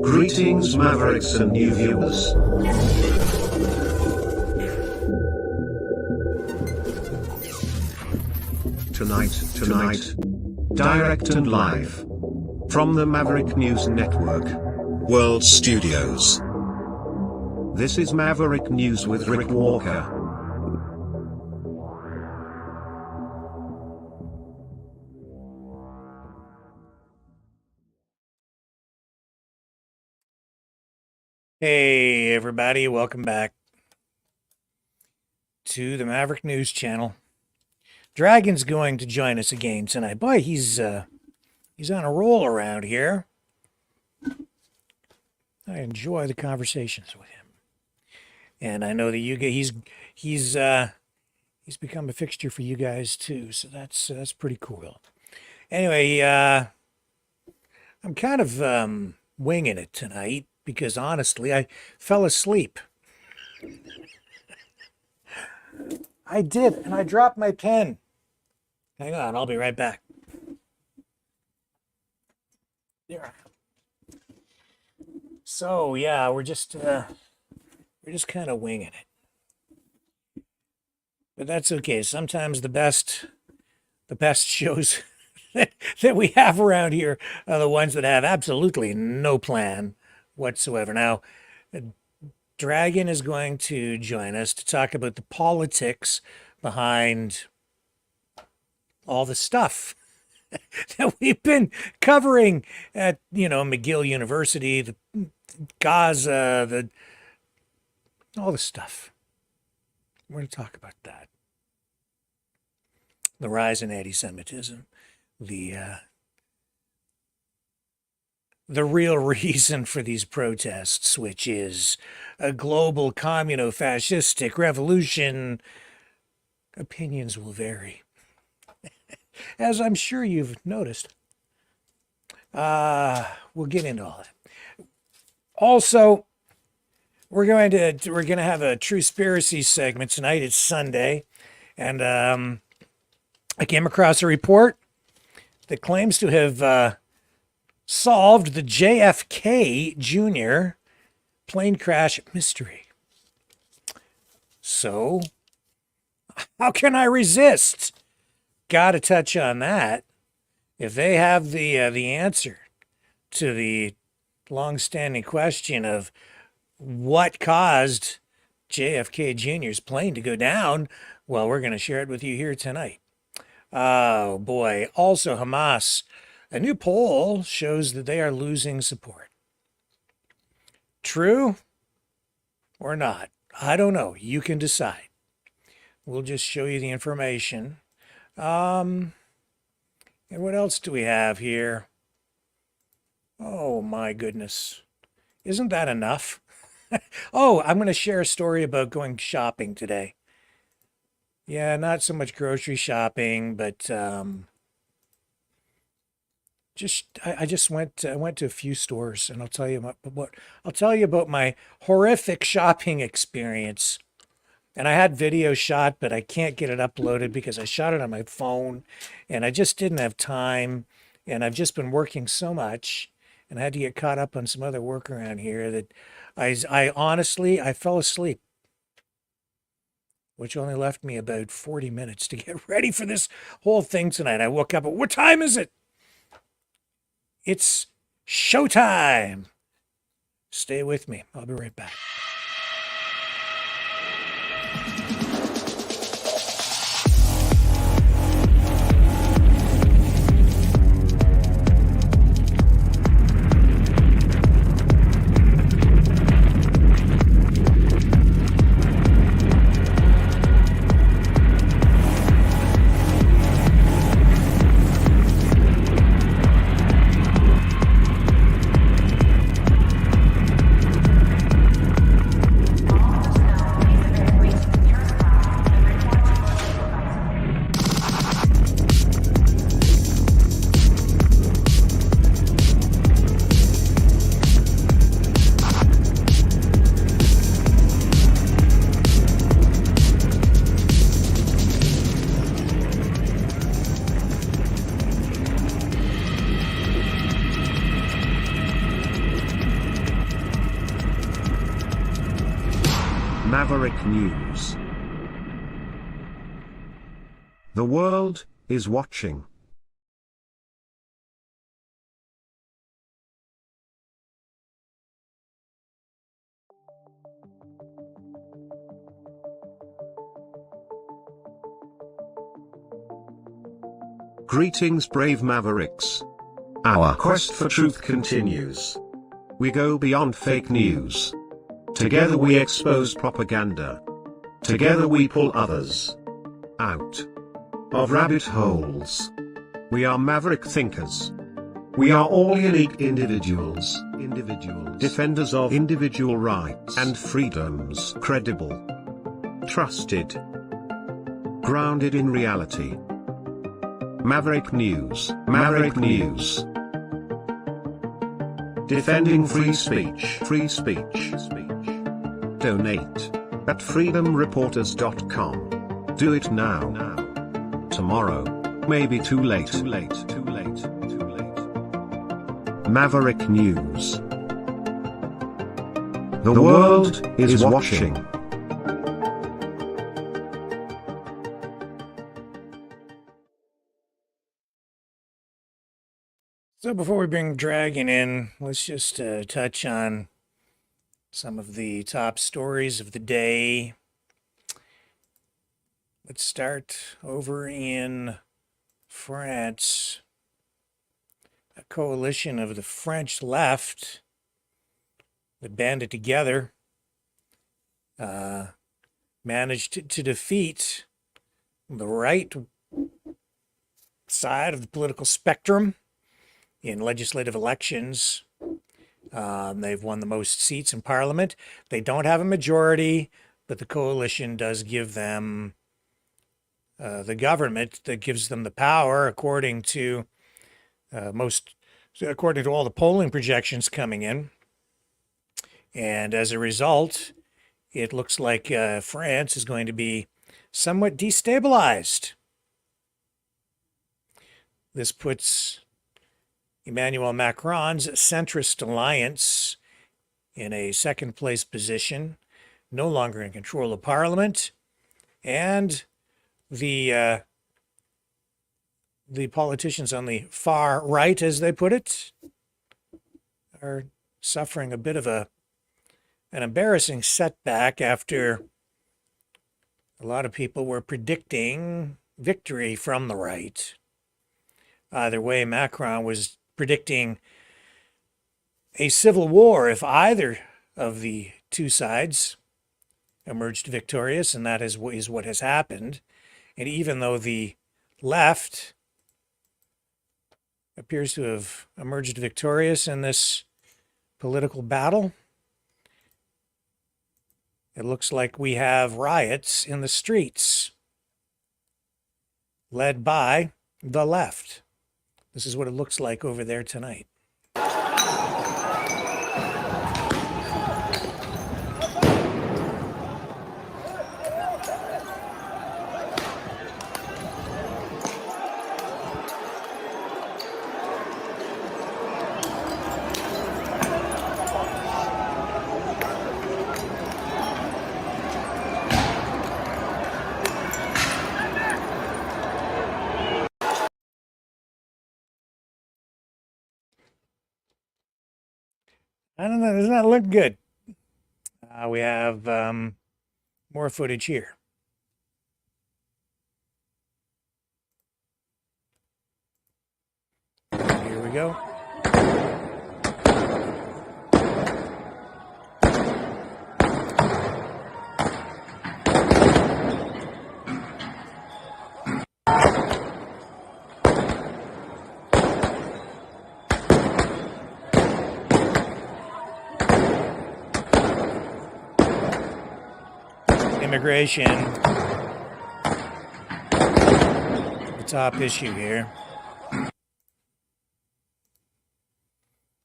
Greetings, Mavericks and new viewers. Tonight, direct and live from the Maverick News Network World Studios. This is Maverick News with Rick Walker. Hey everybody, welcome back to the Maverick News channel. Dragon's going to join us again tonight. Boy, he's on a roll around here. I enjoy the conversations with him, and I know that he's become a fixture for you guys too. So that's pretty cool. Anyway, I'm kind of winging it tonight because honestly, I fell asleep. I did, and I dropped my pen. Hang on, I'll be right back. There I am. So yeah, we're just kind of winging it, but that's okay. Sometimes the best shows that we have around here are the ones that have absolutely no plan whatsoever. Now, Dragon is going to join us to talk about the politics behind all the stuff that we've been covering at, McGill University, the Gaza, all the stuff. We're going to talk about that. The rise in anti-Semitism, the real reason for these protests, which is a global communo-fascistic revolution. Opinions will vary, as I'm sure you've noticed. We'll get into all that. Also, we're going to have a Truespiracies segment tonight. It's Sunday, and I came across a report that claims to have solved the JFK Jr. plane crash mystery. So, how can I resist? Got to touch on that. If they have the answer to the long-standing question of what caused JFK Jr.'s plane to go down, well, we're going to share it with you here tonight. Oh boy! Also, Hamas. A new poll shows that they are losing support. True or not? I don't know. You can decide. We'll just show you the information. And what else do we have here? Oh my goodness. Isn't that enough? Oh, I'm going to share a story about going shopping today. Yeah, not so much grocery shopping, but I just went to a few stores, and I'll tell you about my horrific shopping experience. And I had video shot, but I can't get it uploaded because I shot it on my phone, and I just didn't have time. And I've just been working so much, and I had to get caught up on some other work around here that I honestly fell asleep, which only left me about 40 minutes to get ready for this whole thing tonight. I woke up, what time is it? It's showtime. Stay with me. I'll be right back. Maverick News. The world is watching. Greetings, brave Mavericks. Our quest for truth continues. We go beyond fake news. Together we expose propaganda. Together we pull others out of rabbit holes. We are maverick thinkers. We are all unique individuals, defenders of individual rights and freedoms, credible, trusted, grounded in reality. Maverick News, Maverick News. Defending free speech, free speech. Donate at freedomreporters.com. Do it now. Tomorrow may be too late. Maverick News. The world is watching. So before we bring Dragon in, let's just touch on some of the top stories of the day. Let's start over in France. A coalition of the French left that banded together managed to defeat the right side of the political spectrum in legislative elections. They've won the most seats in parliament. They don't have a majority, but the coalition does give them the government that gives them the power, according to all the polling projections coming in. And as a result, it looks like France is going to be somewhat destabilized. This puts Emmanuel Macron's centrist alliance in a second place position, no longer in control of parliament, and the politicians on the far right, as they put it, are suffering a bit of an embarrassing setback after a lot of people were predicting victory from the right. Either way, Macron was predicting a civil war if either of the two sides emerged victorious, and that is what has happened. And even though the left appears to have emerged victorious in this political battle, it looks like we have riots in the streets led by the left. This is what it looks like over there tonight. I don't know, does not look good. We have more footage here. Here we go. Immigration, the top issue here.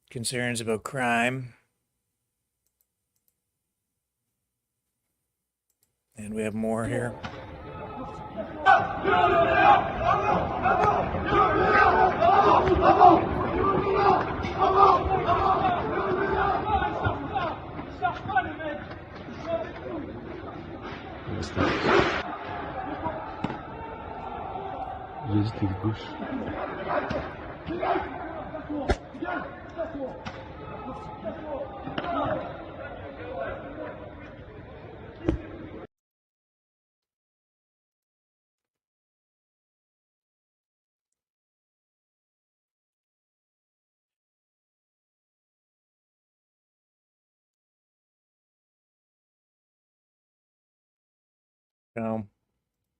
Concerns about crime. And we have more here. Hebrews.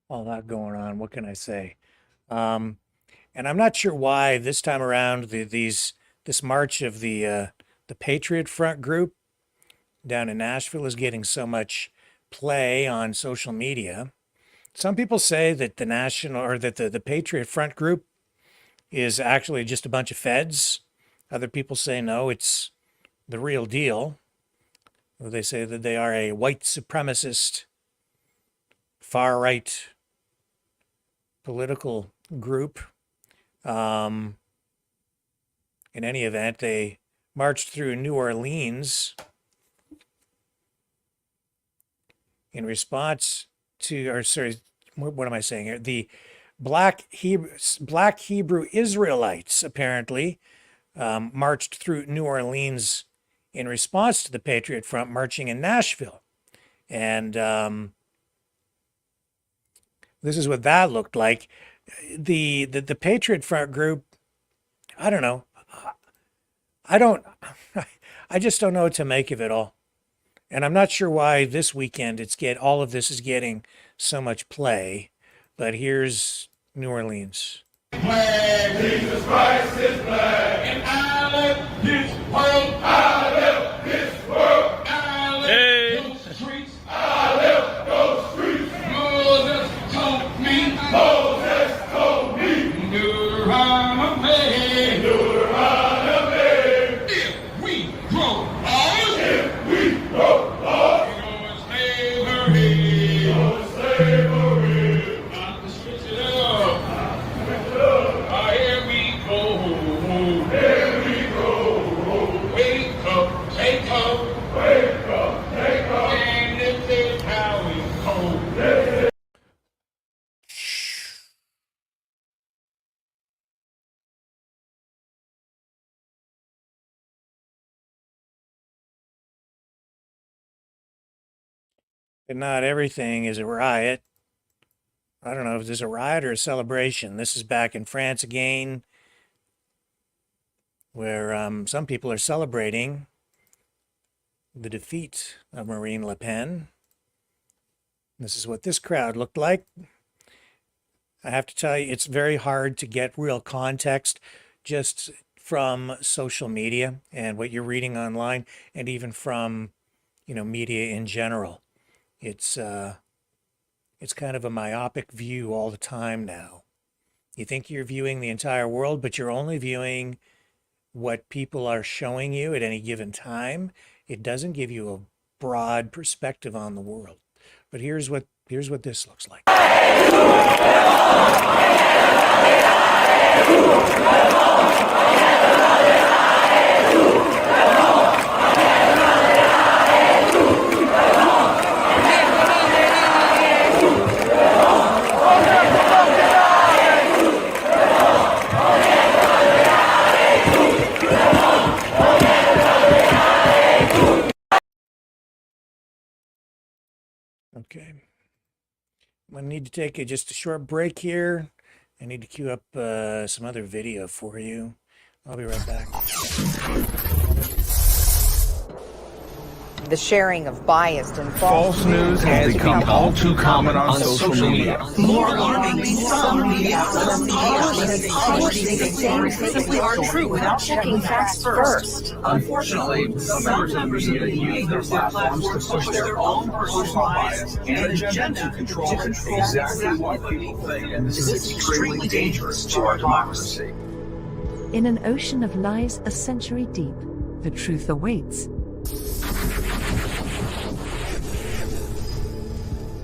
All that going on. What can I say? And I'm not sure why this time around this march of the Patriot Front group down in Nashville is getting so much play on social media. Some people say that the Patriot Front group is actually just a bunch of feds. Other people say no, it's the real deal. They say that they are a white supremacist, far right political group. In any event, they marched through New Orleans in response to, or sorry, what am I saying here? The Black Hebrew Israelites apparently marched through New Orleans in response to the Patriot Front marching in Nashville. And this is what that looked like. The Patriot Front group, I don't know. I just don't know what to make of it all. And I'm not sure why this weekend all of this is getting so much play. But here's New Orleans. Flag, Jesus Christ is flag, and I live this world, I live this world, I live those streets, I live those streets. Moses told me, Deuteronomy, if we grow laws, we go to slavery, not to switch it up. Here we go, wake up, take up, and this is how we go. And not everything is a riot. I don't know if this is a riot or a celebration. This is back in France again, where some people are celebrating the defeat of Marine Le Pen. This is what this crowd looked like. I have to tell you, it's very hard to get real context just from social media and what you're reading online, and even from, media in general. It's kind of a myopic view all the time now. You think you're viewing the entire world, but you're only viewing what people are showing you at any given time. It doesn't give you a broad perspective on the world. But here's what this looks like. Okay, I'm going to need to take just a short break here. I need to queue up some other video for you. I'll be right back. The sharing of biased and False news has become all too common on social media. More alarmingly, some media outlets simply aren't true without checking facts first. Unfortunately, some members of the media use their platforms to push their own personal bias and agenda to control exactly what people think, and this is extremely dangerous to our democracy. In an ocean of lies a century deep, the truth awaits.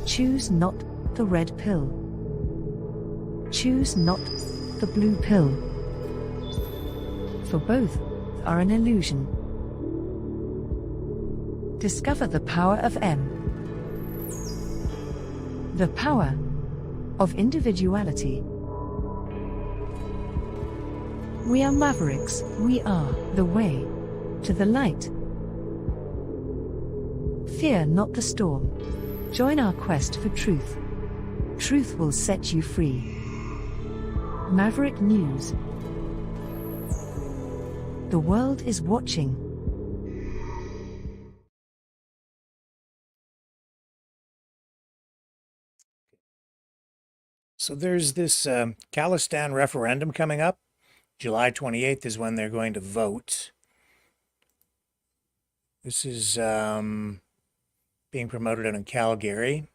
Choose not the red pill. Choose not the blue pill. For both are an illusion. Discover the power of M. The power of individuality. We are Mavericks, we are the way to the light. Fear not the storm. Join our quest for truth. Truth will set you free. Maverick News. The world is watching. So there's this Khalistan referendum coming up. July 28th is when they're going to vote. This is being promoted out in Calgary.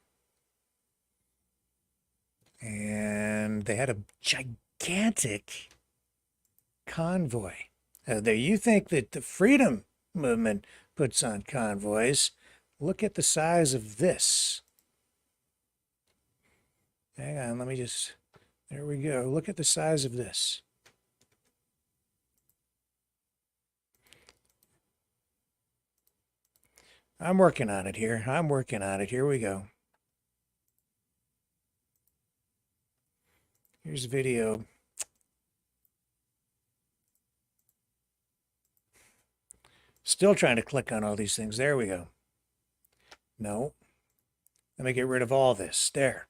And they had a gigantic convoy. There, you think that the freedom movement puts on convoys. Look at the size of this. Hang on, let me just, there we go. Look at the size of this. I'm working on it here. I'm working on it. Here we go. Here's a video. Still trying to click on all these things. There we go. No. Let me get rid of all this. There.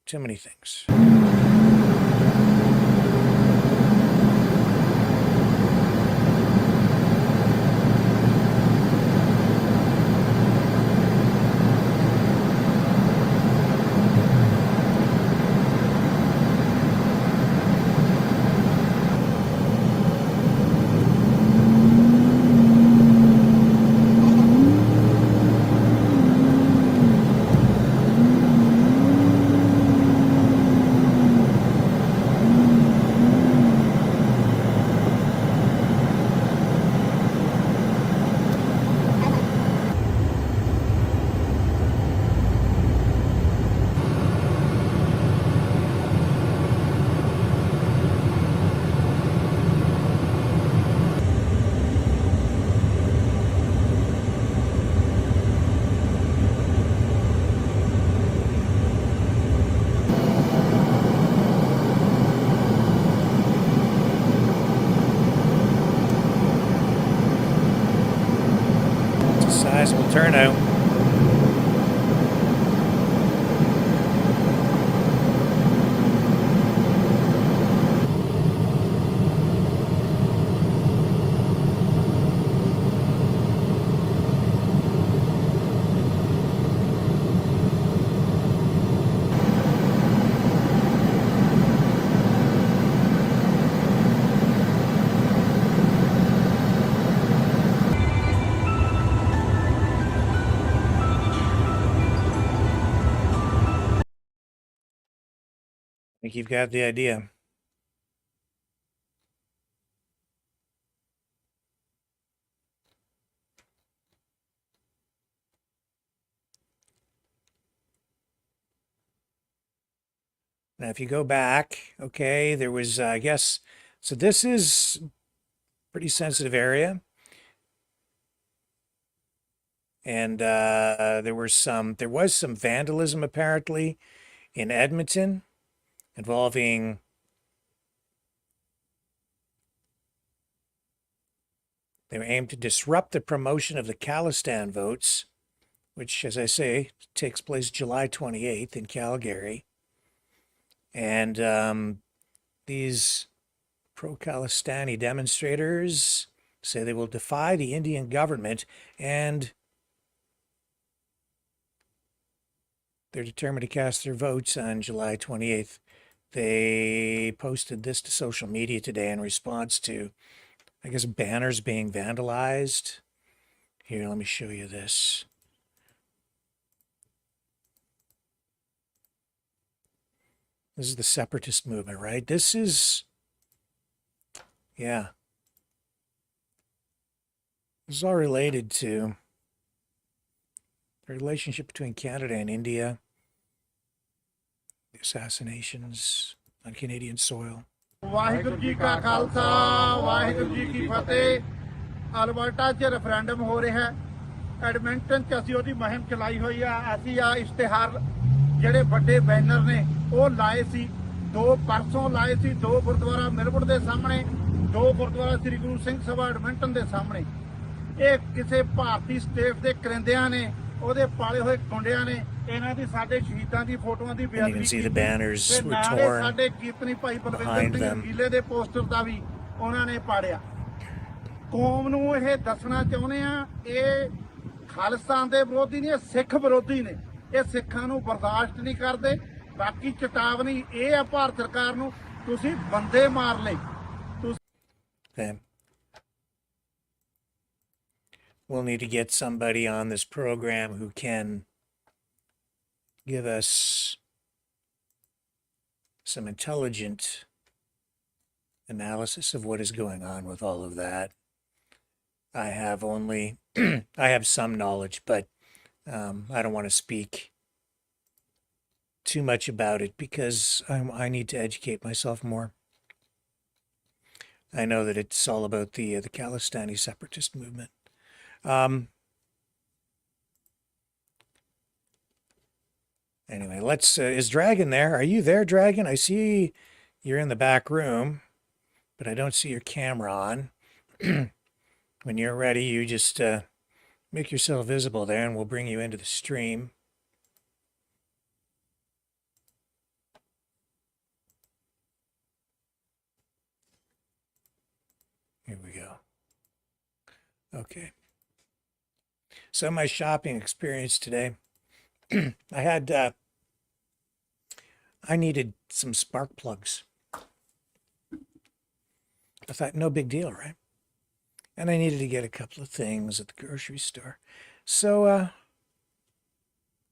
Too many things. Sizable turnout. I think you've got the idea. Now, if you go back, okay, there was, I guess, so this is a pretty sensitive area. And there was some vandalism apparently in Edmonton involving they were aimed to disrupt the promotion of the Khalistan votes, which, as I say, takes place July 28th in Calgary. And these pro-Khalistani demonstrators say they will defy the Indian government, and they're determined to cast their votes on July 28th. They posted this to social media today in response to, I guess, banners being vandalized. Here, let me show you this. This is the separatist movement, right? This is, yeah. This is all related to the relationship between Canada and India, the assassinations on Canadian soil. Waheguru ji ਕਾ ਖਾਲਸਾ ਵਾਹਿਗੁਰੂ ਜੀ ਕੀ ਫਤਿਹ। Alberta 'ਚ referendum ਹੋ ਰਿਹਾ ਹੈ। Edmonton 'ਚ ਅਸੀਂ ਉਹਦੀ ਮੁਹਿੰਮ ਚਲਾਈ ਹੋਈ ਆ। ਅਸੀਂ ਆ ਇਸ਼ਤਿਹਾਰ ਜਿਹੜੇ ਵੱਡੇ ਬੈਨਰ ਨੇ ਉਹ ਲਾਏ ਸੀ ਦੋ ਪਰਸੋਂ ਲਾਏ ਸੀ, ਦੋ ਗੁਰਦੁਆਰਾ ਮਿਲਵੁੱਡ ਦੇ ਸਾਹਮਣੇ, ਦੋ ਗੁਰਦੁਆਰਾ ਸ੍ਰੀ ਗੁਰੂ ਸਿੰਘ ਸਭਾ ਐਡਮਿੰਟਨ ਦੇ ਸਾਹਮਣੇ। ਇਹ ਕਿਸੇ ਭਾਰਤੀ ਸਟੇਟ ਦੇ ਕਰਿੰਦਿਆਂ ਨੇ, ਉਹਦੇ ਪਾਲੇ ਹੋਏ ਗੁੰਡਿਆਂ ਨੇ ਇਹਨਾਂ ਦੀ ਸਾਡੇ ਸ਼ਹੀਦਾਂ ਦੀ ਫੋਟੋਆਂ ਦੀ ਬੇਅਦਬੀ ਕੀਤੀ। ਤੇ ਨਾਲੇ ਸਾਡੇ ਕੀਰਤਨੀ ਭਾਈ ਬਲਵਿੰਦਰ ਸਿੰਘ ਰੰਗੀਲੇ ਦੇ ਪੋਸਟਰ ਦਾ ਵੀ ਉਹਨਾਂ ਨੇ ਪਾੜਿਆ। ਕੌਮ ਨੂੰ ਇਹ ਦੱਸਣਾ ਚਾਹੁੰਦੇ ਆ, ਇਹ ਖਾਲਿਸਤਾਨ ਦੇ ਵਿਰੋਧੀ ਨਹੀਂ, ਇਹ ਸਿੱਖ ਵਿਰੋਧੀ ਨੇ। ਇਹ ਸਿੱਖਾਂ ਨੂੰ ਬਰਦਾਸ਼ਤ ਨਹੀਂ ਕਰਦੇ। ਬਾਕੀ ਚੇਤਾਵਨੀ ਇਹ ਆ ਭਾਰਤ ਸਰਕਾਰ ਨੂੰ, ਤੁਸੀਂ ਬੰਦੇ ਮਾਰ ਲਏ। We'll need to get somebody on this program who can give us some intelligent analysis of what is going on with all of that. I have only, I have some knowledge, but I don't want to speak too much about it because I need to educate myself more. I know that it's all about the Khalistani separatist movement. Anyway, let's, is Dragon there? Are you there, Dragon? I see you're in the back room, but I don't see your camera on. When you're ready, you just make yourself visible there and we'll bring you into the stream. Here we go. Okay. So my shopping experience today, I needed some spark plugs. I thought, no big deal, right? And I needed to get a couple of things at the grocery store. So,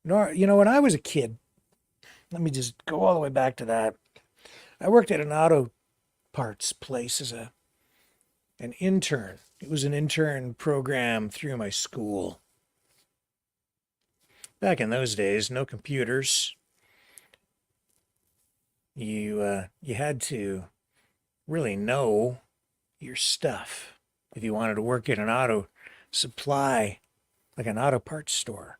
you know, when I was a kid, let me just go all the way back to that. I worked at an auto parts place as an intern. It was an intern program through my school. Back in those days, no computers. You had to really know your stuff if you wanted to work at an auto supply, like an auto parts store.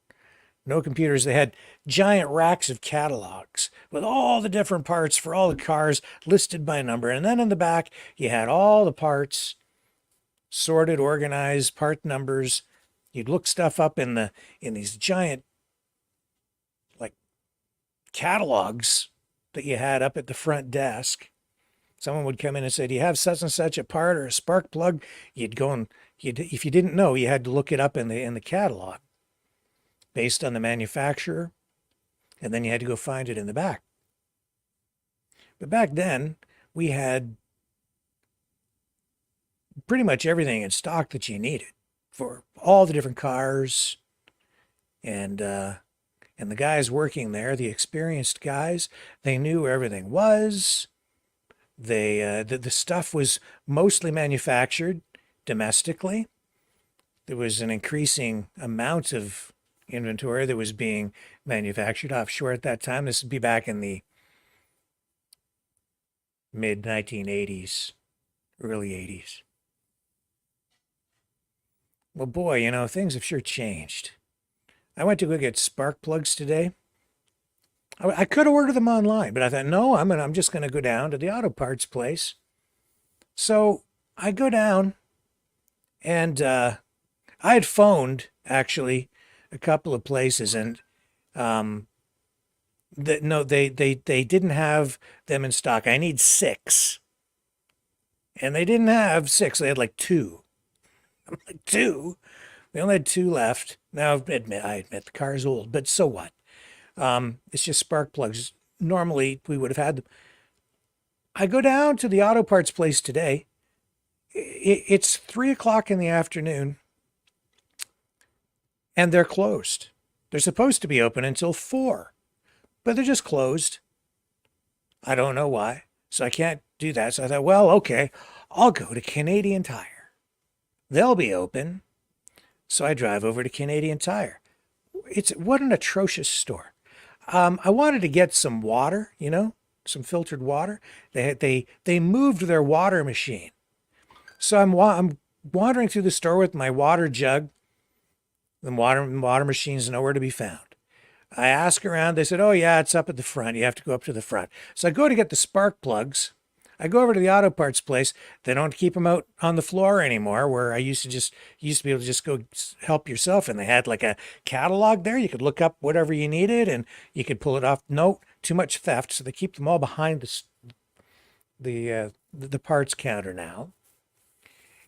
No computers. They had giant racks of catalogs with all the different parts for all the cars listed by number. And then in the back, you had all the parts sorted, organized, part numbers. You'd look stuff up in these giant like catalogs that you had up at the front desk. Someone would come in and say, do you have such and such a part or a spark plug? You'd go and if you didn't know, you had to look it up in the catalog based on the manufacturer, and then you had to go find it in the back. But back then, we had pretty much everything in stock that you needed for all the different cars, and the guys working there, the experienced guys, they knew where everything was. The stuff was mostly manufactured domestically. There was an increasing amount of inventory that was being manufactured offshore at that time. This would be back in the mid 1980s, early 80s. Well, boy, you know, things have sure changed. I went to go get spark plugs today. I could have ordered them online, but I thought, no, I'm just going to go down to the auto parts place. So I go down, and I had phoned, actually, a couple of places, and they didn't have them in stock. I need 6. And they didn't have 6. They had like 2. I'm like, 2? We only had 2 left. Now, I admit the car's old, but so what? It's just spark plugs. Normally, we would have had them. I go down to the auto parts place today. It's 3 o'clock in the afternoon, and they're closed. They're supposed to be open until 4, but they're just closed. I don't know why, so I can't do that. So I thought, well, okay, I'll go to Canadian Tire. They'll be open. So I drive over to Canadian Tire. What an atrocious store. I wanted to get some water, you know, some filtered water. They moved their water machine. So I'm wandering through the store with my water jug. The water machine's nowhere to be found. I ask around. They said, oh, yeah, it's up at the front. You have to go up to the front. So I go to get the spark plugs. I go over to the auto parts place. They don't keep them out on the floor anymore, where I used to be able to just go help yourself. And they had like a catalog there. You could look up whatever you needed and you could pull it off. No, too much theft. So they keep them all behind the parts counter now.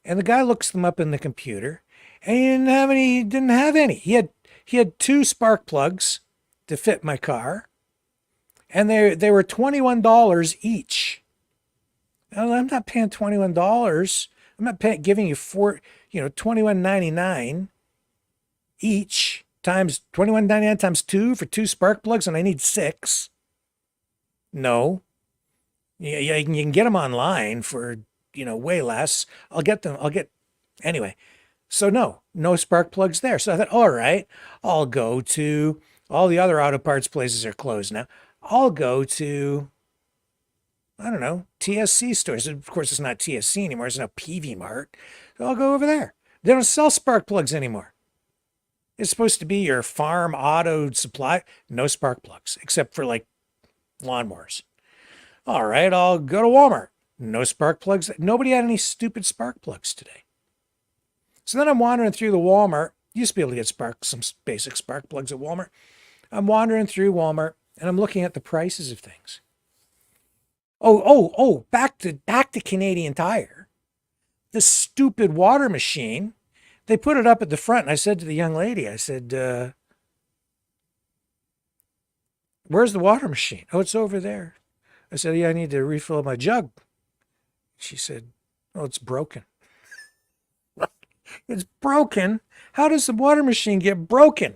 And the guy looks them up in the computer and he didn't have any. He had 2 spark plugs to fit my car. And they were $21 each. I'm not paying $21. I'm not giving you $21.99 each times $21.99 times 2 for 2 spark plugs, and I need 6. No, you can get them online for way less. I'll get them. Anyway. So no spark plugs there. So I thought, all right, I'll go to all the other auto parts places are closed now. I'll go to, I don't know, TSC stores. Of course, it's not TSC anymore. It's now PV Mart. So I'll go over there. They don't sell spark plugs anymore. It's supposed to be your farm auto supply. No spark plugs, except for like lawnmowers. All right, I'll go to Walmart. No spark plugs. Nobody had any stupid spark plugs today. So then I'm wandering through the Walmart. Used to be able to get some basic spark plugs at Walmart. I'm wandering through Walmart and I'm looking at the prices of things. Oh, back to Canadian Tire. The stupid water machine. They put it up at the front, and I said to the young lady, I said, where's the water machine? Oh, it's over there. I said, yeah, I need to refill my jug. She said, oh, it's broken. It's broken? How does the water machine get broken?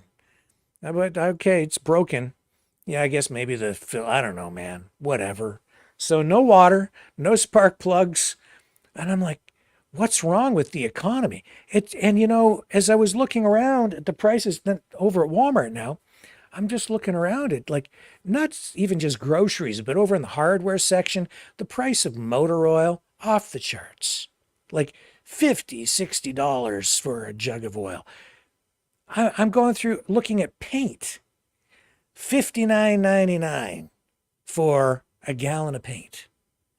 I went, okay, it's broken. Yeah, I guess maybe the fill, I don't know, man. Whatever. So no water, no spark plugs. And I'm like, what's wrong with the economy? And as I was looking around at the prices over at Walmart now, I'm just looking around at, like, not even just groceries, but over in the hardware section, the price of motor oil off the charts. Like $50, $60 for a jug of oil. I'm going through looking at paint. $59.99 for a gallon of paint.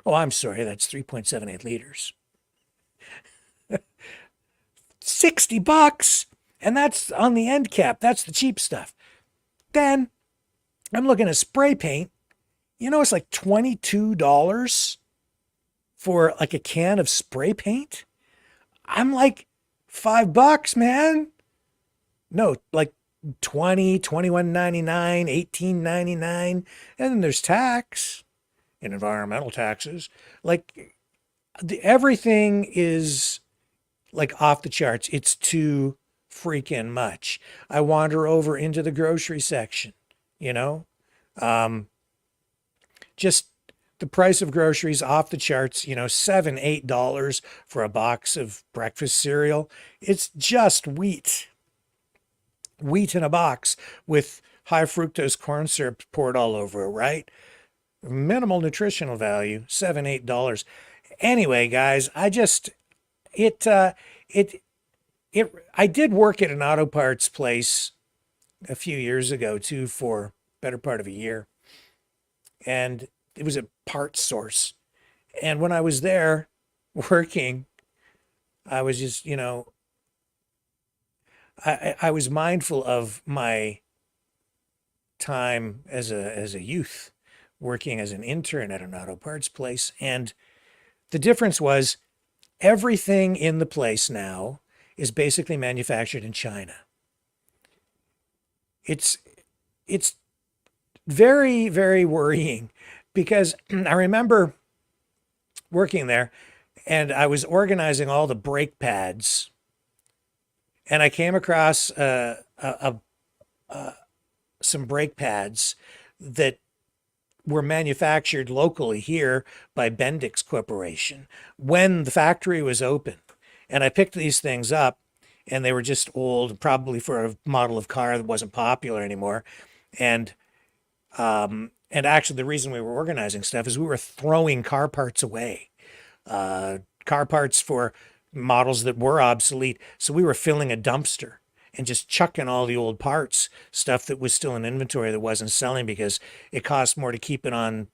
Oh, I'm sorry, that's 3.78 liters. $60, and that's on the end cap. That's the cheap stuff. Then I'm looking at spray paint. It's like $22 for like a can of spray paint. I'm like, $5, man. No, like $20, $21.99, $18.99, and then there's tax and environmental taxes. Like everything is like off the charts. It's too freaking much. I wander over into the grocery section, just the price of groceries off the charts, $7, $8 for a box of breakfast cereal. It's just wheat in a box with high fructose corn syrup poured all over it, right? Minimal nutritional value, $7, $8. Anyway, guys, I did work at an auto parts place a few years ago too, for better part of a year. And it was a parts source. And when I was there working, I was just, I was mindful of my time as a youth working as an intern at an auto parts place. And the difference was everything in the place now is basically manufactured in China. It's very, very worrying because I remember working there and I was organizing all the brake pads, and I came across some brake pads that were manufactured locally here by Bendix Corporation when the factory was open. And I picked these things up, and they were just old, probably for a model of car that wasn't popular anymore. And actually the reason we were organizing stuff is we were throwing car parts away, car parts for models that were obsolete. So we were filling a dumpster and just chucking all the old parts, stuff that was still in inventory that wasn't selling because it cost more to keep it on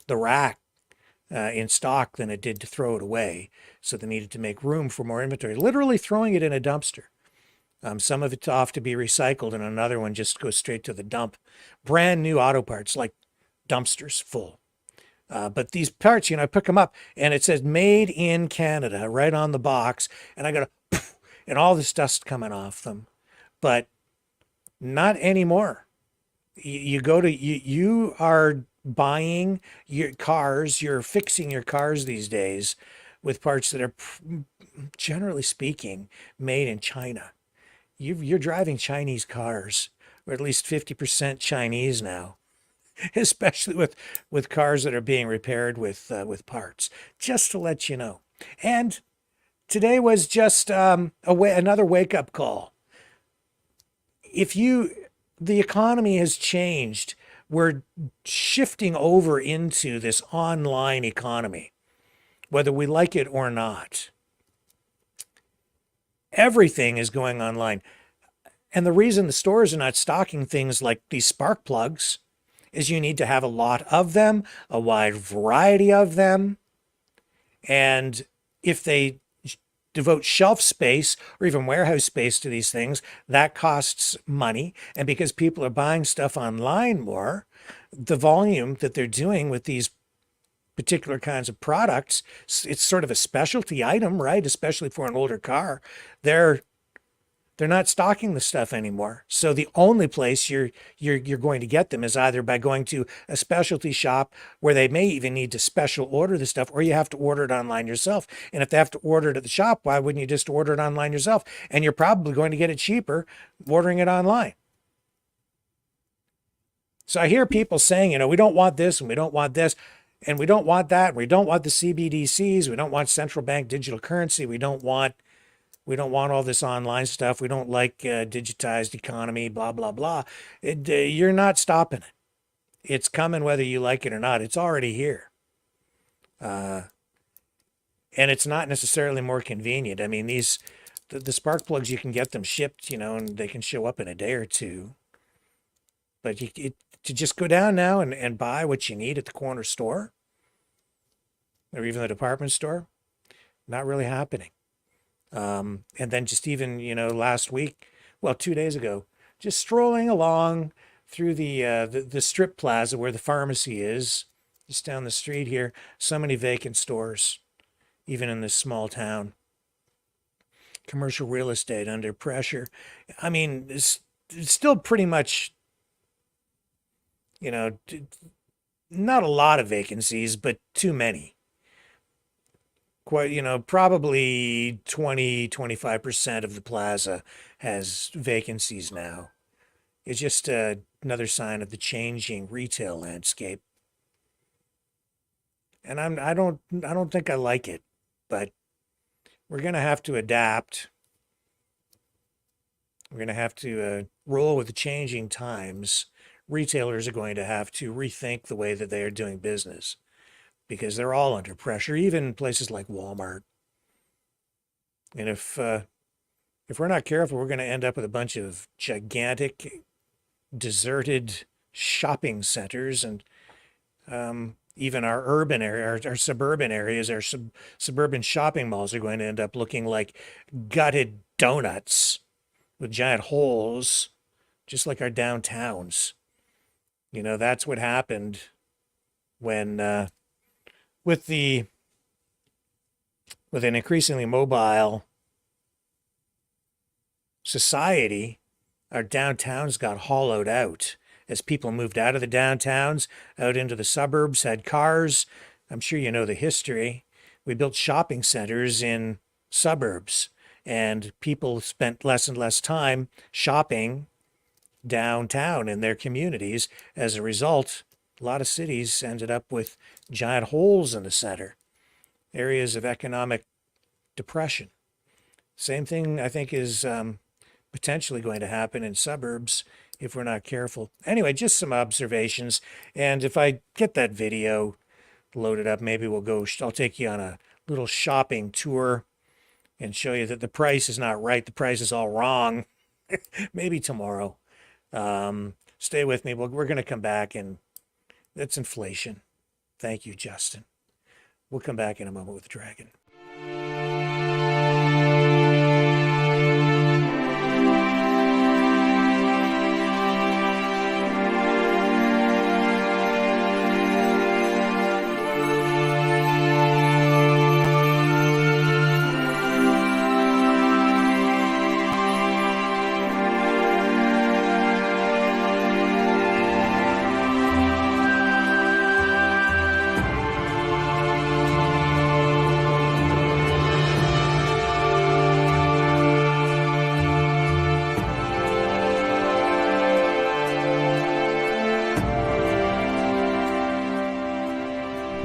the rack in stock than it did to throw it away. So they needed to make room for more inventory, literally throwing it in a dumpster. Some of it's off to be recycled, and another one just goes straight to the dump. Brand new auto parts, like dumpsters full. But these parts, I pick them up, and it says "Made in Canada" right on the box, and I go to, and all this dust coming off them. But not anymore. You go to you are buying your cars, you're fixing your cars these days with parts that are, generally speaking, made in China. You're driving Chinese cars, or at least 50% Chinese now, especially with cars that are being repaired with parts. Just to let you know. And today was just another wake-up call. The economy has changed. We're shifting over into this online economy, whether we like it or not. Everything is going online. And the reason the stores are not stocking things like these spark plugs is you need to have a lot of them, a wide variety of them. And if they devote shelf space or even warehouse space to these things, that costs money. And because people are buying stuff online more, the volume that they're doing with these particular kinds of products, it's sort of a specialty item, right? Especially for an older car. They're not stocking the stuff anymore. So the only place you're going to get them is either by going to a specialty shop where they may even need to special order the stuff, or you have to order it online yourself. And if they have to order it at the shop, why wouldn't you just order it online yourself? And you're probably going to get it cheaper ordering it online. So I hear people saying, we don't want this and we don't want this. And we don't want that. We don't want the CBDCs. We don't want central bank digital currency. We don't want all this online stuff. We don't like digitized economy, blah, blah, blah. You're not stopping it. It's coming whether you like it or not. It's already here. And it's not necessarily more convenient. I mean, the spark plugs, you can get them shipped, and they can show up in a day or two. But to just go down now and buy what you need at the corner store or even the department store, not really happening. And then just even, last week, 2 days ago, just strolling along through the strip plaza where the pharmacy is, just down the street here, so many vacant stores, even in this small town. Commercial real estate under pressure. I mean, it's still pretty much, not a lot of vacancies, but too many. Quite, probably 20-25% of the plaza has vacancies now. It's just another sign of the changing retail landscape. And I don't think I like it, but we're going to have to adapt. We're going to have to roll with the changing times. Retailers are going to have to rethink the way that they are doing business because they're all under pressure, even places like Walmart. And if we're not careful, we're going to end up with a bunch of gigantic, deserted shopping centers, and even our urban area, our suburban areas, our suburban shopping malls are going to end up looking like gutted donuts with giant holes, just like our downtowns. That's what happened when, with an increasingly mobile society, our downtowns got hollowed out as people moved out of the downtowns, out into the suburbs, had cars. I'm sure you know the history. We built shopping centers in suburbs, and people spent less and less time shopping downtown in their communities. As a result, a lot of cities ended up with giant holes in the center, areas of economic depression. Same thing, I think, is potentially going to happen in suburbs if we're not careful. Anyway, just some observations. And if I get that video loaded up, maybe I'll take you on a little shopping tour and show you that the price is not right. The price is all wrong. Maybe tomorrow. Stay with me. We're going to come back, and that's inflation. Thank you, Justin. We'll come back in a moment with the Dragon.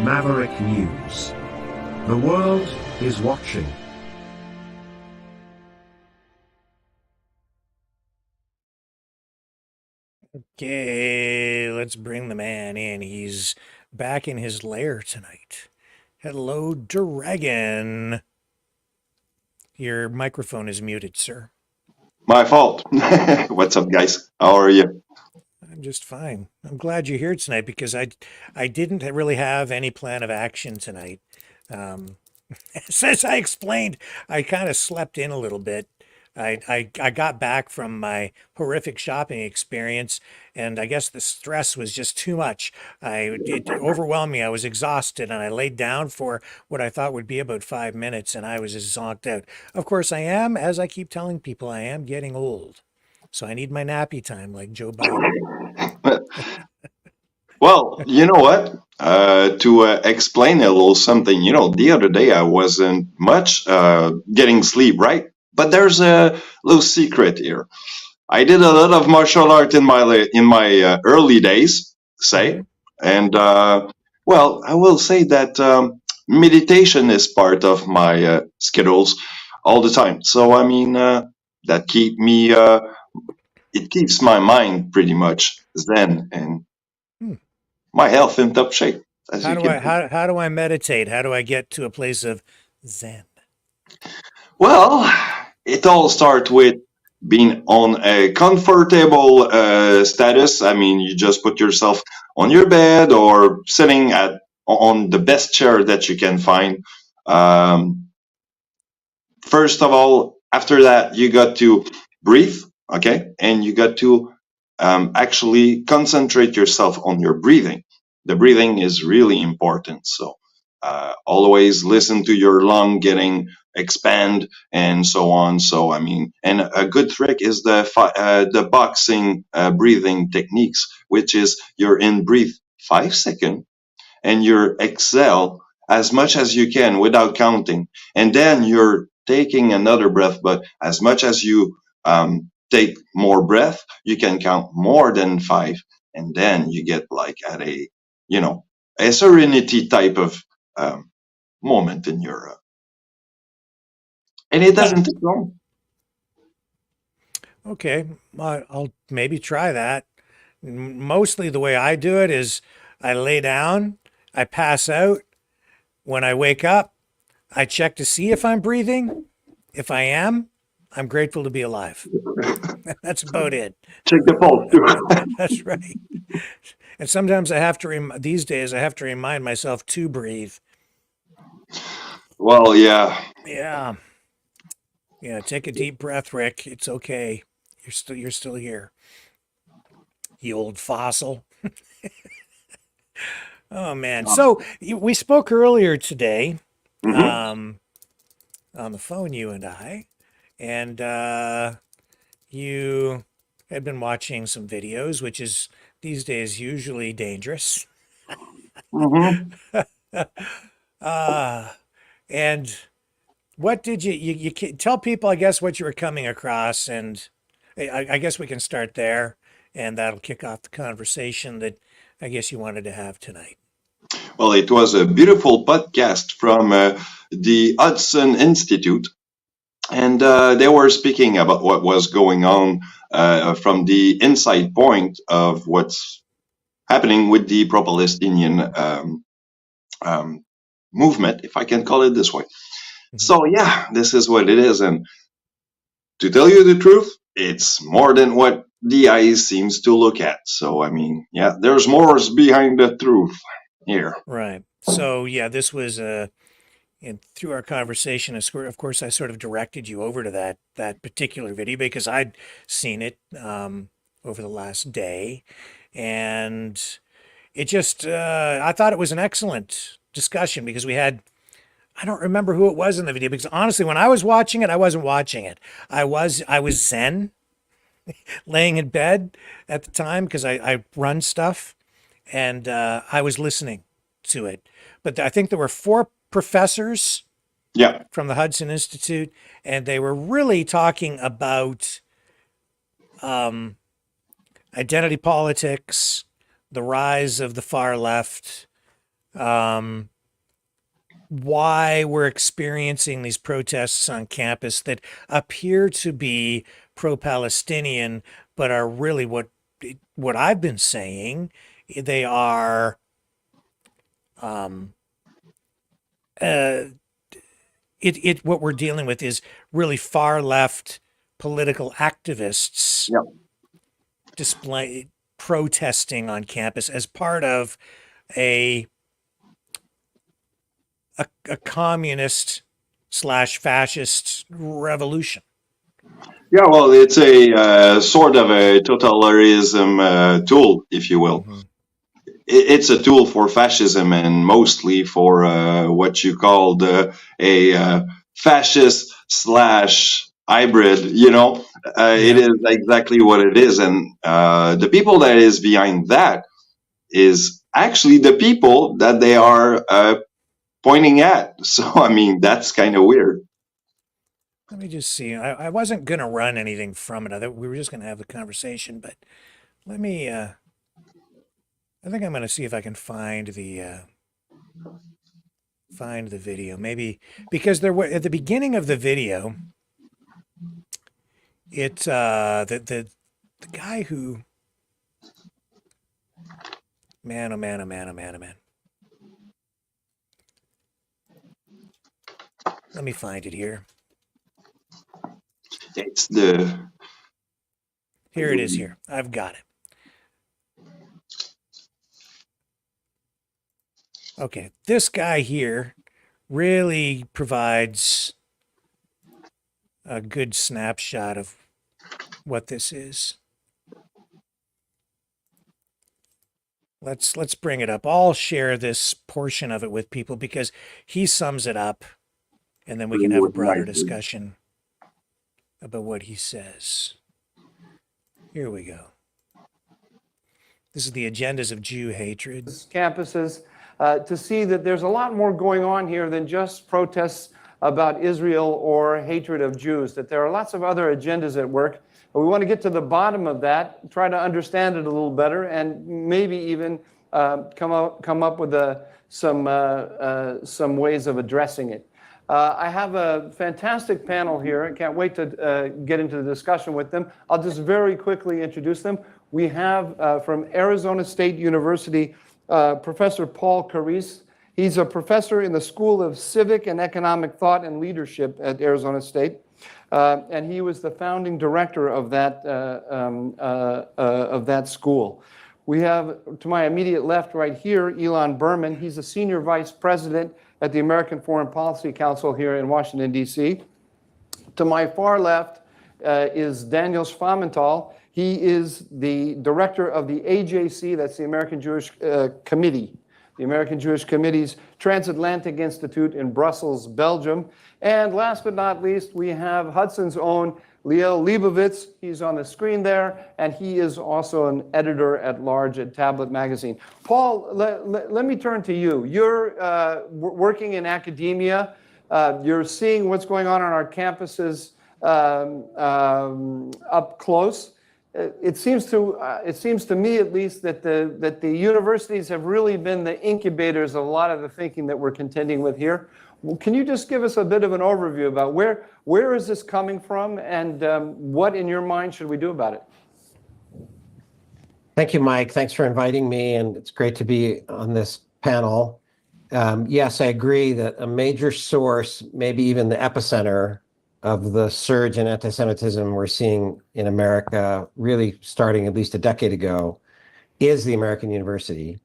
Maverick News. The world is watching. Okay, let's bring the man in. He's back in his lair tonight. Hello, Dragon. Your microphone is muted, sir. My fault. What's up, guys? How are you? I'm just fine. I'm glad you're here tonight because I didn't really have any plan of action tonight. As I explained, I kind of slept in a little bit. I got back from my horrific shopping experience, and I guess the stress was just too much. It overwhelmed me. I was exhausted, and I laid down for what I thought would be about 5 minutes, and I was just zonked out. Of course, I am, as I keep telling people, I am getting old. So I need my nappy time like Joe Biden. Well, you know what? To explain a little something, the other day I wasn't much getting sleep, right? But there's a little secret here. I did a lot of martial art in my early days, say, and well, I will say that meditation is part of my schedules all the time. So I mean, that it keeps my mind pretty much zen and my health in top shape. How do I meditate? How do I get to a place of zen? Well, it all starts with being on a comfortable status. I mean, you just put yourself on your bed or sitting on the best chair that you can find. First of all, after that, you got to breathe, okay? And you got to actually concentrate yourself on your breathing. The breathing is really important. So always listen to your lung getting expand and so on. So I mean, and a good trick is the boxing breathing techniques, which is you're in breathe 5 seconds and you're exhale as much as you can without counting, and then you're taking another breath. But as much as you take more breath, you can count more than 5, and then you get like at a serenity type of moment in your and it doesn't take long. Okay, I'll maybe try that. Mostly the way I do it is I lay down, I pass out. When I wake up, I check to see if I'm breathing. If I am, I'm grateful to be alive. That's about it. Check the pulse too. That's right. And sometimes I have to these days I have to remind myself to breathe. Well, yeah. Yeah. Yeah, take a deep breath, Rick. It's okay. You're still here. You old fossil. Oh man. So we spoke earlier today on the phone, you and I, and you had been watching some videos, which is these days usually dangerous. And what did you tell people, I guess, what you were coming across, and I guess we can start there, and that'll kick off the conversation that I guess you wanted to have tonight. Well, it was a beautiful podcast from the Hudson Institute, and they were speaking about what was going on from the inside point of what's happening with the pro-Palestinian movement, if I can call it this way. So yeah, this is what it is. And to tell you the truth, it's more than what the eye seems to look at. So, I mean, yeah, there's more behind the truth here. Right. So yeah, this was and through our conversation, of course, I sort of directed you over to that particular video because I'd seen it over the last day, and it just I thought it was an excellent discussion because we had. I don't remember who it was in the video because honestly, when I was watching it, I wasn't watching it. I was zen, laying in bed at the time because I run stuff, and I was listening to it. But I think there were 4 professors Yeah. from the Hudson Institute, and they were really talking about identity politics, the rise of the far left, why we're experiencing these protests on campus that appear to be pro-Palestinian, but are really what I've been saying. They are what we're dealing with is really far left political activists protesting on campus as part of a communist / fascist revolution. Yeah, well, it's a sort of a totalitarianism tool, if you will. Mm-hmm. It's a tool for fascism and mostly for what you called a fascist / hybrid. It is exactly what it is, and the people that is behind that is actually the people that they are pointing at. So, I mean, that's kind of weird. Let me just see. I wasn't going to run anything from it. We were just going to have the conversation, but let me, I think I'm going to see if I can find the video. Maybe because there were at the beginning of the video, it's the guy who, man, oh man, oh man, oh man, oh man. Let me find it here. It's Here it is here. I've got it. Okay, this guy here really provides a good snapshot of what this is. Let's bring it up. I'll share this portion of it with people because he sums it up, and then we can have a broader discussion about what he says. Here we go. This is the agendas of Jew hatred. Campuses to see that there's a lot more going on here than just protests about Israel or hatred of Jews, that there are lots of other agendas at work. We want to get to the bottom of that, try to understand it a little better, and maybe even come up with some ways of addressing it. I have a fantastic panel here. I can't wait to get into the discussion with them. I'll just very quickly introduce them. We have from Arizona State University, Professor Paul Caris. He's a professor in the School of Civic and Economic Thought and Leadership at Arizona State. And he was the founding director of that school. We have, to my immediate left right here, Elon Berman. He's a senior vice president at the American Foreign Policy Council here in Washington, D.C. To my far left is Daniel Schwamenthal. He is the director of the AJC, that's the American Jewish Committee, the American Jewish Committee's Transatlantic Institute in Brussels, Belgium. And last but not least, we have Hudson's own Liel Leibovitz. He's on the screen there, and he is also an editor at large at Tablet Magazine. Paul, let me turn to you. You're working in academia. You're seeing what's going on our campuses up close. It seems to me, at least, that the universities have really been the incubators of a lot of the thinking that we're contending with here. Can you just give us a bit of an overview about where is this coming from, and what, in your mind, should we do about it? Thank you, Mike. Thanks for inviting me, and it's great to be on this panel. Yes, I agree that a major source, maybe even the epicenter of the surge in anti-Semitism we're seeing in America, really starting at least a decade ago, is the American university,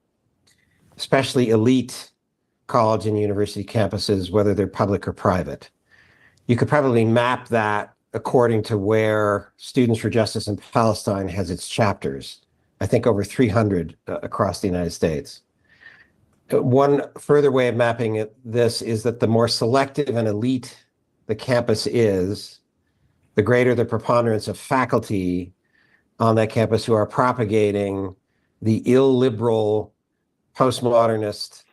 especially elite college and university campuses, whether they're public or private. You could probably map that according to where Students for Justice in Palestine has its chapters. I think over 300 across the United States. One further way of mapping this is that the more selective and elite the campus is, the greater the preponderance of faculty on that campus who are propagating the illiberal, postmodernist,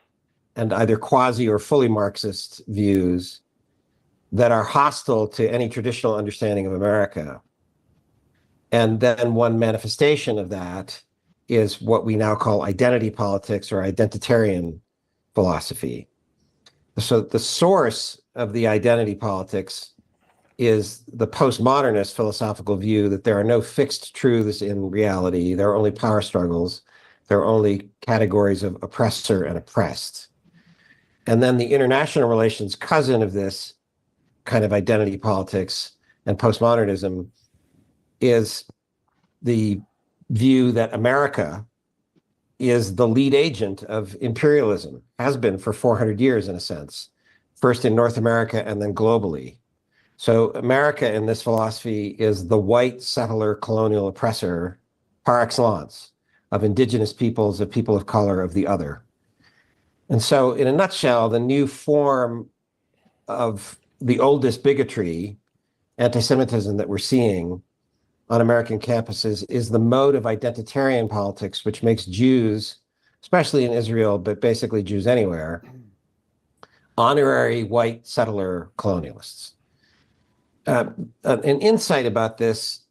and either quasi or fully Marxist views that are hostile to any traditional understanding of America. And then one manifestation of that is what we now call identity politics or identitarian philosophy. So the source of the identity politics is the postmodernist philosophical view that there are no fixed truths in reality. There are only power struggles. There are only categories of oppressor and oppressed. And then the international relations cousin of this kind of identity politics and postmodernism is the view that America is the lead agent of imperialism, has been for 400 years in a sense, first in North America and then globally. So America in this philosophy is the white settler colonial oppressor par excellence of indigenous peoples, of people of color, of the other. And so in a nutshell, the new form of the oldest bigotry, anti-Semitism that we're seeing on American campuses is the mode of identitarian politics, which makes Jews, especially in Israel, but basically Jews anywhere, honorary white settler colonialists. An insight about this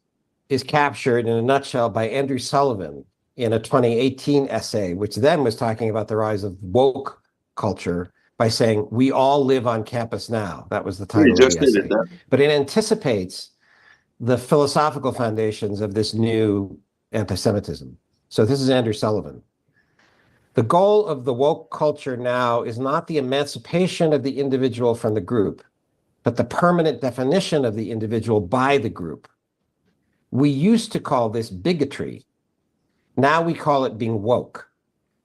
is captured in a nutshell by Andrew Sullivan in a 2018 essay, which then was talking about the rise of woke culture by saying, we all live on campus now. That was the title of the essay. But it anticipates the philosophical foundations of this new anti-Semitism. So this is Andrew Sullivan. The goal of the woke culture now is not the emancipation of the individual from the group, but the permanent definition of the individual by the group. We used to call this bigotry. Now we call it being woke.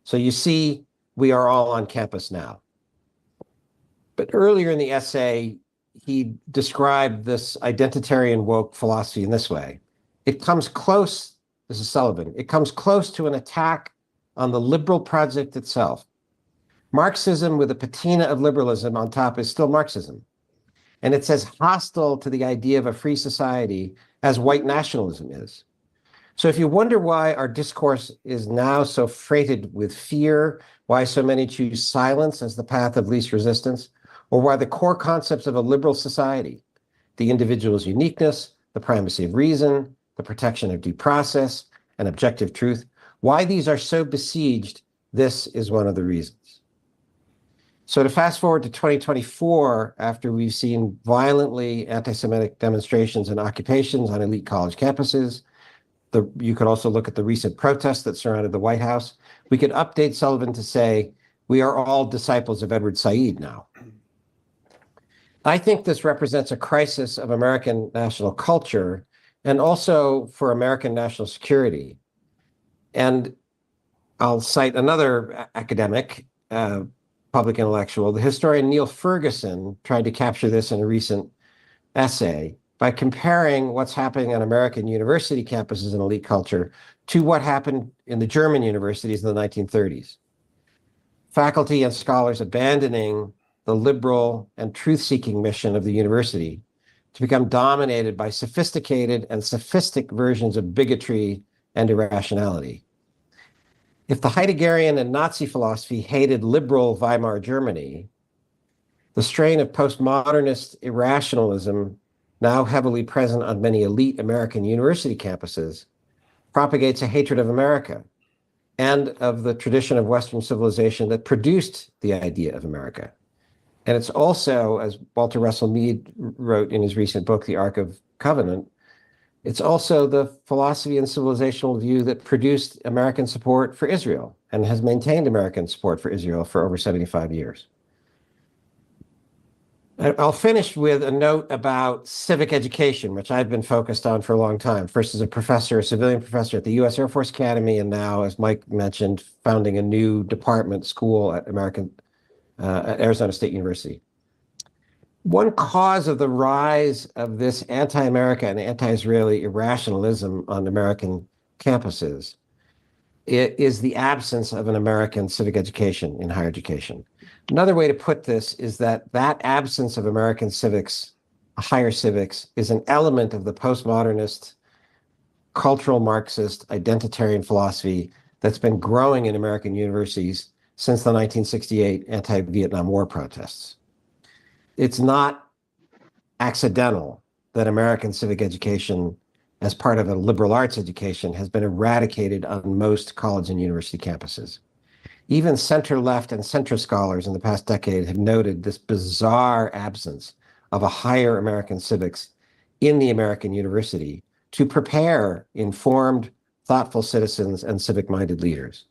So you see, we are all on campus now. But earlier in the essay, he described this identitarian woke philosophy in this way. It comes close, this is Sullivan, it comes close to an attack on the liberal project itself. Marxism with a patina of liberalism on top is still Marxism. And it's as hostile to the idea of a free society as white nationalism is. So if you wonder why our discourse is now so freighted with fear, why so many choose silence as the path of least resistance, or why the core concepts of a liberal society, the individual's uniqueness, the primacy of reason, the protection of due process, and objective truth, why these are so besieged, this is one of the reasons. So to fast forward to 2024, after we've seen violently anti-Semitic demonstrations and occupations on elite college campuses, you could also look at the recent protests that surrounded the White House. We could update Sullivan to say, we are all disciples of Edward Said now. I think this represents a crisis of American national culture and also for American national security. And I'll cite another academic, public intellectual. The historian Neil Ferguson tried to capture this in a recent essay by comparing what's happening on American university campuses and elite culture to what happened in the German universities in the 1930s. Faculty and scholars abandoning the liberal and truth-seeking mission of the university to become dominated by sophisticated and sophistic versions of bigotry and irrationality. If the Heideggerian and Nazi philosophy hated liberal Weimar Germany, the strain of postmodernist irrationalism, now heavily present on many elite American university campuses, propagates a hatred of America and of the tradition of Western civilization that produced the idea of America. And it's also, as Walter Russell Mead wrote in his recent book, The Ark of Covenant, it's also the philosophy and civilizational view that produced American support for Israel and has maintained American support for Israel for over 75 years. I'll finish with a note about civic education, which I've been focused on for a long time. First as a professor, a civilian professor at the U.S. Air Force Academy, and now, as Mike mentioned, founding a new department school at at Arizona State University. One cause of the rise of this anti-America and anti-Israeli irrationalism on American campuses is the absence of an American civic education in higher education. Another way to put this is that absence of American civics, higher civics, is an element of the postmodernist, cultural Marxist, identitarian philosophy that's been growing in American universities since the 1968 anti-Vietnam War protests. It's not accidental that American civic education, as part of a liberal arts education, has been eradicated on most college and university campuses. Even center-left and center scholars in the past decade have noted this bizarre absence of a higher American civics in the American university to prepare informed, thoughtful citizens and civic-minded leaders.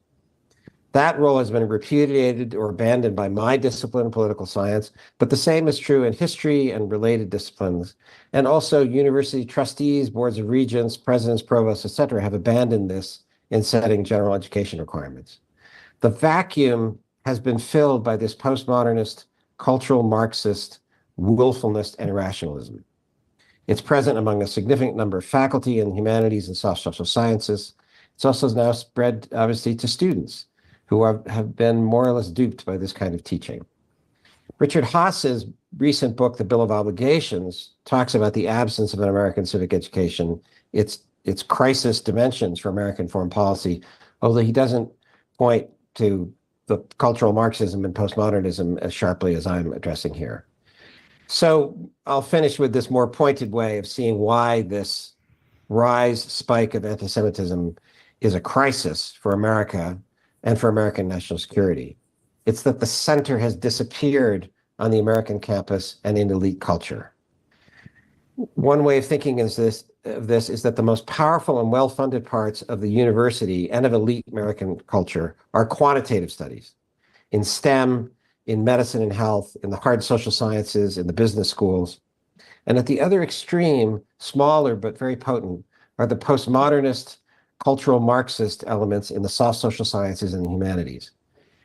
That role has been repudiated or abandoned by my discipline, political science, but the same is true in history and related disciplines. And also university trustees, boards of regents, presidents, provosts, et cetera, have abandoned this in setting general education requirements. The vacuum has been filled by this postmodernist, cultural Marxist willfulness and irrationalism. It's present among a significant number of faculty in humanities and social sciences. It's also now spread, obviously, to students who have been more or less duped by this kind of teaching. Richard Haas's recent book, The Bill of Obligations, talks about the absence of an American civic education, its crisis dimensions for American foreign policy, although he doesn't point to the cultural Marxism and postmodernism as sharply as I'm addressing here. So I'll finish with this more pointed way of seeing why this spike of anti-Semitism is a crisis for America and for American national security. It's that the center has disappeared on the American campus and in elite culture. One way of thinking of this is that the most powerful and well-funded parts of the university and of elite American culture are quantitative studies in STEM, in medicine and health, in the hard social sciences, in the business schools. And at the other extreme, smaller but very potent, are the postmodernist, cultural Marxist elements in the soft social sciences and the humanities.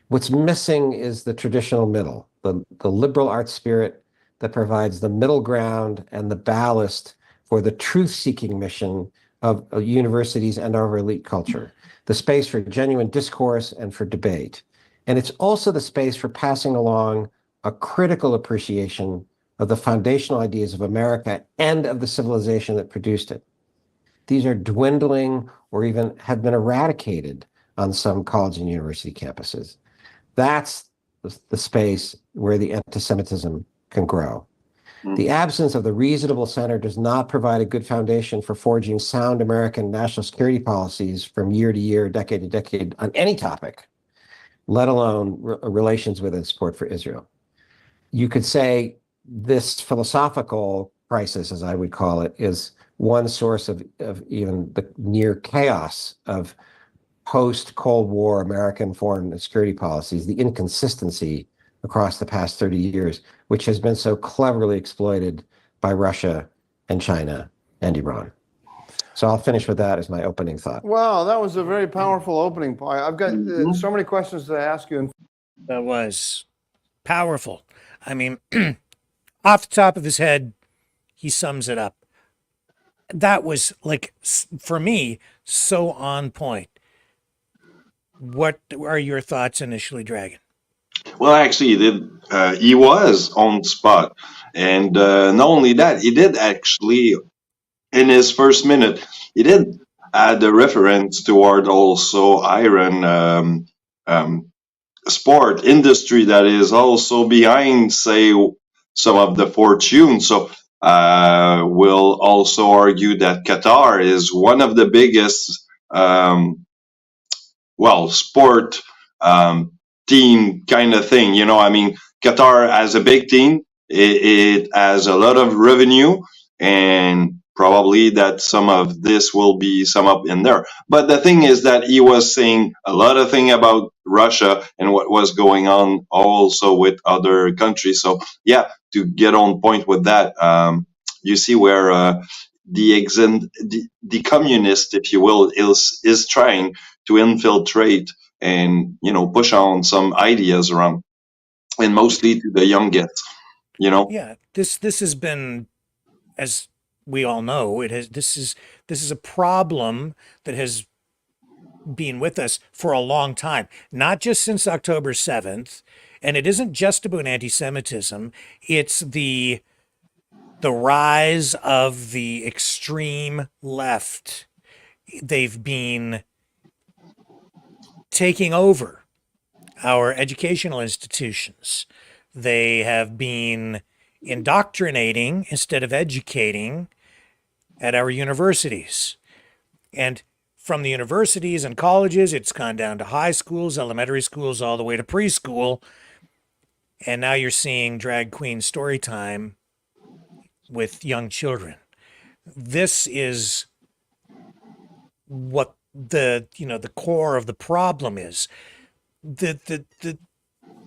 What's missing is the traditional middle, the liberal arts spirit that provides the middle ground and the ballast for the truth-seeking mission of universities and our elite culture, the space for genuine discourse and for debate. And it's also the space for passing along a critical appreciation of the foundational ideas of America and of the civilization that produced it. These are dwindling or even have been eradicated on some college and university campuses. That's the space where the anti-Semitism can grow. The absence of the reasonable center does not provide a good foundation for forging sound American national security policies from year to year, decade to decade on any topic, let alone relations with and support for Israel. You could say this philosophical crisis, as I would call it, is one source of even the near chaos of post-Cold War American foreign and security policies, the inconsistency across the past 30 years, which has been so cleverly exploited by Russia and China and Iran. So I'll finish with that as my opening thought. Wow, that was a very powerful opening point. I've got so many questions to ask you. That was powerful. I mean, off the top of his head, he sums it up. That was, like, for me, so on point. What are your thoughts initially, Dragon? Well, actually, he was on the spot. And not only that, he did actually, in his first minute, he did add a reference toward also iron sport industry that is also behind, say, some of the fortune. So we'll also argue that Qatar is one of the biggest, sport team kind of thing. You know, I mean, Qatar has a big team. It has a lot of revenue, and probably that some of this will be sum up in there. But the thing is that he was saying a lot of things about Russia and what was going on also with other countries. So yeah, to get on point with that, you see where the communist, if you will, is trying to infiltrate and push on some ideas around, and mostly to the youngest. Yeah, this has been, as we all know, this is a problem that has been with us for a long time, not just since October 7th. And it isn't just about anti-Semitism. It's the rise of the extreme left. They've been taking over our educational institutions. They have been indoctrinating instead of educating at our universities. And from the universities and colleges, it's gone down to high schools, elementary schools, all the way to preschool. And now you're seeing drag queen story time with young children. This is what the core of the problem is. The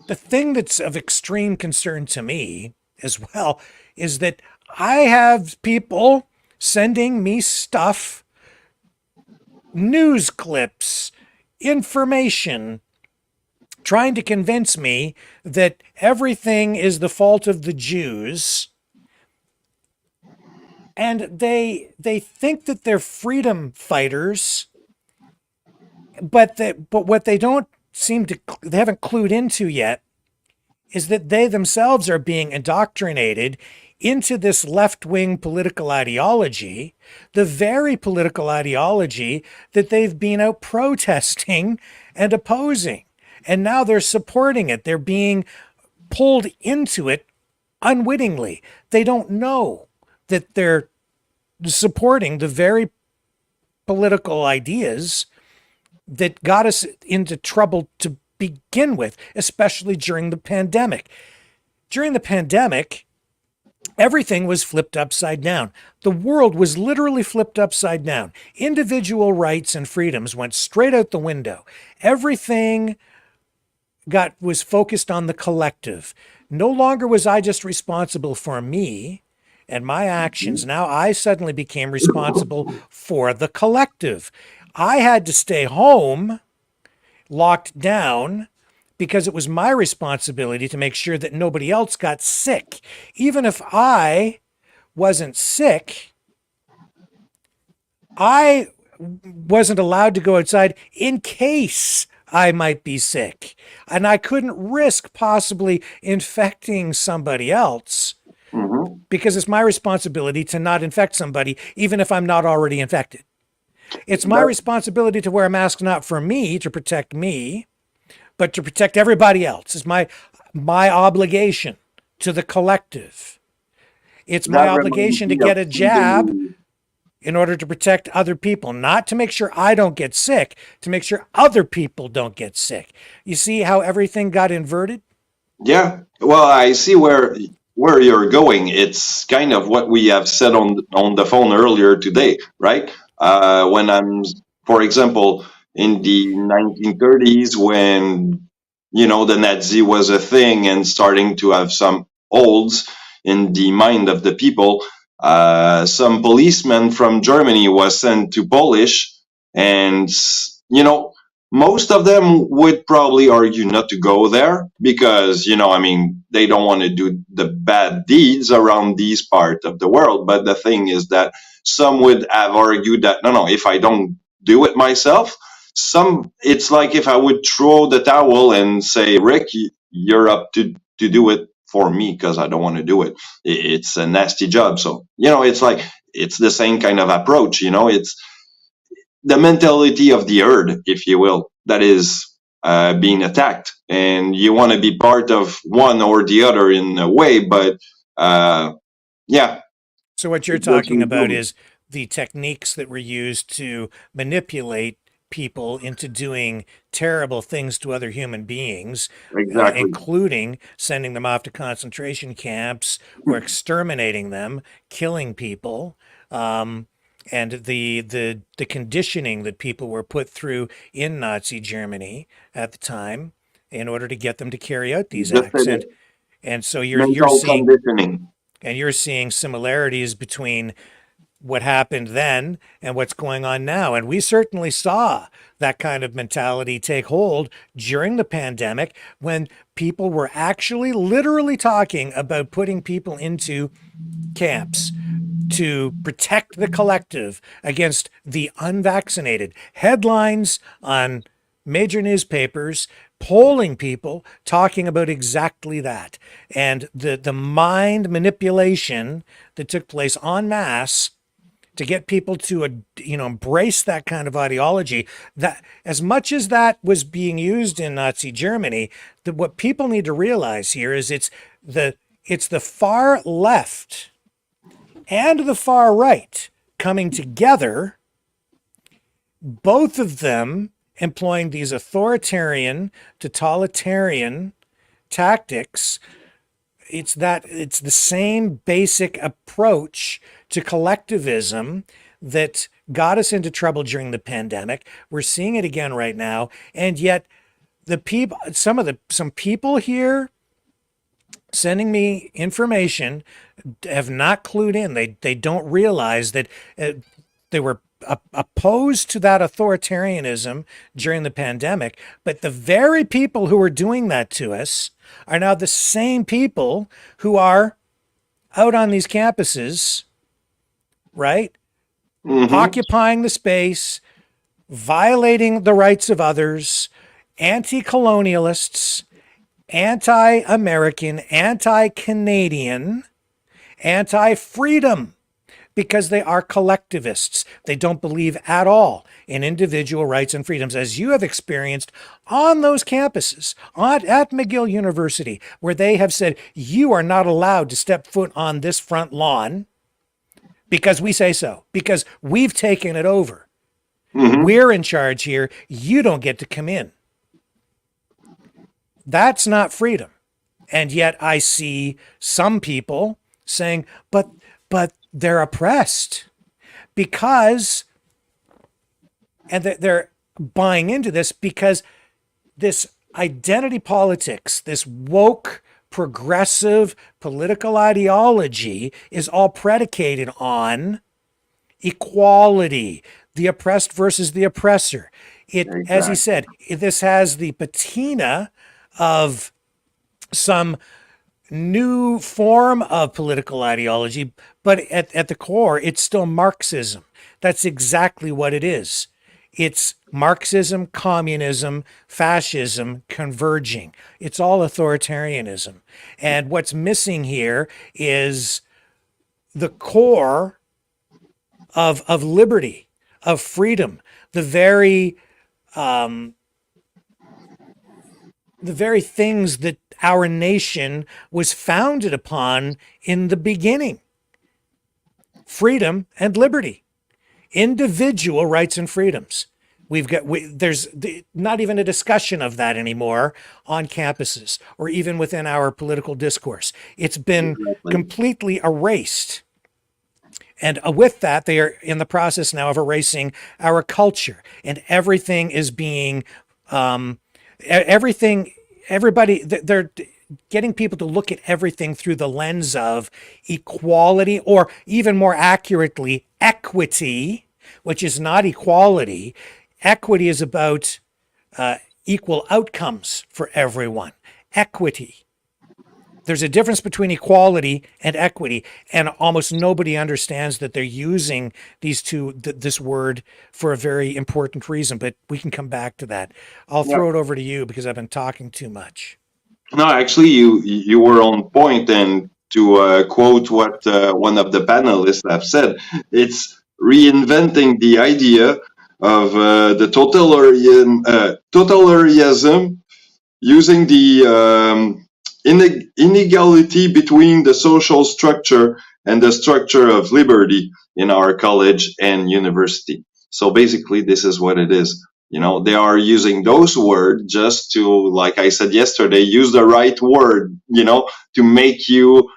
thing that's of extreme concern to me as well is that I have people sending me stuff, news clips, information, trying to convince me that everything is the fault of the Jews. And they think that they're freedom fighters, but what they haven't clued into yet is that they themselves are being indoctrinated into this left-wing political ideology, the very political ideology that they've been out protesting and opposing. And now they're supporting it. They're being pulled into it unwittingly. They don't know that they're supporting the very political ideas that got us into trouble to begin with, especially during the pandemic. During the pandemic, everything was flipped upside down. The world was literally flipped upside down. Individual rights and freedoms went straight out the window. Everything was focused on the collective. No longer was I just responsible for me and my actions. Now I suddenly became responsible for the collective. I had to stay home, locked down, because it was my responsibility to make sure that nobody else got sick. Even if I wasn't sick, I wasn't allowed to go outside in case I might be sick. And I couldn't risk possibly infecting somebody else because it's my responsibility to not infect somebody, even if I'm not already infected. It's my responsibility to wear a mask, not for me, to protect me, but to protect everybody else. It's my obligation to the collective. It's my obligation to get a jab in order to protect other people, not to make sure I don't get sick, to make sure other people don't get sick. You see how everything got inverted? Yeah. Well, I see where you're going. It's kind of what we have said on the phone earlier today, right? When for example, in the 1930s, when the Nazi was a thing and starting to have some holds in the mind of the people, some policeman from Germany was sent to Polish, and most of them would probably argue not to go there because they don't want to do the bad deeds around these part of the world. But the thing is that some would have argued that no, if I don't do it myself, it's like if I would throw the towel and say, Rick, you're up to do it for me because I don't want to do it. It's a nasty job. So it's like it's the same kind of approach. It's the mentality of the herd, if you will, that is being attacked, and you want to be part of one or the other in a way, but yeah. So what you're talking about is the techniques that were used to manipulate people into doing terrible things to other human beings, exactly. Including sending them off to concentration camps or exterminating them, killing people, and the conditioning that people were put through in Nazi Germany at the time in order to get them to carry out these acts. And so you're Mental seeing conditioning. and you're seeing similarities between what happened then and what's going on now. And we certainly saw that kind of mentality take hold during the pandemic when people were actually literally talking about putting people into camps to protect the collective against the unvaccinated. Headlines on major newspapers polling people talking about exactly that. And the mind manipulation that took place en masse to get people to embrace that kind of ideology, that as much as that was being used in Nazi Germany, what people need to realize here is it's the far left and the far right coming together, both of them employing these authoritarian, totalitarian tactics. It's the same basic approach to collectivism that got us into trouble during the pandemic. We're seeing it again right now, and yet some people here sending me information have not clued in. They don't realize that they were opposed to that authoritarianism during the pandemic, but the very people who are doing that to us are now the same people who are out on these campuses, right? Mm-hmm. Occupying the space, violating the rights of others, anti-colonialists, anti-American, anti-Canadian, anti-freedom, because they are collectivists. They don't believe at all in individual rights and freedoms, as you have experienced on those campuses at McGill University, where they have said, you are not allowed to step foot on this front lawn because we say so, because we've taken it over. Mm-hmm. We're in charge here. You don't get to come in. That's not freedom. And yet I see some people saying, but they're oppressed because, and they're buying into this because this identity politics, this woke, progressive political ideology is all predicated on equality, the oppressed versus the oppressor. Exactly. As he said, this has the patina of some new form of political ideology, but at the core, it's still Marxism. That's exactly what it is. It's Marxism, communism, fascism converging. It's all authoritarianism. And what's missing here is the core of liberty, of freedom, the very things that our nation was founded upon in the beginning. Freedom and liberty, individual rights and freedoms. There's not even a discussion of that anymore on campuses or even within our political discourse. It's been completely erased. And with that, they are in the process now of erasing our culture, and everything is being, everybody, they're getting people to look at everything through the lens of equality, or even more accurately, equity, which is not equality. Equity is about equal outcomes for everyone. Equity. There's a difference between equality and equity, and almost nobody understands that they're using these two, this word, for a very important reason, but we can come back to that. I'll throw it over to you because I've been talking too much. No, actually, you were on point, and to quote what one of the panelists have said, it's reinventing the idea of the totalitarianism, using the inequality between the social structure and the structure of liberty in our college and university. So basically, this is what it is. You know, they are using those words just to, like I said yesterday, use the right word, you know, to make you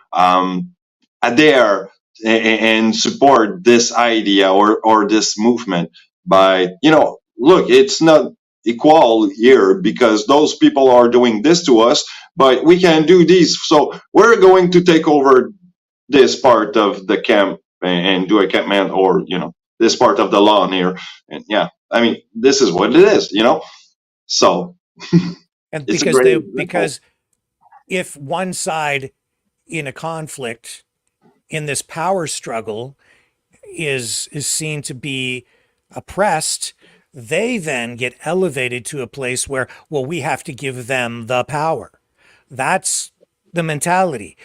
adhere and support this idea or this movement by, you know, look, it's not equal here because those people are doing this to us, but we can do these. So we're going to take over this part of the camp and do a campment, or this part of the lawn here. And yeah, I mean, this is what it is, so And it's a great example. because if one side in a conflict in this power struggle is seen to be oppressed, they then get elevated to a place where, well, we have to give them the power. That's the mentality.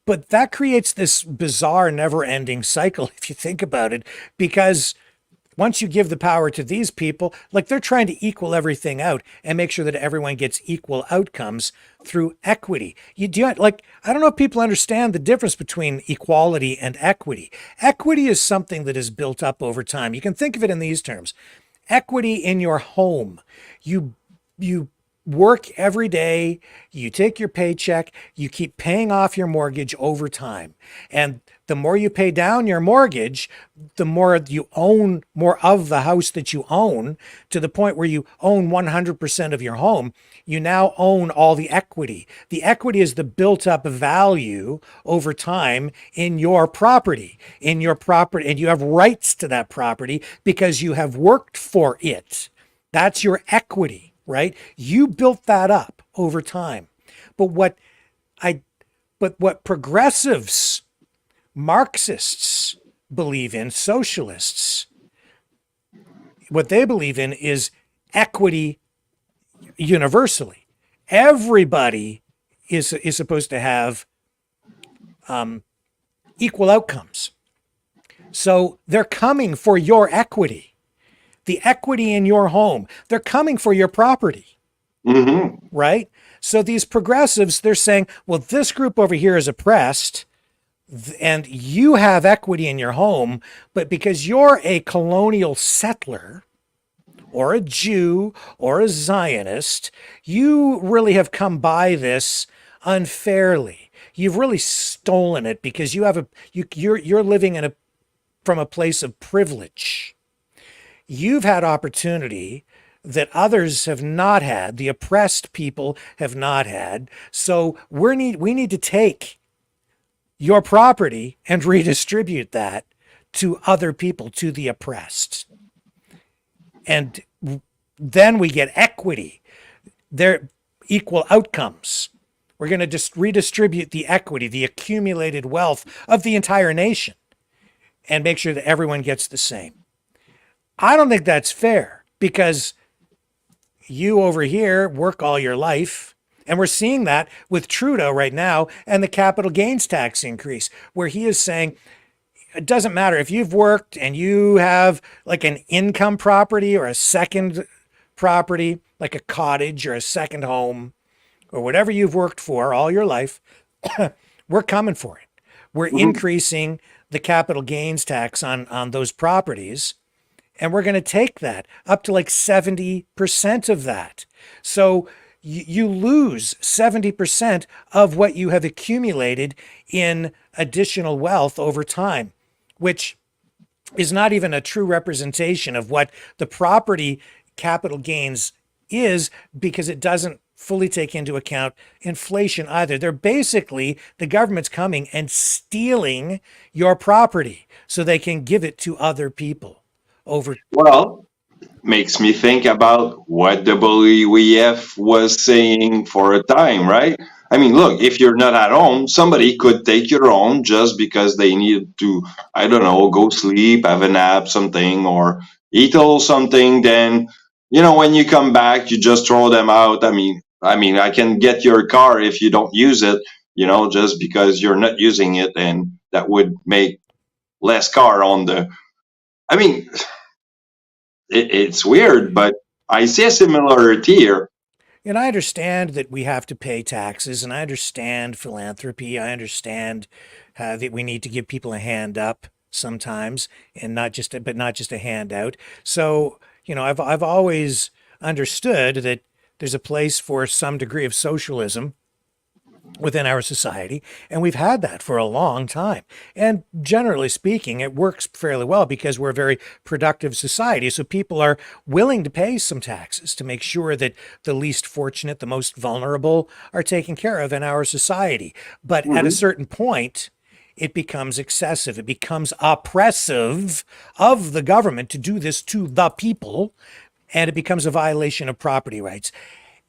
But that creates this bizarre, never-ending cycle, if you think about it, because once you give the power to these people, like, they're trying to equal everything out and make sure that everyone gets equal outcomes through equity. I don't know if people understand the difference between equality and equity. Equity is something that is built up over time. You can think of it in these terms. Equity in your home. You work every day, you take your paycheck, you keep paying off your mortgage over time. And the more you pay down your mortgage, the more you own more of the house that you own, to the point where you own 100% of your home. You now own all the equity. The equity is the built up value over time in your property, and you have rights to that property because you have worked for it. That's your equity. Right? You built that up over time. But what progressives, Marxists believe in, socialists, what they believe in is equity universally. Everybody is supposed to have equal outcomes. So they're coming for your equity. The equity in your home. They're coming for your property, right? So these progressives, they're saying, well, this group over here is oppressed and you have equity in your home, but because you're a colonial settler or a Jew or a Zionist, you really have come by this unfairly. You've really stolen it because you're living from a place of privilege. You've had opportunity that others have not had, the oppressed people have not had. So we need to take your property and redistribute that to other people, to the oppressed. And then we get equity. They're equal outcomes. We're going to just redistribute the equity, the accumulated wealth of the entire nation, and make sure that everyone gets the same. I don't think that's fair, because you over here work all your life, and we're seeing that with Trudeau right now and the capital gains tax increase, where he is saying it doesn't matter if you've worked and you have like an income property or a second property, like a cottage or a second home or whatever you've worked for all your life, we're coming for it. We're increasing the capital gains tax on those properties. And we're going to take that up to like 70% of that. So you lose 70% of what you have accumulated in additional wealth over time, which is not even a true representation of what the property capital gains is, because it doesn't fully take into account inflation either. They're basically, the government's coming and stealing your property so they can give it to other people. Well, makes me think about what the WEF was saying for a time, right? I mean, look, if you're not at home, somebody could take your own just because they need to, I don't know, go sleep, have a nap, something, or eat a little something. Then, when you come back, you just throw them out. I mean, I can get your car if you don't use it, just because you're not using it, and that would make less car on the. I mean, it's weird, but I see a similarity here. And I understand that we have to pay taxes, and I understand philanthropy. I understand that we need to give people a hand up sometimes, and not just a handout. So, I've always understood that there's a place for some degree of socialism within our society, and we've had that for a long time. And generally speaking, it works fairly well because we're a very productive society. So people are willing to pay some taxes to make sure that the least fortunate, the most vulnerable are taken care of in our society. But at a certain point, it becomes excessive. It becomes oppressive of the government to do this to the people, and it becomes a violation of property rights.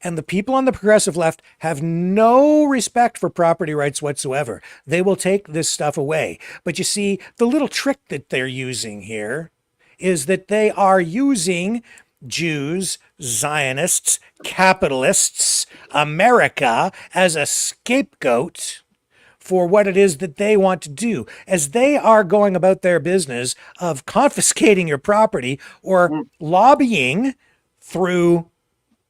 And the people on the progressive left have no respect for property rights whatsoever. They will take this stuff away. But you see, the little trick that they're using here is that they are using Jews, Zionists, capitalists, America as a scapegoat for what it is that they want to do, as they are going about their business of confiscating your property or lobbying through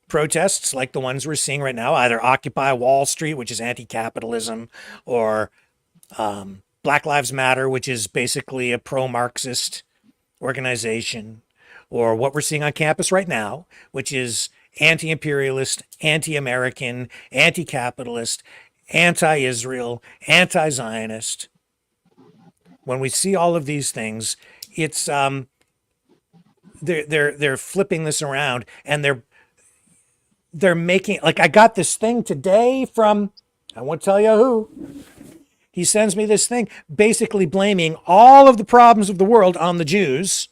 protests like the ones we're seeing right now, either Occupy Wall Street, which is anti-capitalism, or Black Lives Matter, which is basically a pro-Marxist organization, or what we're seeing on campus right now, which is anti-imperialist, anti-American, anti-capitalist, anti-Israel, anti-Zionist. When we see all of these things, it's they're flipping this around, and they're making, like, I got this thing today from, I won't tell you who. He sends me this thing basically blaming all of the problems of the world on the Jews.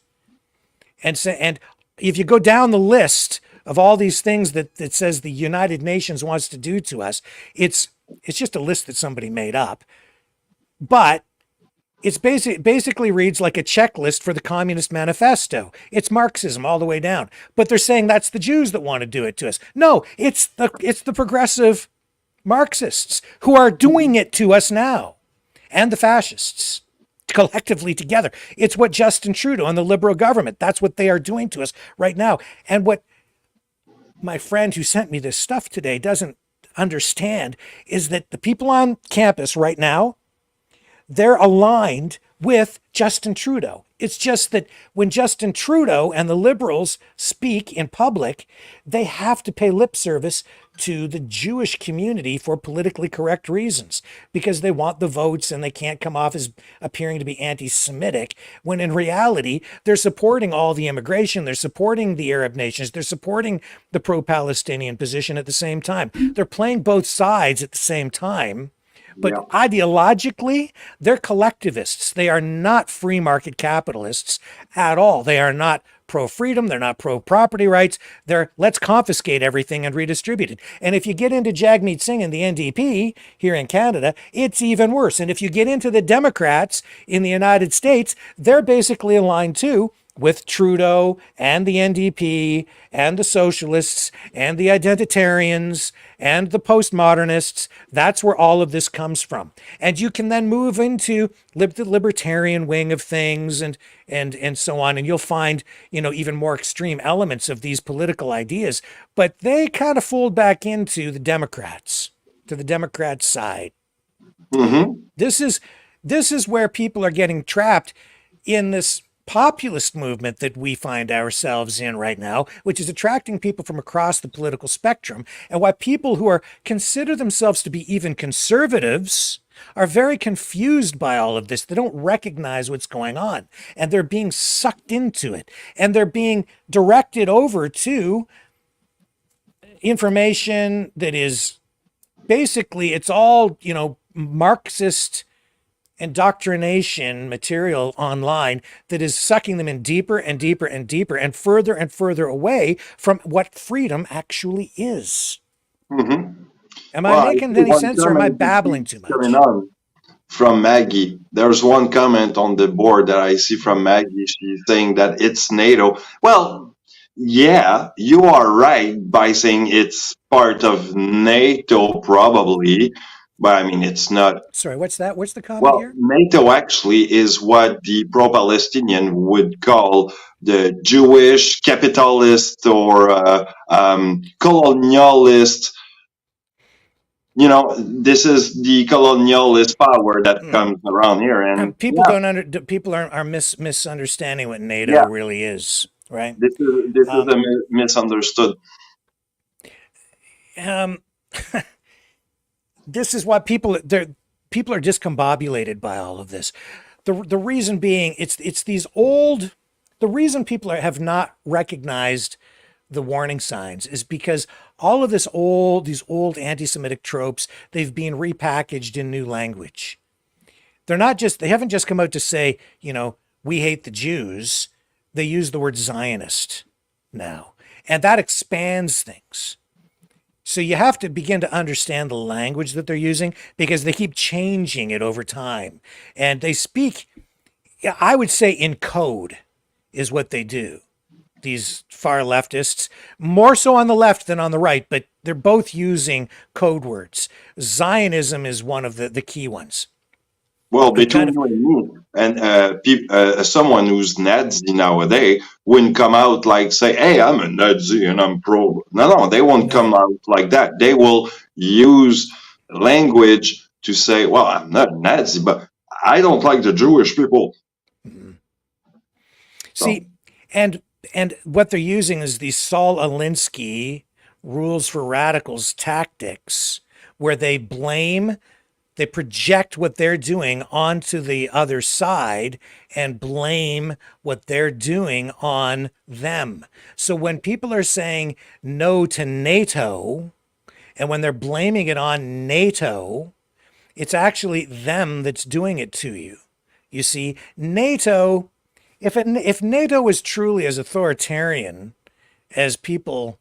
And if you go down the list of all these things that says the United Nations wants to do to us, it's just a list that somebody made up. But it's basically reads like a checklist for the Communist Manifesto. It's Marxism all the way down. But they're saying that's the Jews that want to do it to us. No, it's the progressive Marxists who are doing it to us now, and the fascists collectively together. It's what Justin Trudeau and the Liberal government, that's what they are doing to us right now. And what my friend who sent me this stuff today doesn't understand is that the people on campus right now, they're aligned with Justin Trudeau. It's just that when Justin Trudeau and the Liberals speak in public, they have to pay lip service to the Jewish community for politically correct reasons, because they want the votes and they can't come off as appearing to be anti-Semitic, when in reality, they're supporting all the immigration, they're supporting the Arab nations, they're supporting the pro-Palestinian position at the same time. They're playing both sides at the same time. But ideologically, they're collectivists. They are not free market capitalists at all. They are not pro-freedom. They're not pro-property rights. They're let's confiscate everything and redistribute it. And if you get into Jagmeet Singh and the NDP here in Canada, it's even worse. And if you get into the Democrats in the United States, they're basically aligned too with Trudeau and the NDP and the socialists and the identitarians and the postmodernists. That's where all of this comes from. And you can then move into the libertarian wing of things and so on, and you'll find, even more extreme elements of these political ideas. But they kind of fold back into the Democrats, to the Democrats' side. This is where people are getting trapped in this populist movement that we find ourselves in right now, which is attracting people from across the political spectrum, and why people who consider themselves to be even conservatives are very confused by all of this. They don't recognize what's going on, and they're being sucked into it, and they're being directed over to information that is basically, it's all, Marxist indoctrination material online that is sucking them in deeper and deeper and deeper and further away from what freedom actually is. Am I making any sense, or am I babbling too much? From Maggie, there's one comment on the board that I see from Maggie. She's saying that it's NATO. Well, yeah, you are right by saying it's part of NATO, probably. But I mean, it's not. Sorry, what's that? What's the comment here? NATO actually is what the pro-Palestinian would call the Jewish capitalist or colonialist. This is the colonialist power that comes around here, and people are misunderstanding what NATO really is, right? This is a misunderstood. this is why people are discombobulated by all of this. The reason being, it's these old. The reason people have not recognized the warning signs is because all of these old anti-Semitic tropes, they've been repackaged in new language. They haven't just come out to say, we hate the Jews. They use the word Zionist now, and that expands things. So you have to begin to understand the language that they're using, because they keep changing it over time. And they speak, I would say, in code is what they do. These far leftists, more so on the left than on the right, but they're both using code words. Zionism is one of the key ones. Well, between you and me, and someone who's Nazi nowadays wouldn't come out like say, "Hey, I'm a Nazi and I'm pro." No, they won't come out like that. They will use language to say, "Well, I'm not a Nazi, but I don't like the Jewish people." Mm-hmm. See, and what they're using is these Saul Alinsky rules for radicals tactics, where they project what they're doing onto the other side and blame what they're doing on them. So when people are saying no to NATO, and when they're blaming it on NATO, it's actually them that's doing it to you. You see, NATO, if NATO was truly as authoritarian as people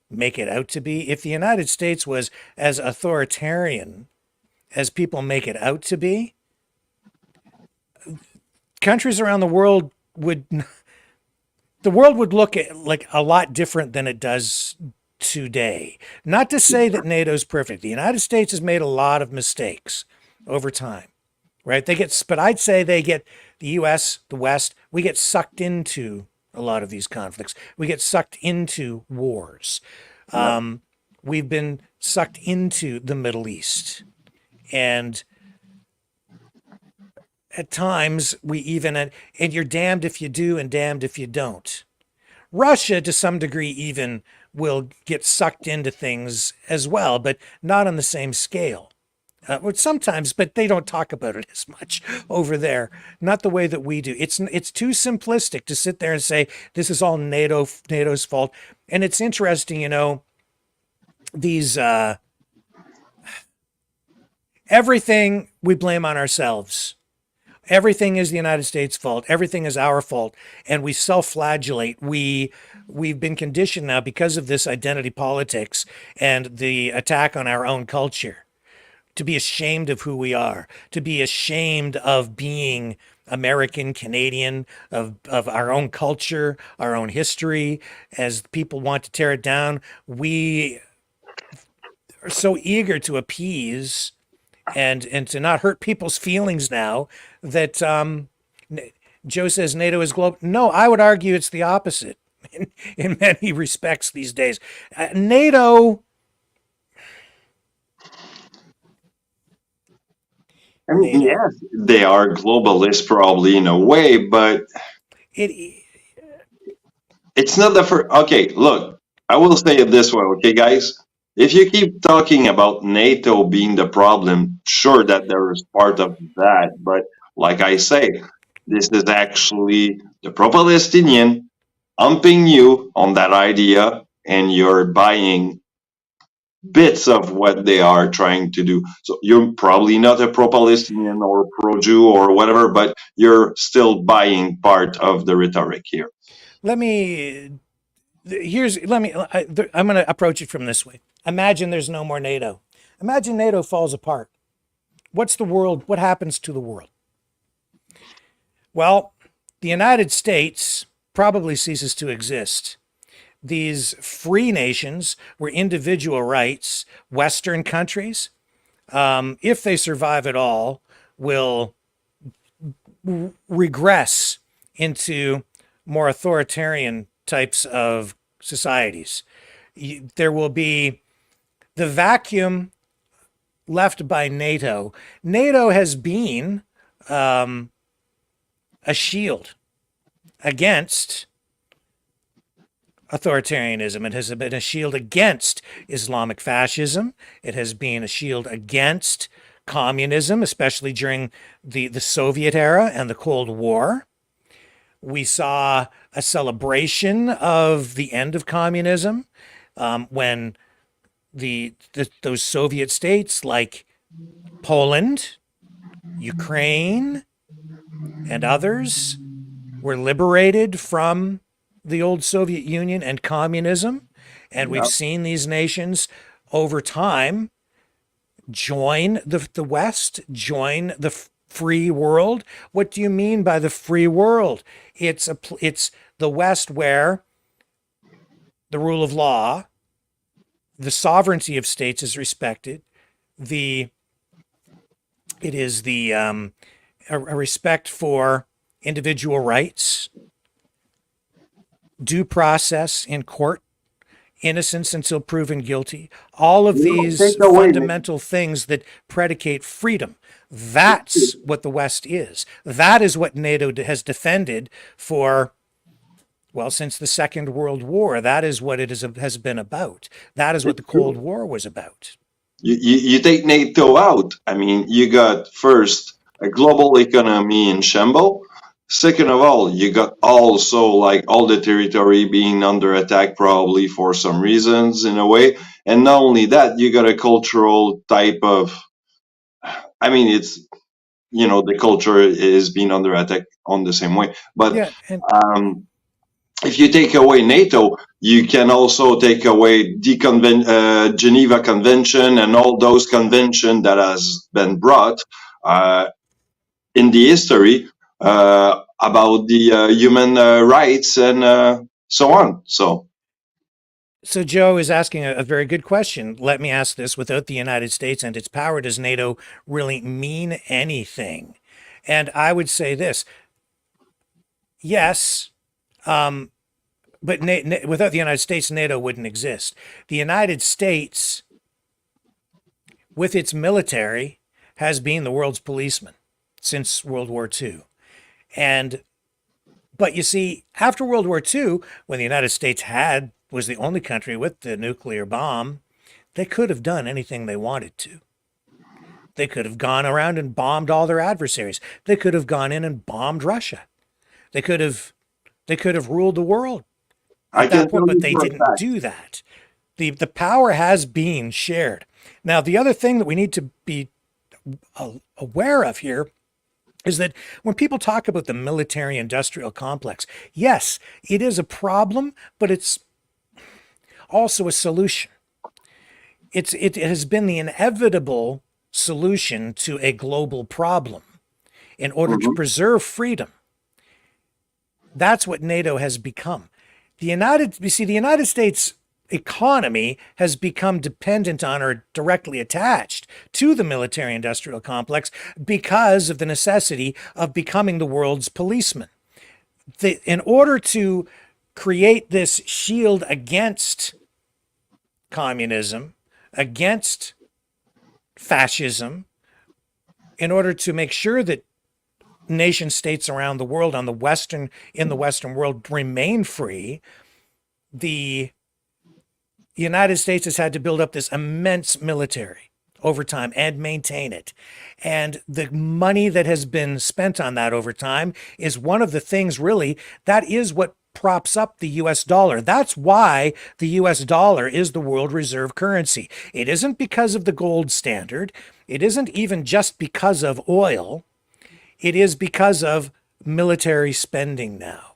make it out to be, if the United States was as authoritarian as people make it out to be, countries around the world would look like a lot different than it does today. Not to say that NATO's perfect. The United States has made a lot of mistakes over time, right? But I'd say the US, the West, we get sucked into a lot of these conflicts. We get sucked into wars. We've been sucked into the Middle East. And at times and you're damned if you do and damned if you don't. Russia, to some degree, even will get sucked into things as well, but not on the same scale. Sometimes, but they don't talk about it as much over there. Not the way that we do. It's too simplistic to sit there and say this is all NATO's fault. And it's interesting, these. Everything we blame on ourselves. Everything is the United States' fault. Everything is our fault. And we self-flagellate. We've been conditioned now because of this identity politics and the attack on our own culture to be ashamed of who we are, to be ashamed of being American, Canadian, of our own culture, our own history. As people want to tear it down, we are so eager to appease and to not hurt people's feelings now that Joe says NATO is global. No, I would argue it's the opposite in many respects these days. NATO. I mean, yes, they are globalists probably in a way, but it's not the first. Okay, look, I will say it this way, okay, guys? If you keep talking about NATO being the problem, sure that there is part of that, but like I say, this is actually the pro-Palestinian humping you on that idea, and you're buying bits of what they are trying to do. So you're probably not a pro-Palestinian or pro-Jew or whatever, but you're still buying part of the rhetoric here. I'm going to approach it from this way. Imagine there's no more NATO. Imagine NATO falls apart. What happens to the world? Well, the United States probably ceases to exist. These free nations were individual rights, Western countries, if they survive at all, will regress into more authoritarian types of societies. There will be the vacuum left by NATO. NATO has been a shield against authoritarianism. It has been a shield against Islamic fascism. It has been a shield against communism, especially during the Soviet era and the Cold War. We saw a celebration of the end of communism when those Soviet states like Poland, Ukraine, and others were liberated from the old Soviet Union and communism. And we've seen these nations over time join the West, join the free world. What do you mean by the free world? It's the West where the rule of law, the sovereignty of states is respected. It is a respect for individual rights, due process in court, innocence until proven guilty, all of these fundamental things that predicate freedom. That's what the West is. That is what NATO has defended for, well, since the Second World War. That is what it has been about. That is what the Cold War was about. You take NATO out. I mean, you got first a global economy in shambles. Second of all, you got also like all the territory being under attack, probably for some reasons in a way. And not only that, you got a cultural type of, I mean, it's, the culture is being under attack on the same way. But Yeah, and if you take away NATO, you can also take away the Geneva Convention and all those conventions that has been brought in the history about the human rights and so on. So Joe is asking a very good question. Let me ask this. Without the United States and its power, does NATO really mean anything? And I would say this. Yes, but without the United States, NATO wouldn't exist. The United States, with its military, has been the world's policeman since World War II. But you see, after World War II, when the United States was the only country with the nuclear bomb, they could have done anything they wanted to. They could have gone around and bombed all their adversaries. They could have gone in and bombed Russia. They could have ruled the world at that point, but they didn't do that. The power has been shared. Now, the other thing that we need to be aware of here is that when people talk about the military-industrial complex, yes, it is a problem, but it's also a solution. It has been the inevitable solution to a global problem in order to preserve freedom. That's what NATO has become. The United States economy has become dependent on or directly attached to the military-industrial complex because of the necessity of becoming the world's policeman. In order to create this shield against communism, against fascism, in order to make sure that nation states around the world in the Western world remain free, the United States has had to build up this immense military over time and maintain it. And the money that has been spent on that over time is one of the things really that is what props up the US dollar. That's why the US dollar is the world reserve currency. It isn't because of the gold standard. It isn't even just because of oil. It is because of military spending now.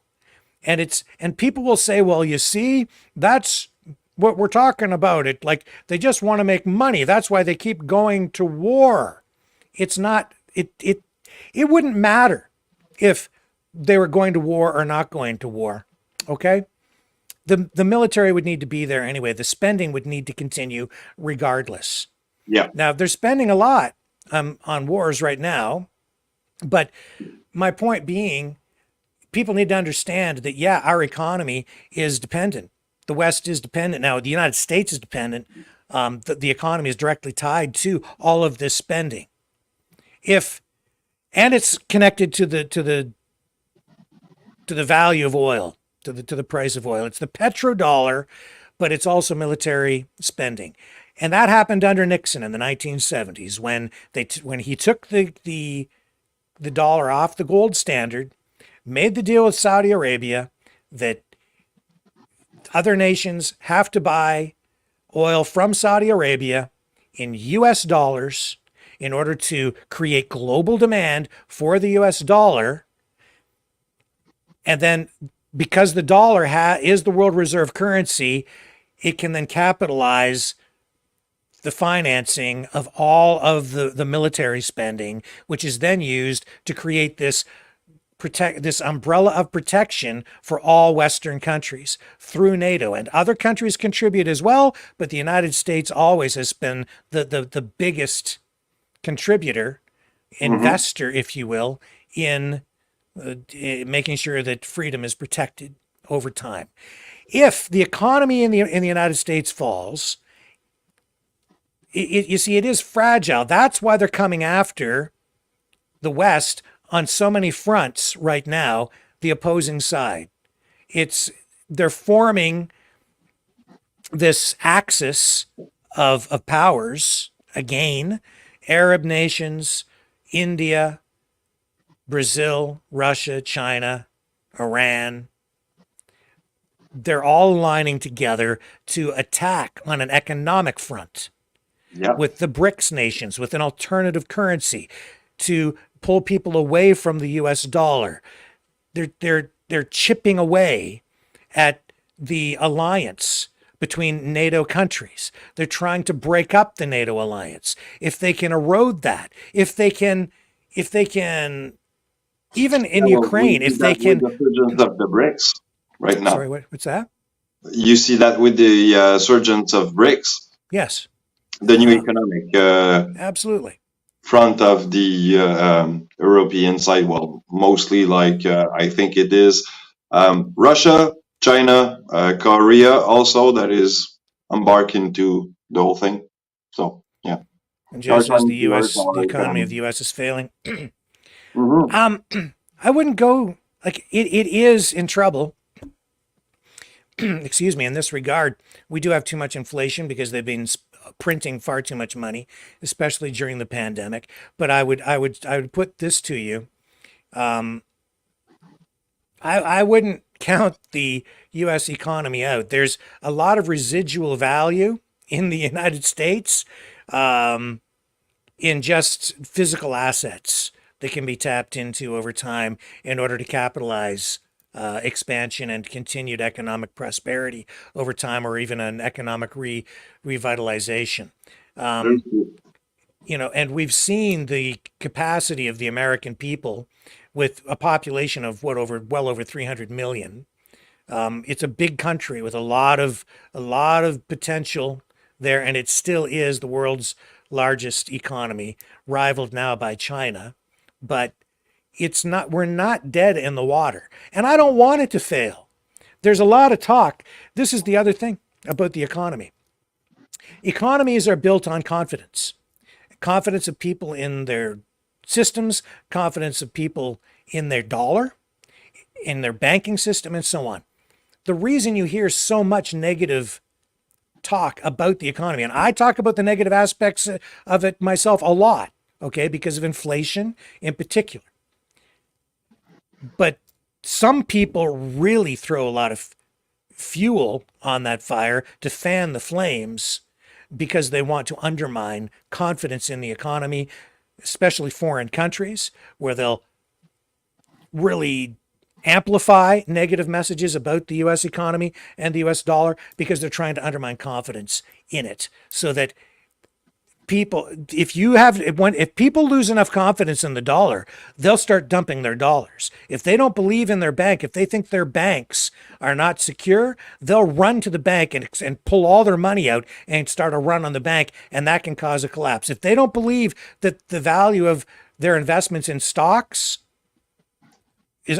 And people will say, well, you see, that's what we're talking about. It like they just want to make money. That's why they keep going to war. It's not, it wouldn't matter if they were going to war or not going to war. Okay? The military would need to be there anyway. The spending would need to continue regardless. Yeah. Now they're spending a lot on wars right now. But my point being, people need to understand that, yeah, our economy is dependent. The West is dependent. Now, the United States is dependent. The economy is directly tied to all of this spending. And it's connected to the value of oil, to the price of oil. It's the petrodollar, but it's also military spending. And that happened under Nixon in the 1970s when he took the dollar off the gold standard, made the deal with Saudi Arabia that other nations have to buy oil from Saudi Arabia in US dollars in order to create global demand for the US dollar. And then because the dollar is the world reserve currency, it can then capitalize the financing of all of the military spending, which is then used to create this umbrella of protection for all Western countries through NATO. And other countries contribute as well, but the United States always has been the biggest contributor, investor, if you will, in making sure that freedom is protected over time. If the economy in the United States falls, you see, it is fragile. That's why they're coming after the West on so many fronts right now, the opposing side. They're forming this axis of powers, again, Arab nations, India, Brazil, Russia, China, Iran. They're all aligning together to attack on an economic front. Yep. With the BRICS nations, with an alternative currency, to pull people away from the US dollar. They're chipping away at the alliance between NATO countries. They're trying to break up the NATO alliance. If they can erode that, if they can even in Ukraine, if they can. The surgence of the BRICS right now. Sorry, what's that? You see that with the surgence of BRICS. Yes. The new economic absolutely front of the European side. Well, mostly I think it is Russia, China, Korea also that is embarking to the whole thing. So yeah. And just as the economy of the US is failing. I wouldn't go like it is in trouble. Excuse me, in this regard, we do have too much inflation because they've been printing far too much money, especially during the pandemic. But I would put this to you. I wouldn't count the U.S. economy out. There's a lot of residual value in the United States in just physical assets that can be tapped into over time in order to capitalize expansion and continued economic prosperity over time, or even an economic revitalization. And we've seen the capacity of the American people with a population of well over 300 million. It's a big country with a lot of potential there, and it still is the world's largest economy, rivaled now by China. But we're not dead in the water. And I don't want it to fail. There's a lot of talk. This is the other thing about the economy. Economies are built on confidence. Confidence of people in their systems, confidence of people in their dollar, in their banking system, and so on. The reason you hear so much negative talk about the economy, and I talk about the negative aspects of it myself a lot, okay, because of inflation in particular. But some people really throw a lot of fuel on that fire to fan the flames because they want to undermine confidence in the economy, especially foreign countries, where they'll really amplify negative messages about the U.S. economy and the U.S. dollar because they're trying to undermine confidence in it, so that people, if people lose enough confidence in the dollar, they'll start dumping their dollars. If they don't believe in their bank, if they think their banks are not secure, they'll run to the bank and pull all their money out and start a run on the bank, and that can cause a collapse. If they don't believe that the value of their investments in stocks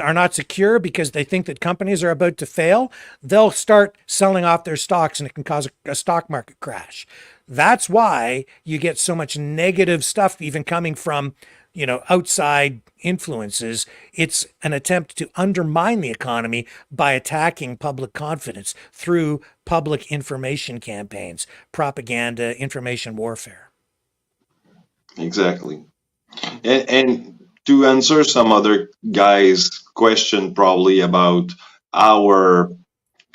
are not secure because they think that companies are about to fail, they'll start selling off their stocks, and it can cause a stock market crash. That's why you get so much negative stuff even coming from outside influences. It's an attempt to undermine the economy by attacking public confidence through public information campaigns, propaganda, information warfare. Exactly. And to answer some other guy's question, probably about our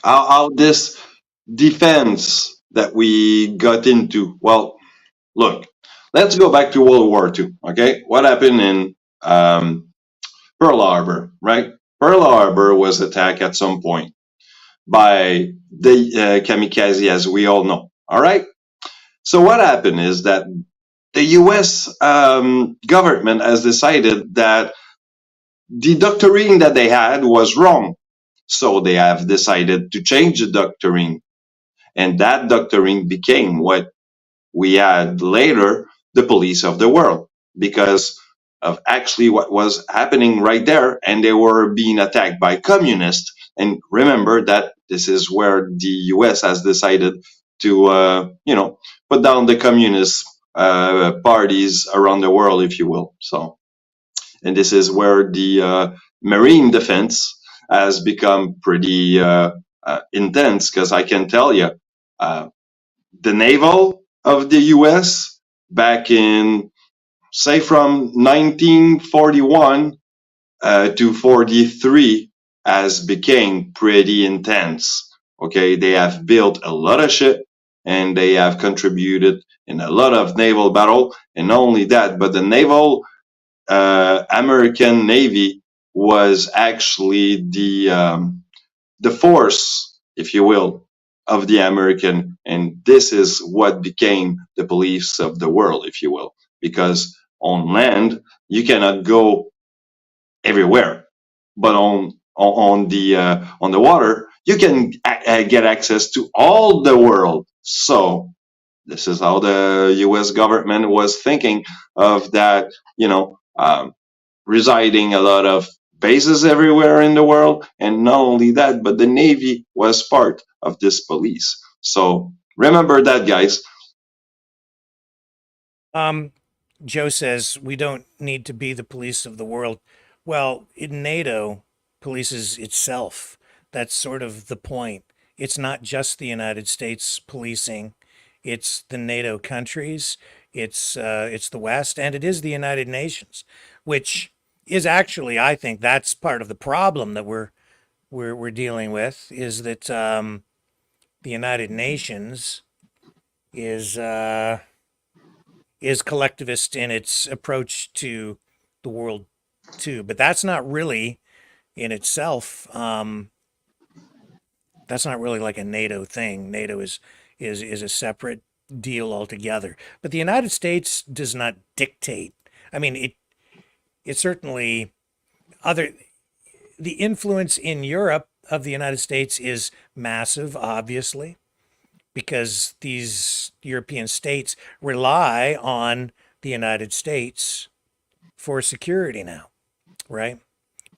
how this defense that we got into. Well, look, let's go back to World War II. Okay, what happened in Pearl Harbor? Right, Pearl Harbor was attacked at some point by the kamikaze, as we all know. All right. So what happened is that the U.S. Government has decided that the doctrine that they had was wrong. So they have decided to change the doctrine. And that doctrine became what we had later, the police of the world, because of actually what was happening right there. And they were being attacked by communists. And remember that this is where the US has decided to, put down the communist parties around the world, if you will. So, and this is where the marine defense has become pretty intense, because I can tell you, the naval of the US back in, say, from 1941 to 43 has became pretty intense. Okay, they have built a lot of shit and they have contributed in a lot of naval battle. And not only that, but the naval American Navy was actually the force, if you will, of the American, and this is what became the police of the world, if you will, because on land you cannot go everywhere, but on the water you can get access to all the world. So this is how the U.S. government was thinking of that, residing a lot of bases everywhere in the world. And not only that, but the Navy was part of this police. So remember that, guys. Joe says we don't need to be the police of the world. Well, in NATO polices itself. That's sort of the point. It's not just the United States policing. It's the NATO countries. It's the West, and it is the United Nations, which is actually, I think, that's part of the problem that we're dealing with. Is that the United Nations is collectivist in its approach to the world too, but that's not really in itself. That's not really like a NATO thing. NATO is a separate deal altogether. But the United States does not dictate. I mean, it certainly the influence in Europe of the United States is massive, obviously, because these European states rely on the United States for security now, right?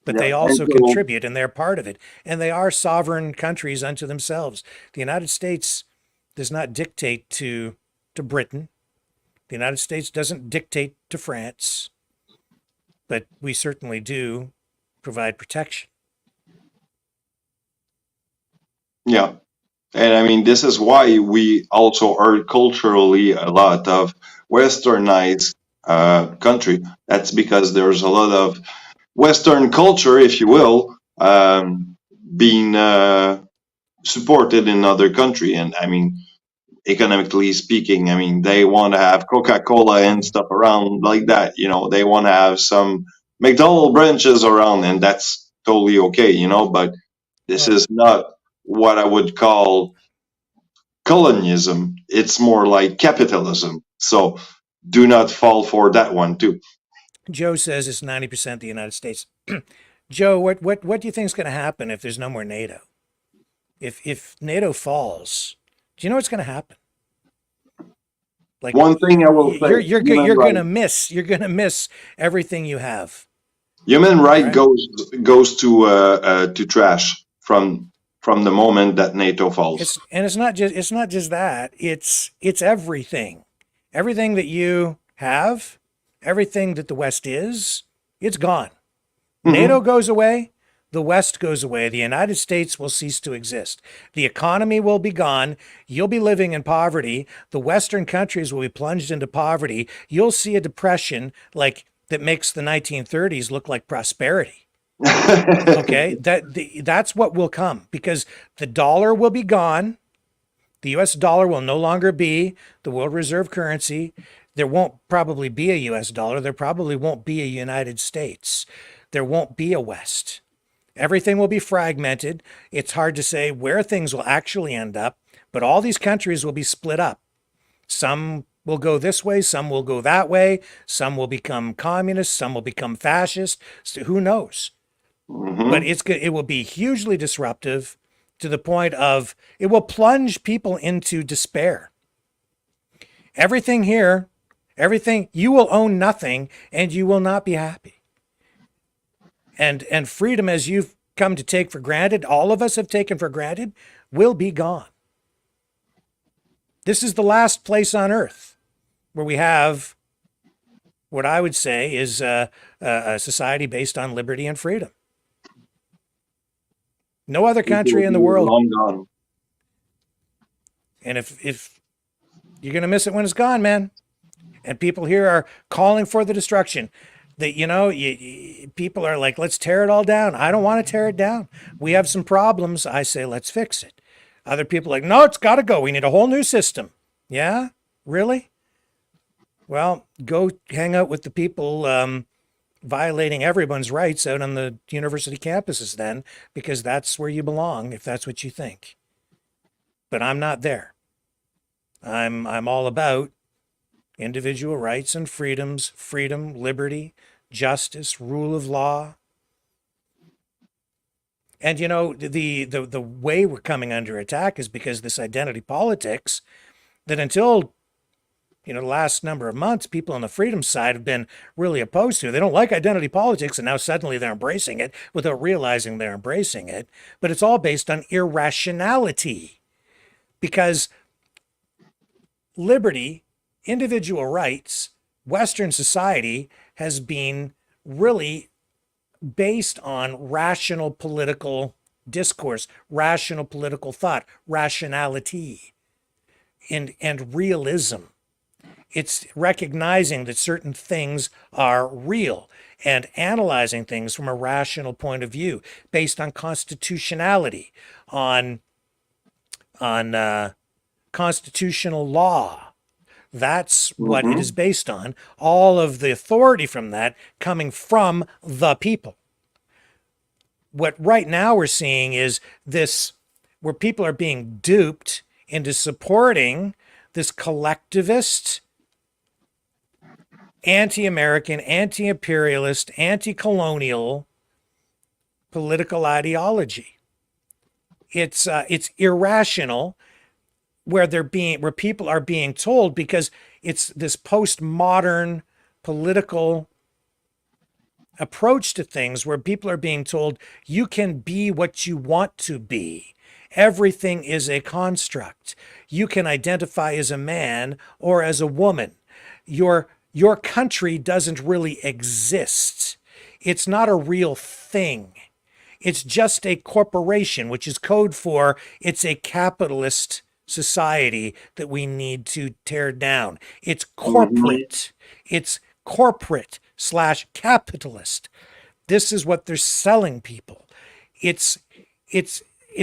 But they also contribute, and they're part of it. And they are sovereign countries unto themselves. The United States does not dictate to Britain. The United States doesn't dictate to France. But we certainly do provide protection. Yeah. And I mean, this is why we also are culturally a lot of westernized country. That's because there's a lot of Western culture, if you will, being supported in other country. And I mean, economically speaking, I mean, they want to have Coca-Cola and stuff around like that. They want to have some McDonald's branches around, and that's totally okay, but this is not what I would call colonialism. It's more like capitalism. So do not fall for that one too. Joe says it's 90% the United States. Joe, what do you think is going to happen if there's no more NATO? If NATO falls, do you know what's going to happen? Like, one thing I will say, you're going to miss everything you have. Human right goes to trash from the moment that NATO falls. It's not just that. It's everything that you have, everything that the West is, it's gone. NATO goes away, the West goes away, the United States will cease to exist. The economy will be gone, you'll be living in poverty, the Western countries will be plunged into poverty, you'll see a depression like that makes the 1930s look like prosperity. Okay, that's what will come, because the dollar will be gone. The US dollar will no longer be the world reserve currency. There won't probably be a US dollar. There probably won't be a United States. There won't be a West. Everything will be fragmented. It's hard to say where things will actually end up, but all these countries will be split up. Some will go this way, some will go that way, some will become communist, some will become fascist. So who knows? But it will be hugely disruptive to the point of it will plunge people into despair. Everything here, everything, you will own nothing and you will not be happy. And freedom, as you've come to take for granted, all of us have taken for granted, will be gone. This is the last place on earth where we have what I would say is a society based on liberty and freedom. No other country in the world. Long gone. And if you're going to miss it when it's gone, man. And people here are calling for the destruction. That, you know, people are like, let's tear it all down. I don't want to tear it down. We have some problems. I say, let's fix it. Other people are like, no, it's got to go. We need a whole new system. Yeah? Really? Well, go hang out with the people violating everyone's rights out on the university campuses then, because that's where you belong, if that's what you think. But I'm not there. I'm all about individual rights and freedoms, freedom, liberty, justice, rule of law. And you know, the way we're coming under attack is because this identity politics that until the last number of months, people on the freedom side have been really opposed to. They don't like identity politics, and now suddenly they're embracing it without realizing they're embracing it. But it's all based on irrationality, because liberty, individual rights, Western society has been really based on rational political discourse, rational political thought, rationality, and realism. It's recognizing that certain things are real and analyzing things from a rational point of view based on constitutionality, on constitutional law. That's what it is based on. All of the authority from that coming from the people. What right now we're seeing is this, where people are being duped into supporting this collectivist, anti-American, anti-imperialist, anti-colonial political ideology. It's irrational where people are being told, because it's this postmodern political approach to things where people are being told you can be what you want to be. Everything is a construct. You can identify as a man or as a woman. Your country doesn't really exist. It's not a real thing. It's just a corporation, which is code for it's a capitalist society that we need to tear down. It's corporate. It's corporate/capitalist. This is what they're selling people.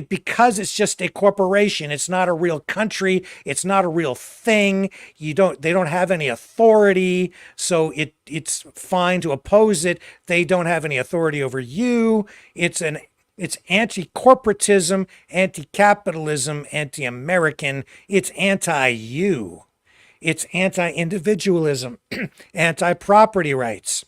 Because it's just a corporation. It's not a real country. It's not a real thing. They don't have any authority. So it's fine to oppose it. They don't have any authority over you. It's anti-corporatism, anti-capitalism, anti-American. It's anti-you. It's anti-individualism, anti-property rights.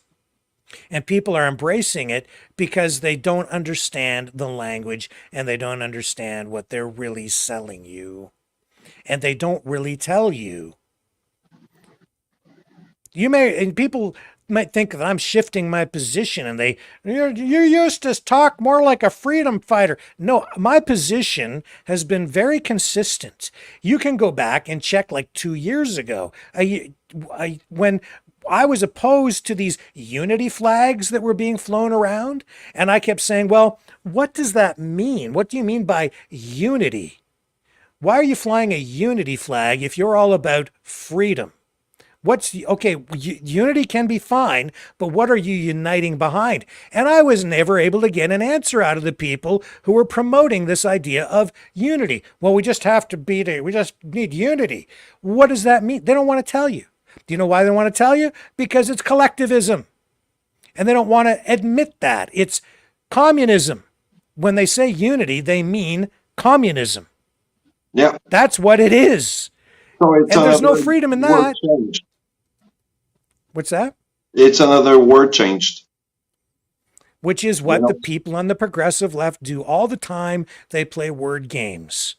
And people are embracing it because they don't understand the language and they don't understand what they're really selling you. And they don't really tell you. And people might think that I'm shifting my position and you used to talk more like a freedom fighter. No, my position has been very consistent. You can go back and check like 2 years ago when I was opposed to these unity flags that were being flown around. And I kept saying, well, what does that mean? What do you mean by unity? Why are you flying a unity flag if you're all about freedom? Unity can be fine, but what are you uniting behind? And I was never able to get an answer out of the people who were promoting this idea of unity. Well, we just need unity. What does that mean? They don't want to tell you. Do you know why they don't want to tell you? Because it's collectivism. And they don't want to admit that. It's communism. When they say unity, they mean communism. Yeah. That's what it is. So and there's no freedom in that. Changed. What's that? It's another word changed. Which is what the people on the progressive left do all the time. They play word games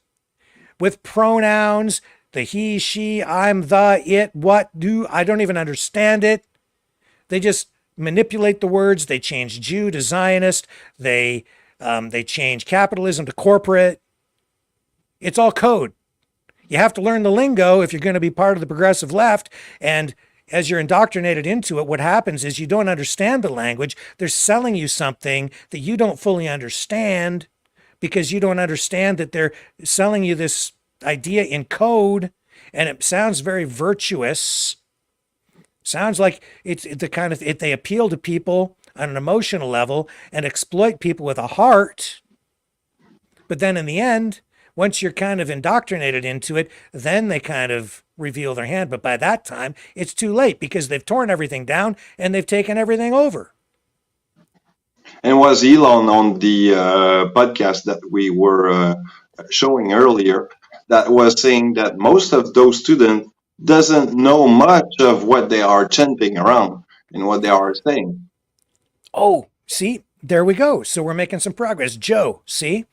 with pronouns, the he, she, I'm, the, it, what, do. I don't even understand it. They just manipulate the words. They change Jew to Zionist. They change capitalism to corporate. It's all code. You have to learn the lingo if you're going to be part of the progressive left. And as you're indoctrinated into it, what happens is you don't understand the language. They're selling you something that you don't fully understand because you don't understand that they're selling you this idea in code. And it sounds very virtuous. Sounds like it's the kind of, they appeal to people on an emotional level and exploit people with a heart. But then in the end, once you're kind of indoctrinated into it, then they kind of reveal their hand. But by that time, it's too late because they've torn everything down and they've taken everything over. And was Elon on the podcast that we were showing earlier that was saying that most of those students doesn't know much of what they are chanting around and what they are saying. Oh, see, there we go. So we're making some progress. Joe, see?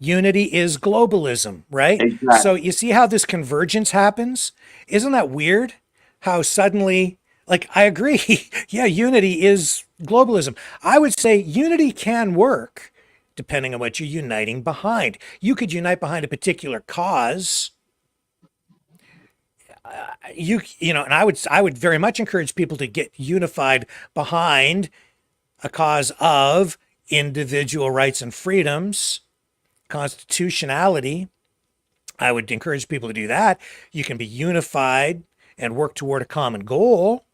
Unity is globalism, right? Exactly. So you see how this convergence happens? Isn't that weird? How suddenly, like, I agree. Yeah, unity is globalism. I would say unity can work depending on what you're uniting behind. You could unite behind a particular cause. And I would very much encourage people to get unified behind a cause of individual rights and freedoms, constitutionality. I would encourage people to do that. You can be unified and work toward a common goal.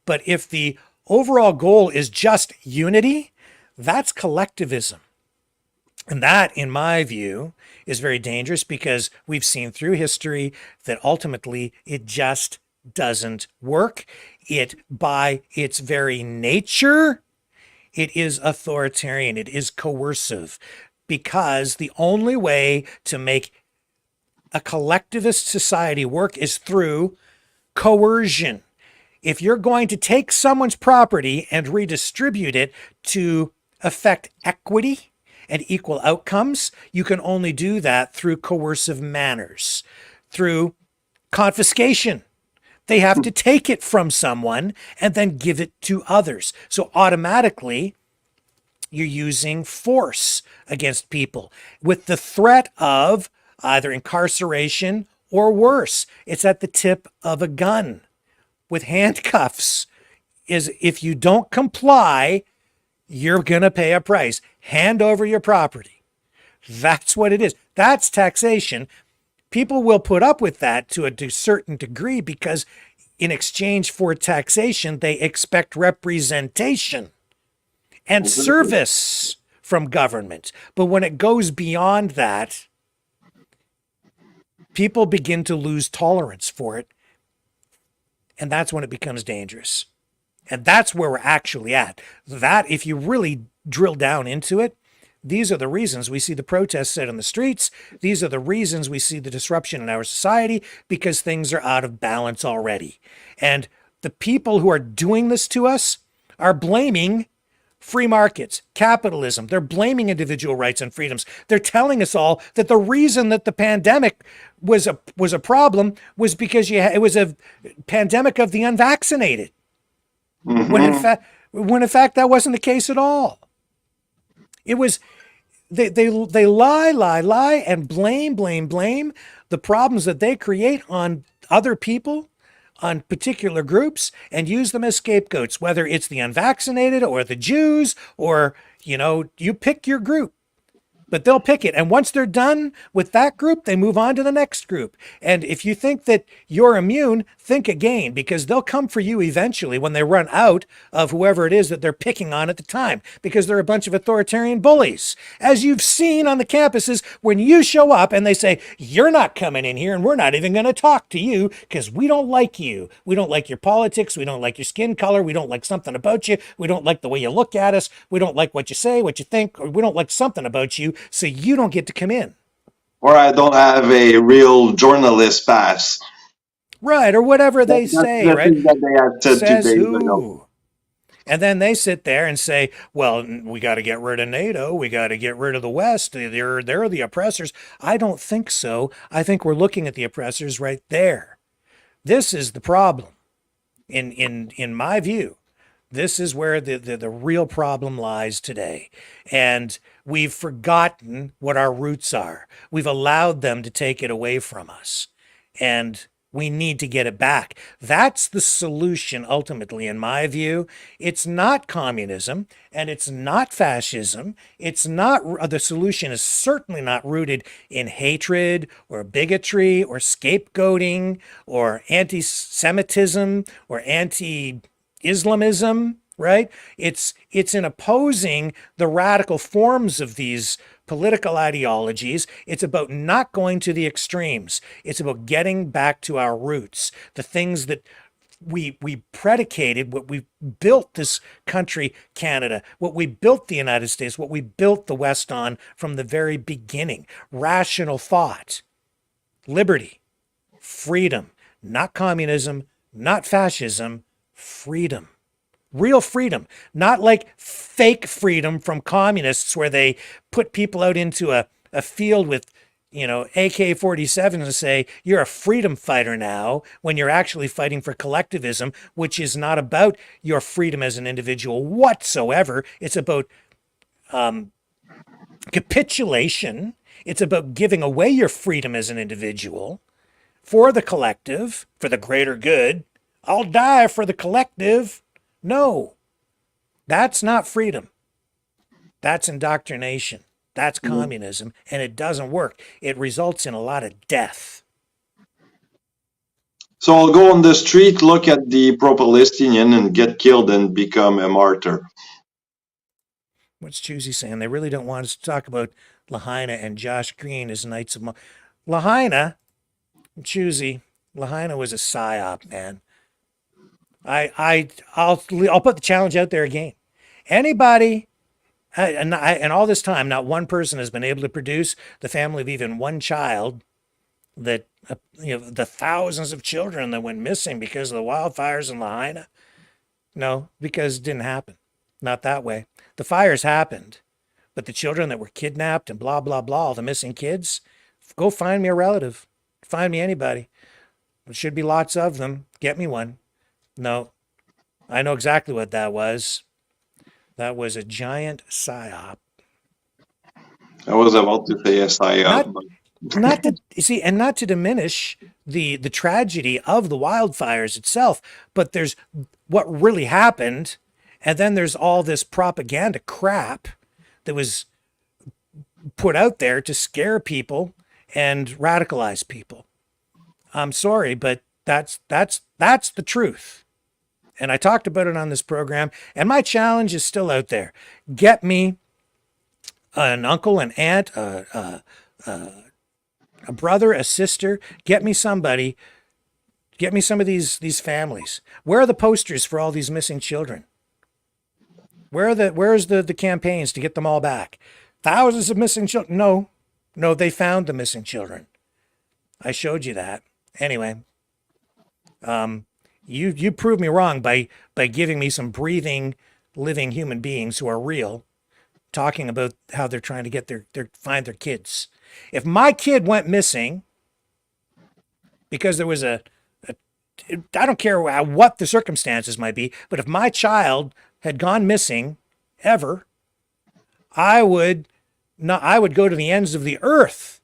But if the overall goal is just unity, that's collectivism. And that, in my view, is very dangerous because we've seen through history that ultimately it just doesn't work. It, by its very nature, it is authoritarian, it is coercive, because the only way to make a collectivist society work is through coercion. If you're going to take someone's property and redistribute it to affect equity and equal outcomes, you can only do that through coercive manners, through confiscation. They have to take it from someone and then give it to others. So automatically, you're using force against people with the threat of either incarceration or worse. It's at the tip of a gun with handcuffs. Is if you don't comply, you're going to pay a price. Hand over your property. That's what it is. That's taxation. People will put up with that to a certain degree because in exchange for taxation, they expect representation and service from government. But when it goes beyond that, people begin to lose tolerance for it. And that's when it becomes dangerous. And that's where we're actually at. That, if you really drill down into it, these are the reasons we see the protests set on the streets. These are the reasons we see the disruption in our society, because things are out of balance already. And the people who are doing this to us are blaming free markets, capitalism. They're blaming individual rights and freedoms. They're telling us all that the reason that the pandemic was a problem was because it was a pandemic of the unvaccinated. Mm-hmm. When in fact that wasn't the case at all. It was they lie and blame the problems that they create on other people, on particular groups and use them as scapegoats, whether it's the unvaccinated or the Jews or, you pick your group. But they'll pick it. And once they're done with that group, they move on to the next group. And if you think that you're immune, think again, because they'll come for you eventually when they run out of whoever it is that they're picking on at the time, because they're a bunch of authoritarian bullies. As you've seen on the campuses, when you show up and they say, you're not coming in here and we're not even going to talk to you because we don't like you. We don't like your politics. We don't like your skin color. We don't like something about you. We don't like the way you look at us. We don't like what you say, what you think, or we don't like something about you. So you don't get to come in. Or I don't have a real journalist pass. Right, or whatever they say, right? That they had said Says 2 days who? ago. And then they sit there and say, well, we got to get rid of NATO. We got to get rid of the West. They're the oppressors. I don't think so. I think we're looking at the oppressors right there. This is the problem. In my view, this is where the real problem lies today. And we've forgotten what our roots are. We've allowed them to take it away from us. And we need to get it back. That's the solution, ultimately, in my view. It's not communism and it's not fascism. It's not, the solution is certainly not rooted in hatred or bigotry or scapegoating or anti-Semitism or anti-Islamism, right? It's in opposing the radical forms of these political ideologies. It's about not going to the extremes. It's about getting back to our roots, the things that we predicated, what we built this country, Canada, what we built the United States, what we built the West on from the very beginning. Rational thought, liberty, freedom, not communism, not fascism, freedom. Real freedom, not like fake freedom from communists where they put people out into a field with, AK-47s and say, you're a freedom fighter now, when you're actually fighting for collectivism, which is not about your freedom as an individual whatsoever. It's about capitulation. It's about giving away your freedom as an individual for the collective, for the greater good. I'll die for the collective. No, that's not freedom. That's indoctrination. That's communism, and it doesn't work. It results in a lot of death. So I'll go on the street, look at the pro-Palestinian and get killed and become a martyr. What's Choosy saying? They really don't want us to talk about Lahaina and Josh Green as Knights of Lahaina, Choosy, Lahaina was a psyop, man. I'll put the challenge out there again. Anybody, and all this time, not one person has been able to produce the family of even one child that, the thousands of children that went missing because of the wildfires in Lahaina. No, because it didn't happen. Not that way. The fires happened, but the children that were kidnapped and blah, blah, blah, all the missing kids, go find me a relative. Find me anybody. There should be lots of them. Get me one. No, I know exactly what that was. That was a giant psyop. I was about to say a psyop. Not to see, and not to diminish the tragedy of the wildfires itself, but there's what really happened, and then there's all this propaganda crap that was put out there to scare people and radicalize people. I'm sorry, but that's the truth. And I talked about it on this program, and my challenge is still out there. Get me an uncle, an aunt, a brother, a sister. Get me somebody. Get me some of these families. Where are the posters for all these missing children? Where's the campaigns to get them all back? Thousands of missing children. No, they found the missing children. I showed you that. Anyway, you proved me wrong by giving me some breathing, living human beings who are real, talking about how they're trying to get find their kids. If my kid went missing because there was I don't care what the circumstances might be, but if my child had gone missing ever, I would go to the ends of the earth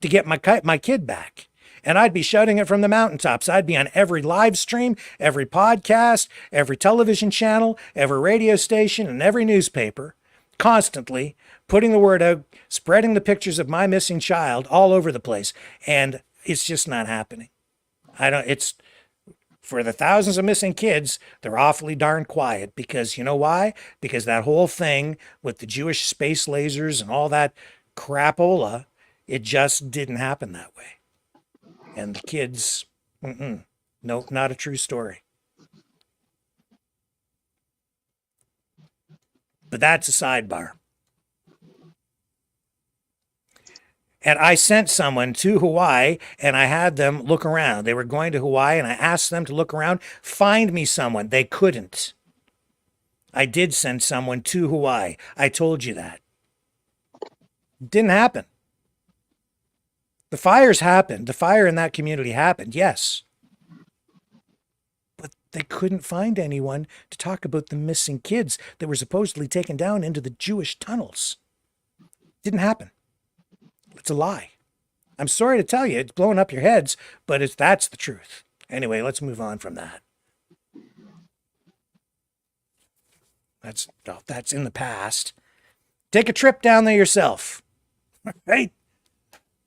to get my kid back. And I'd be shouting it from the mountaintops. I'd be on every live stream, every podcast, every television channel, every radio station, and every newspaper, constantly putting the word out, spreading the pictures of my missing child all over the place. And it's just not happening. It's for the thousands of missing kids, they're awfully darn quiet because you know why? Because that whole thing with the Jewish space lasers and all that crapola, it just didn't happen that way. And the kids, no, not a true story. But that's a sidebar. And I sent someone to Hawaii and I had them look around. They were going to Hawaii and I asked them to look around, find me someone. They couldn't. I did send someone to Hawaii. I told you that. Didn't happen. The fires happened. The fire in that community happened, yes. But they couldn't find anyone to talk about the missing kids that were supposedly taken down into the Jewish tunnels. Didn't happen. It's a lie. I'm sorry to tell you, it's blowing up your heads, but that's the truth. Anyway, let's move on from that. That's in the past. Take a trip down there yourself. Right?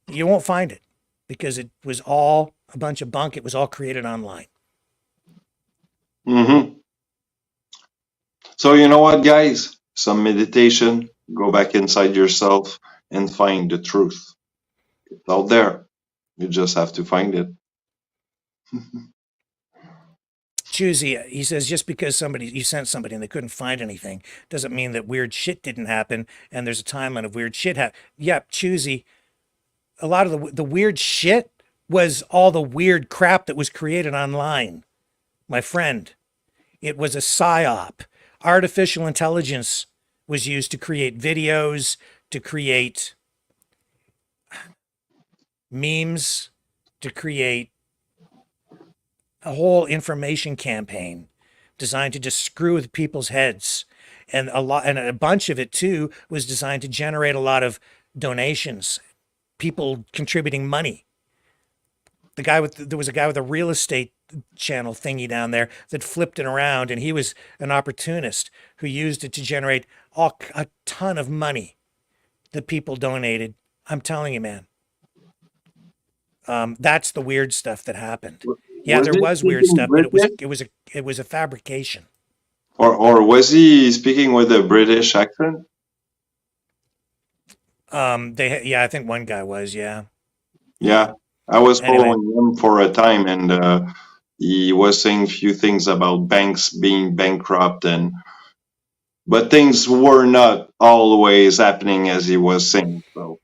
You won't find it because it was all a bunch of bunk. It was all created online. Mm-hmm. So you know what, guys? Some meditation, go back inside yourself and find the truth. It's out there. You just have to find it. Choosy, he says, just because you sent somebody and they couldn't find anything doesn't mean that weird shit didn't happen and there's a timeline of weird shit happening. Yep, Choosy, a lot of the weird shit was all the weird crap that was created online. My friend, it was a psyop. Artificial intelligence was used to create videos, to create memes, to create a whole information campaign designed to just screw with people's heads. And a bunch of it too was designed to generate a lot of donations, people contributing money. There was a guy with a real estate channel thingy down there that flipped it around, and he was an opportunist who used it to generate a ton of money that people donated. I'm telling you, man. That's the weird stuff that happened. Yeah, there was weird stuff, but it was a fabrication. Or was he speaking with a British accent? I think one guy was, yeah. Yeah, I was following him for a time, and he was saying a few things about banks being bankrupt, but things were not always happening as he was saying. So.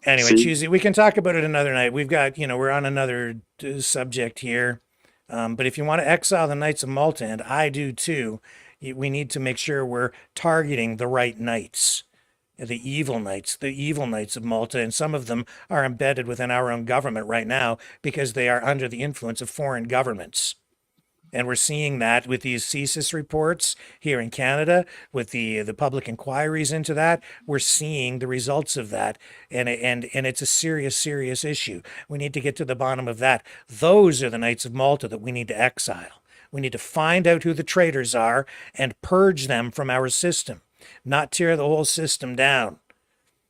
Anyway, Choosy, we can talk about it another night. We've got, we're on another subject here. But if you want to exile the Knights of Malta, and I do too, we need to make sure we're targeting the right knights, the evil knights of Malta. And some of them are embedded within our own government right now because they are under the influence of foreign governments. And we're seeing that with these CSIS reports here in Canada, with the public inquiries into that. We're seeing the results of that, and it's a serious, serious issue. We need to get to the bottom of that. Those are the Knights of Malta that we need to exile. We need to find out who the traitors are and purge them from our system, not tear the whole system down.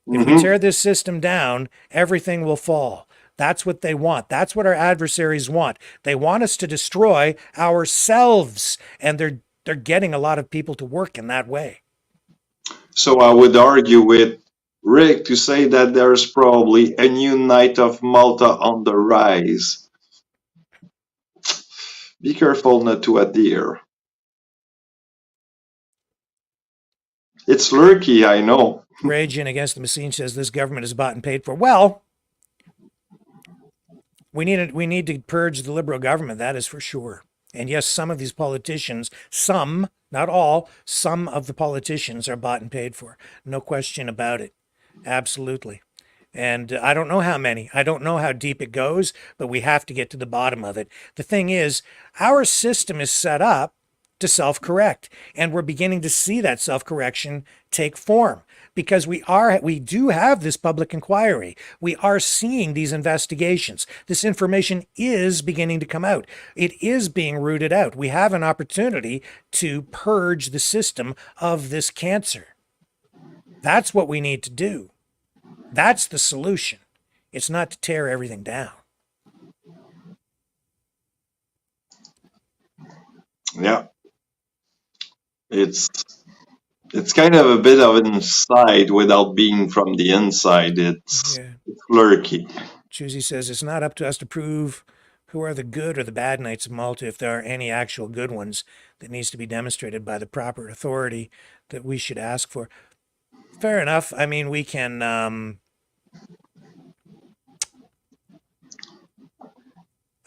If we tear this system down, everything will fall. That's what they want. That's what our adversaries want. They want us to destroy ourselves, and they're getting a lot of people to work in that way. So I would argue with Rick to say that there's probably a new Knight of Malta on the rise. Be careful not to adhere. It's lurky, I know. Raging Against the Machine says this government is bought and paid for. Well, we need to purge the Liberal government, that is for sure. And yes, some of these politicians, some, not all, some of the politicians are bought and paid for. No question about it. Absolutely. And I don't know how many. I don't know how deep it goes, but we have to get to the bottom of it. The thing is, our system is set up to self-correct, and we're beginning to see that self-correction take form. because we do have this public inquiry. We are seeing these investigations. This information is beginning to come out. It is being rooted out. We have an opportunity to purge the system of this cancer. That's what we need to do. That's the solution. It's not to tear everything down. Yeah. It's kind of a bit of an inside without being from the inside. It's lurky. Choosy says it's not up to us to prove who are the good or the bad Knights of Malta, if there are any actual good ones. That needs to be demonstrated by the proper authority that we should ask for. Fair enough. I mean, we can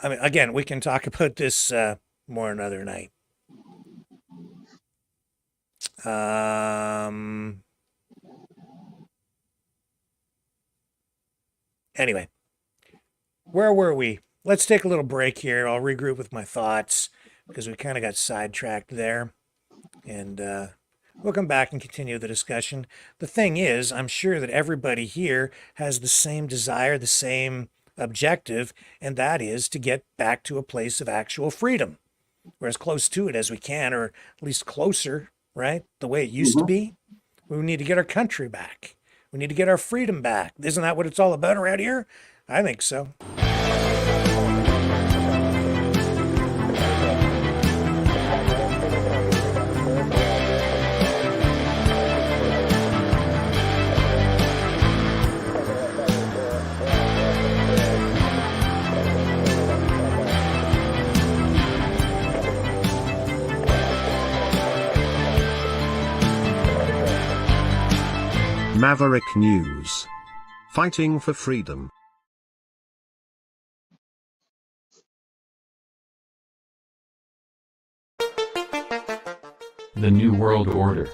again, we can talk about this more another night. Anyway, where were we? Let's take a little break here. I'll regroup with my thoughts because we kind of got sidetracked there. And we'll come back and continue the discussion. The thing is, I'm sure that everybody here has the same desire, the same objective, and that is to get back to a place of actual freedom. We're as close to it as we can, or at least closer, right? The way it used to be. We need to get our country back. We need to get our freedom back. Isn't that what it's all about around here? I think so. Maverick News. Fighting for freedom. The New World Order.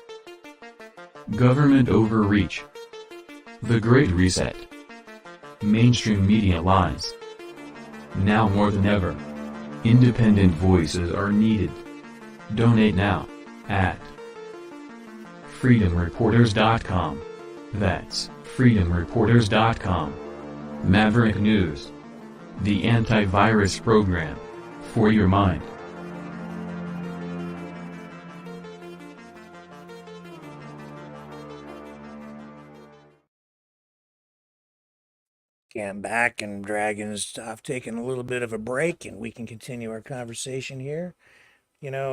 Government overreach. The Great Reset. Mainstream media lies. Now more than ever, independent voices are needed. Donate now, at freedomreporters.com. That's freedomreporters.com. Maverick News. The antivirus program. For your mind. Okay, I'm back, and Dragon's off taking a little bit of a break, and we can continue our conversation here. You know,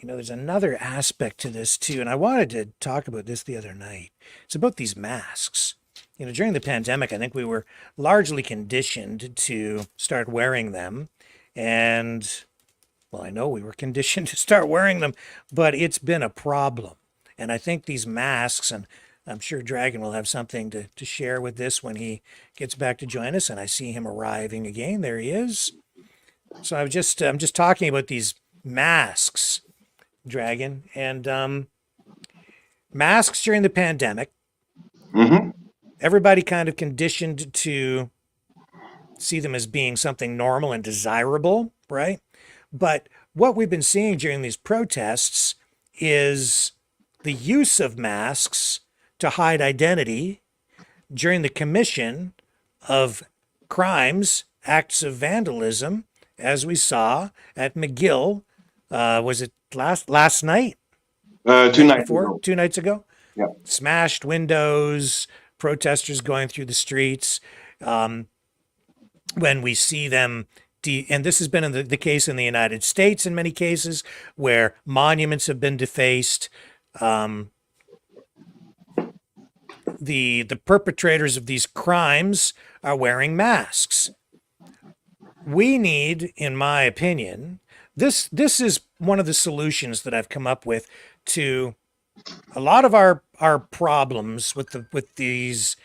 there's another aspect to this too, and I wanted to talk about this the other night. It's about these masks. You know, during the pandemic, I think we were largely conditioned to start wearing them, and, well, I know we were conditioned to start wearing them, but it's been a problem. And I think these masks, and I'm sure Dragon will have something to share with this when he gets back to join us, and I see him arriving again. There he is. So I'm just talking about these masks, Dragon, and masks during the pandemic. Mm-hmm. Everybody kind of conditioned to see them as being something normal and desirable, right? But what we've been seeing during these protests is the use of masks to hide identity during the commission of crimes, acts of vandalism, as we saw at McGill. Was it last night? 2 nights ago. 2 nights ago? Yeah. Smashed windows, protesters going through the streets. When we see them, and this has been the case in the United States in many cases, where monuments have been defaced. The perpetrators of these crimes are wearing masks. We need, in my opinion, this is one of the solutions that I've come up with to a lot of our problems with these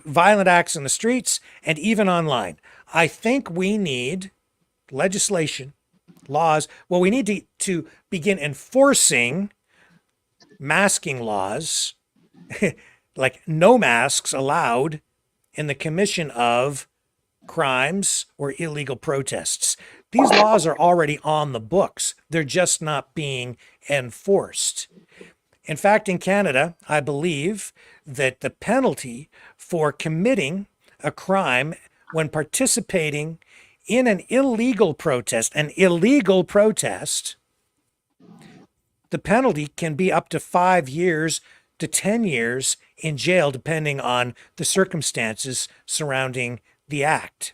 violent acts in the streets and even online. I think we need legislation, laws. Well, we need to begin enforcing masking laws, like no masks allowed in the commission of crimes or illegal protests. These laws are already on the books. They're just not being enforced. In fact, in Canada, I believe that the penalty for committing a crime when participating in an illegal protest, the penalty can be up to 5 years to 10 years in jail, depending on the circumstances surrounding the act.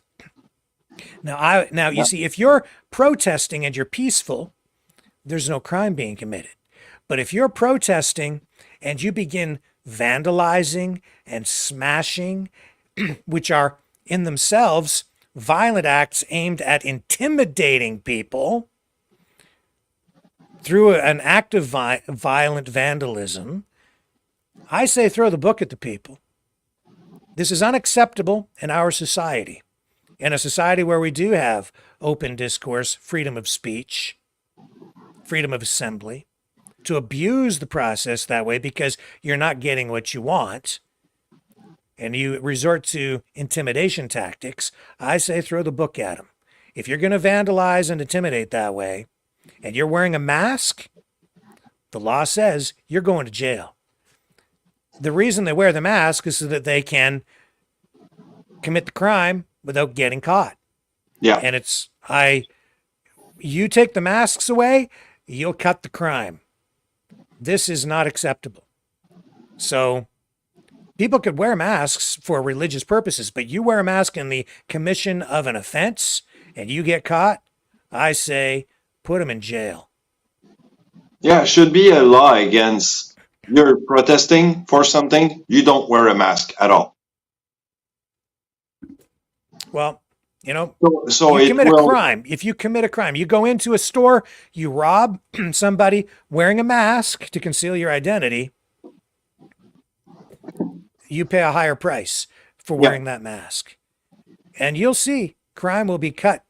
Now you see, if you're protesting and you're peaceful, there's no crime being committed. But if you're protesting and you begin vandalizing and smashing, which are in themselves violent acts aimed at intimidating people through an act of violent vandalism, I say throw the book at the people. This is unacceptable in our society, in a society where we do have open discourse, freedom of speech, freedom of assembly. To abuse the process that way because you're not getting what you want and you resort to intimidation tactics, I say throw the book at them. If you're going to vandalize and intimidate that way and you're wearing a mask, the law says you're going to jail. The reason they wear the mask is so that they can commit the crime without getting caught. Yeah. And you take the masks away, you'll cut the crime. This is not acceptable. So people could wear masks for religious purposes, but you wear a mask in the commission of an offense and you get caught, I say put them in jail. Yeah, it should be a law against you're protesting for something, you don't wear a mask at all. Well, you know, so you commit a crime. If you commit a crime, you go into a store, you rob somebody wearing a mask to conceal your identity, you pay a higher price for wearing that mask. And you'll see crime will be cut.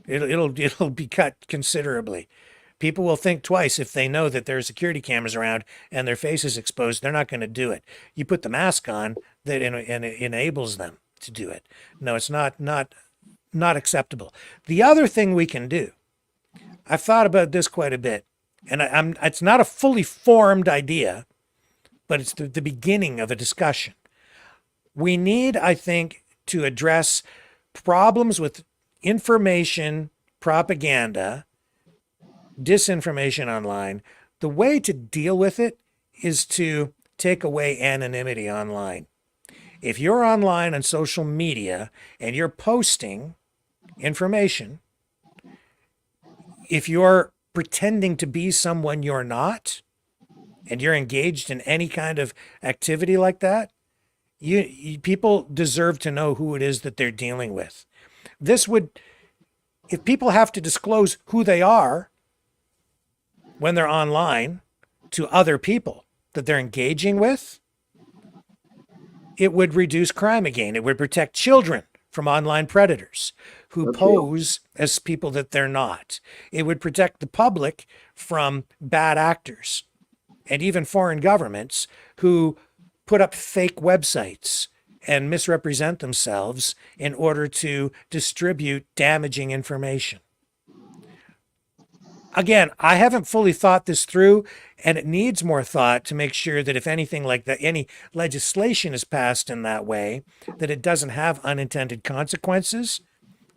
It'll be cut considerably. People will think twice if they know that there are security cameras around and their face is exposed. They're not going to do it. You put the mask on, that and it enables them to do it. No, it's not acceptable. The other thing we can do, I've thought about this quite a bit, and it's not a fully formed idea, but it's the beginning of a discussion. We need, I think, to address problems with information, propaganda, disinformation online. The way to deal with it is to take away anonymity online. If you're online on social media and you're posting information, if you're pretending to be someone you're not, and you're engaged in any kind of activity like that, people deserve to know who it is that they're dealing with. If people have to disclose who they are when they're online to other people that they're engaging with, it would reduce crime again. It would protect children from online predators who pose as people that they're not. It would protect the public from bad actors and even foreign governments who put up fake websites and misrepresent themselves in order to distribute damaging information. Again, I haven't fully thought this through, and it needs more thought to make sure that if anything like that, any legislation is passed in that way, that it doesn't have unintended consequences.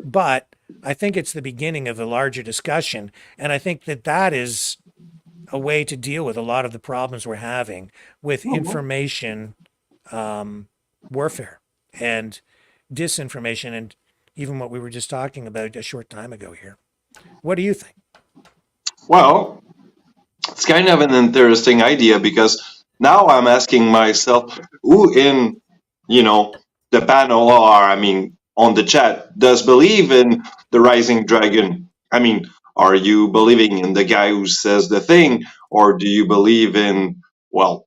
But I think it's the beginning of a larger discussion, and I think that is a way to deal with a lot of the problems we're having with information warfare and disinformation, and even what we were just talking about a short time ago here. What do you think? Well, it's kind of an interesting idea because now I'm asking myself, who in, the panel or, on the chat does believe in the rising dragon? Are you believing in the guy who says the thing, or do you believe in, well,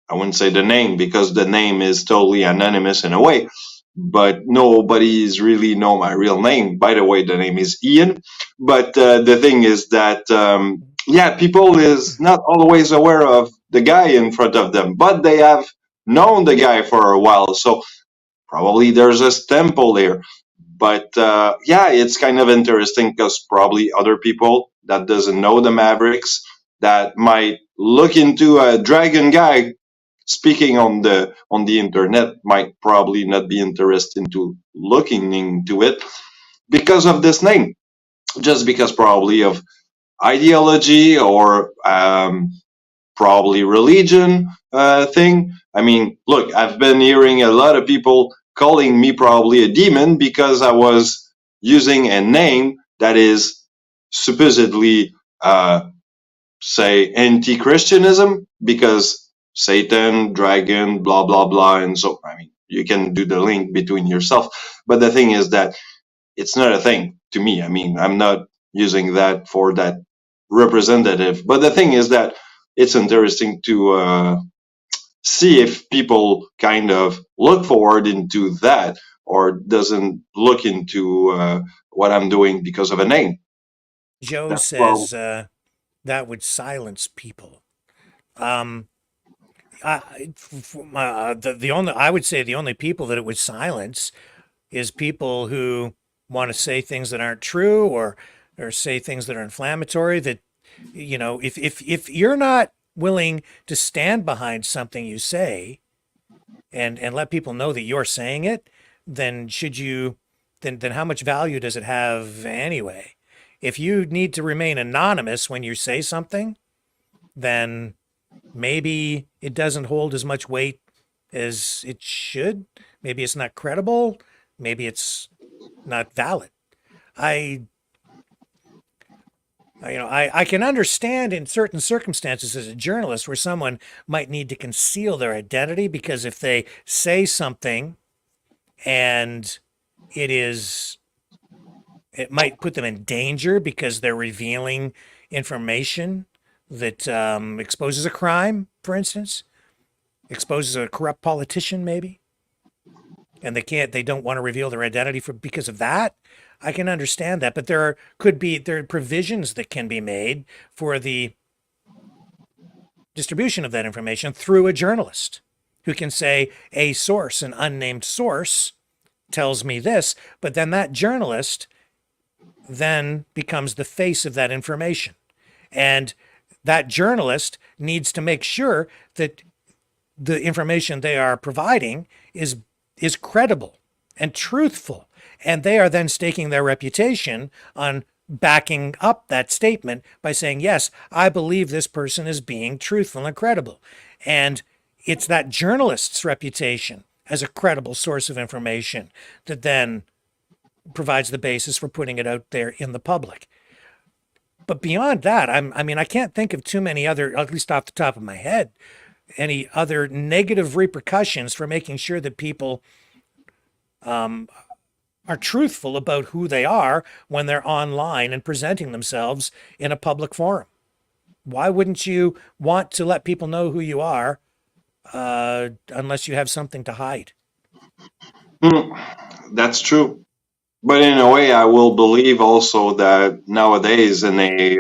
I wouldn't say the name because the name is totally anonymous in a way, but nobody's really know my real name. By the way, the name is Ian. But the thing is that, people is not always aware of the guy in front of them, but they have known the guy for a while. So probably there's a temple there. But it's kind of interesting because probably other people that doesn't know the Mavericks, that might look into a dragon guy speaking on the internet, might probably not be interested into looking into it because of this name, just because probably of ideology or probably religion thing. I mean, look, I've been hearing a lot of people calling me probably a demon because I was using a name that is supposedly, say, anti-Christianism, because Satan, dragon, blah, blah, blah. And so, I mean, you can do the link between yourself. But the thing is that it's not a thing to me. I mean, I'm not using that for that representative. But the thing is that it's interesting to see if people kind of look forward into that or doesn't look into what I'm doing because of a name. Joe says that would silence people. I would say the only people that it would silence is people who want to say things that aren't true or say things that are inflammatory. That, you know, if you're not willing to stand behind something you say and let people know that you're saying it, then then how much value does it have anyway? If you need to remain anonymous when you say something, then maybe it doesn't hold as much weight as it should. Maybe it's not credible. Maybe it's not valid. I can understand in certain circumstances as a journalist where someone might need to conceal their identity, because if they say something and it might put them in danger because they're revealing information that exposes a crime, for instance, exposes a corrupt politician maybe, and they don't want to reveal their identity because of that. I can understand that, but there are provisions that can be made for the distribution of that information through a journalist who can say a source, an unnamed source, tells me this, but then that journalist then becomes the face of that information. And that journalist needs to make sure that the information they are providing is credible and truthful. And they are then staking their reputation on backing up that statement by saying, yes, I believe this person is being truthful and credible. And it's that journalist's reputation as a credible source of information that then provides the basis for putting it out there in the public. But beyond that, I can't think of too many other, at least off the top of my head, any other negative repercussions for making sure that people are truthful about who they are when they're online and presenting themselves in a public forum. Why wouldn't you want to let people know who you are unless you have something to hide? That's true. But in a way, I will believe also that nowadays, in a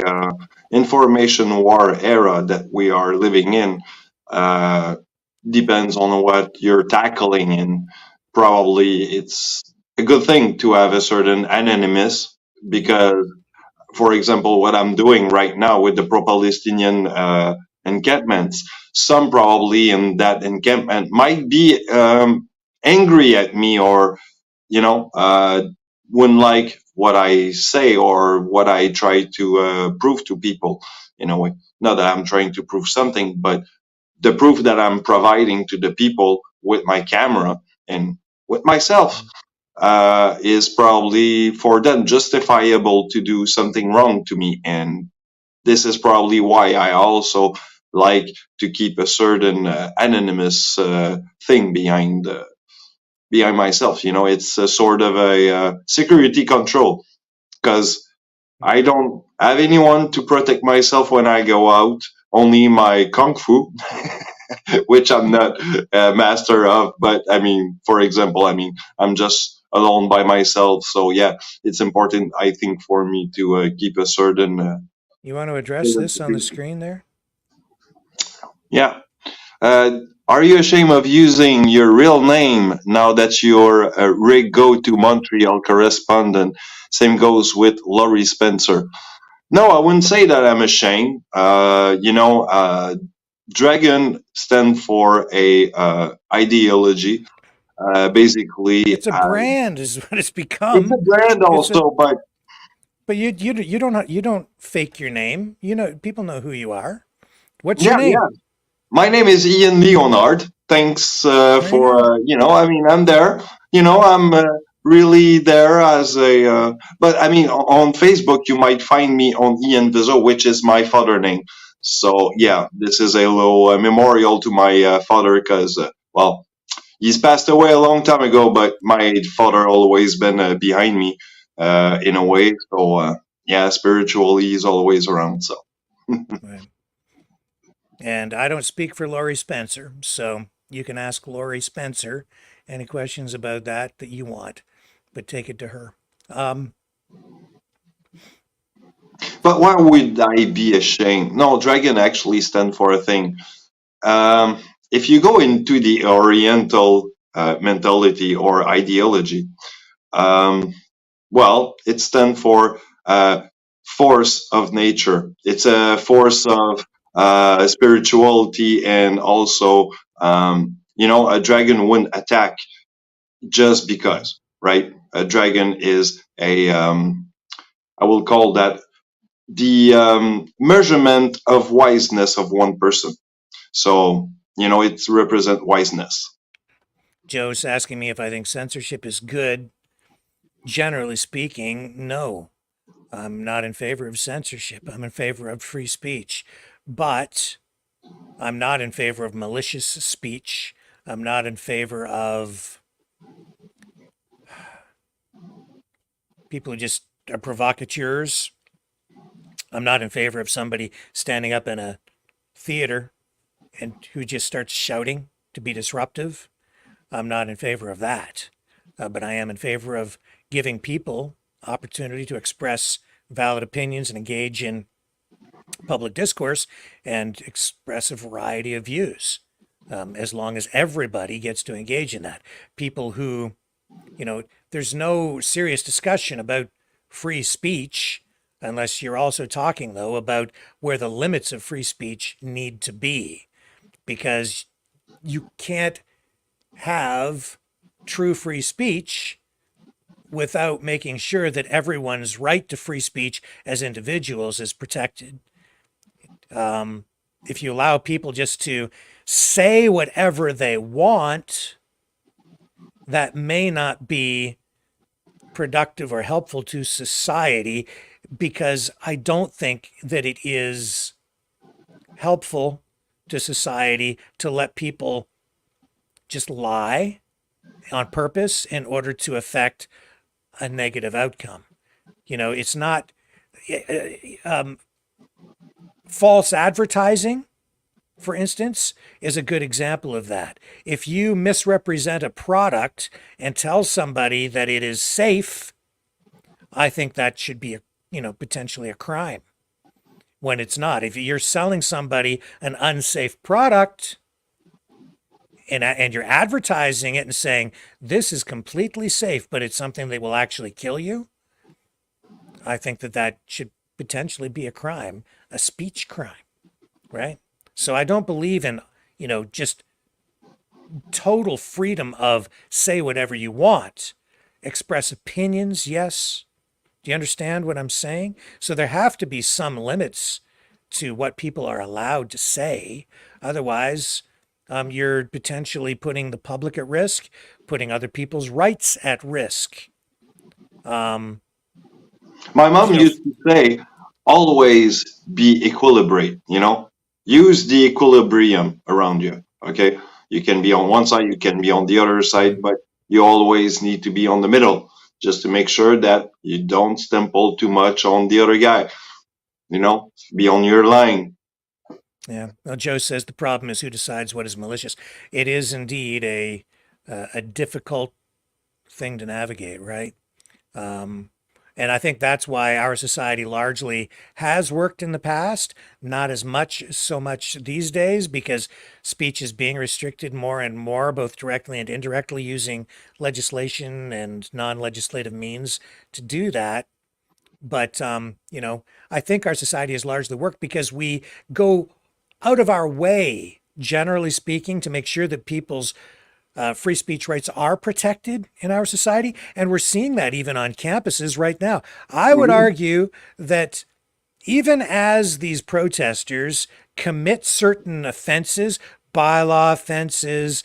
information war era that we are living in, depends on what you're tackling, and probably it's a good thing to have a certain anonymous, because, for example, what I'm doing right now with the pro-Palestinian encampments, some probably in that encampment might be angry at me, or wouldn't like what I say or what I try to prove to people, in a way. Not that I'm trying to prove something, but the proof that I'm providing to the people with my camera and with myself is probably for them justifiable to do something wrong to me. And this is probably why I also like to keep a certain anonymous thing behind myself. It's a sort of a security control, because I don't have anyone to protect myself when I go out, only my kung fu, which I'm not a master of. But for example, I'm just alone by myself. So yeah, it's important, I think, for me to keep a certain. You want to address this on the screen there? Yeah. Are you ashamed of using your real name now that you're a Rick Go to Montreal correspondent? Same goes with Laurie Spencer. No, I wouldn't say that I'm ashamed. Dragon stand for a ideology. Basically, It's a brand, is what it's it's a become. brand It's a also, but but you don't fake your name. You know, people know who you are. What's your yeah, name? yeah. My name is Ian Leonard. Thanks There you go. I mean, I'm there. I'm really there as a. But I mean, on Facebook, you might find me on Ian Vizo, which is my father name. So yeah, this is a little memorial to my father because, well, he's passed away a long time ago, but my father always been behind me in a way. So yeah, spiritually, he's always around. So. Right. And I don't speak for Laurie Spencer, so you can ask Laurie Spencer any questions about that you want, but take it to her. But why would I be ashamed? No, dragon actually stand for a thing. If you go into the Oriental mentality or ideology, um, well, it stands for force of nature. It's a force of spirituality, and also, a dragon wouldn't attack just because, right? A dragon is I will call that the measurement of wiseness of one person. So, it represents wiseness. Joe's asking me if I think censorship is good. Generally speaking, no. I'm not in favor of censorship. I'm in favor of free speech. But I'm not in favor of malicious speech. I'm not in favor of people who just are provocateurs. I'm not in favor of somebody standing up in a theater and who just starts shouting to be disruptive. I'm not in favor of that. But I am in favor of giving people opportunity to express valid opinions and engage in public discourse and express a variety of views, as long as everybody gets to engage in that. People who, there's no serious discussion about free speech unless you're also talking, though, about where the limits of free speech need to be, because you can't have true free speech without making sure that everyone's right to free speech as individuals is protected. If you allow people just to say whatever they want, that may not be productive or helpful to society, because I don't think that it is helpful to society to let people just lie on purpose in order to affect a negative outcome. It's not false advertising, for instance, is a good example of that. If you misrepresent a product and tell somebody that it is safe, I think that should be potentially a crime when it's not. If you're selling somebody an unsafe product and you're advertising it and saying this is completely safe, but it's something that will actually kill you, I think that should potentially be a crime, a speech crime, right? So I don't believe in, just total freedom of say whatever you want. Express opinions, yes. Do you understand what I'm saying? So there have to be some limits to what people are allowed to say. Otherwise, you're potentially putting the public at risk, putting other people's rights at risk. My mom used to say, always be equilibrate, use the equilibrium around you. Okay. You can be on one side, you can be on the other side, but you always need to be on the middle just to make sure that you don't stumble too much on the other guy, be on your line. Yeah. Well, Joe says the problem is who decides what is malicious. It is indeed a difficult thing to navigate, right? And I think that's why our society largely has worked in the past, not as much, so much these days, because speech is being restricted more and more, both directly and indirectly, using legislation and non-legislative means to do that. But, I think our society has largely worked because we go out of our way, generally speaking, to make sure that people's free speech rights are protected in our society. And we're seeing that even on campuses right now. I would argue that even as these protesters commit certain offenses, bylaw offenses,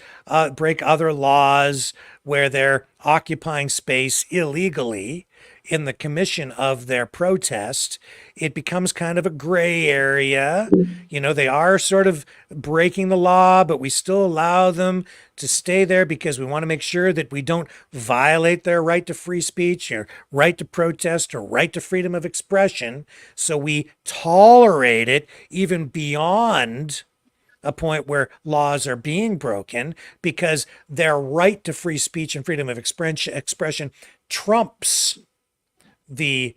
break other laws where they're occupying space illegally in the commission of their protest, it becomes kind of a gray area. They are sort of breaking the law, but we still allow them to stay there because we want to make sure that we don't violate their right to free speech or right to protest or right to freedom of expression. So we tolerate it even beyond a point where laws are being broken because their right to free speech and freedom of expression trumps the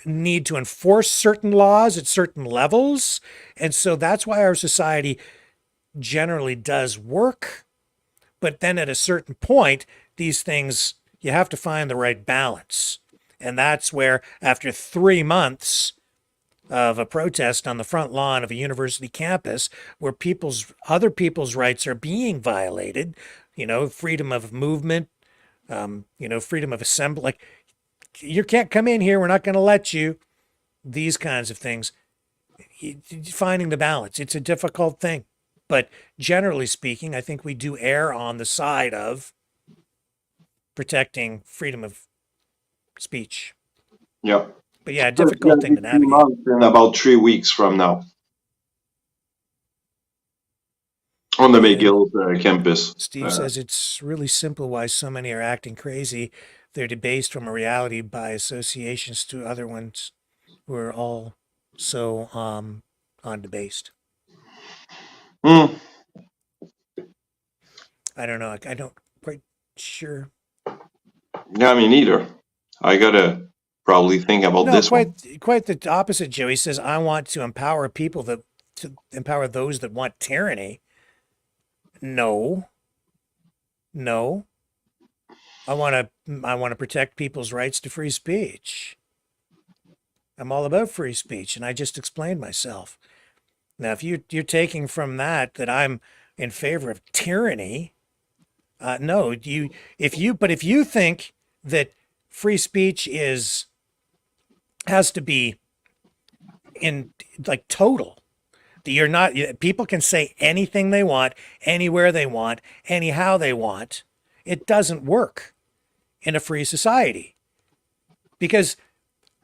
need to enforce certain laws at certain levels. And so that's why our society generally does work. But then at a certain point, these things, you have to find the right balance. And that's where after 3 months of a protest on the front lawn of a university campus where other people's rights are being violated, freedom of movement, freedom of assembly, like you can't come in here, we're not going to let you, these kinds of things. Finding the balance, it's a difficult thing. But generally speaking, I think we do err on the side of protecting freedom of speech. Yeah. But yeah, a difficult thing to navigate. In about 3 weeks from now. On the McGill campus. Steve says it's really simple why so many are acting crazy. They're debased from a reality by associations to other ones who are all so undebased. I don't know. I don't quite sure. Yeah, me neither. I gotta probably think about this one. Quite the opposite, Joe. He says, I want to empower people to empower those that want tyranny. No. I want to protect people's rights to free speech. I'm all about free speech, and I just explained myself. Now, if you're taking from that I'm in favor of tyranny, no. If you think that free speech has to be in like total, that people can say anything they want, anywhere they want, anyhow they want, it doesn't work in a free society. Because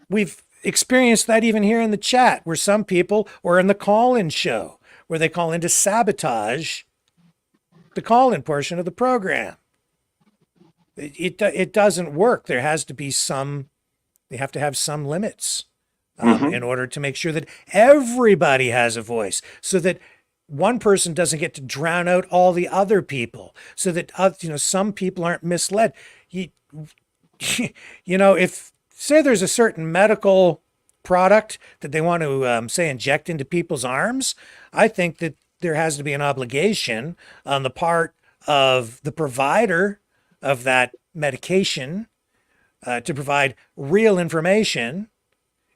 we've experienced that even here in the chat, where some people, or in the call-in show, where they call in to sabotage the call-in portion of the program. It doesn't work. They have to have some limits in order to make sure that everybody has a voice, so that one person doesn't get to drown out all the other people, so that some people aren't misled. If say there's a certain medical product that they want to say inject into people's arms, I think that there has to be an obligation on the part of the provider of that medication to provide real information.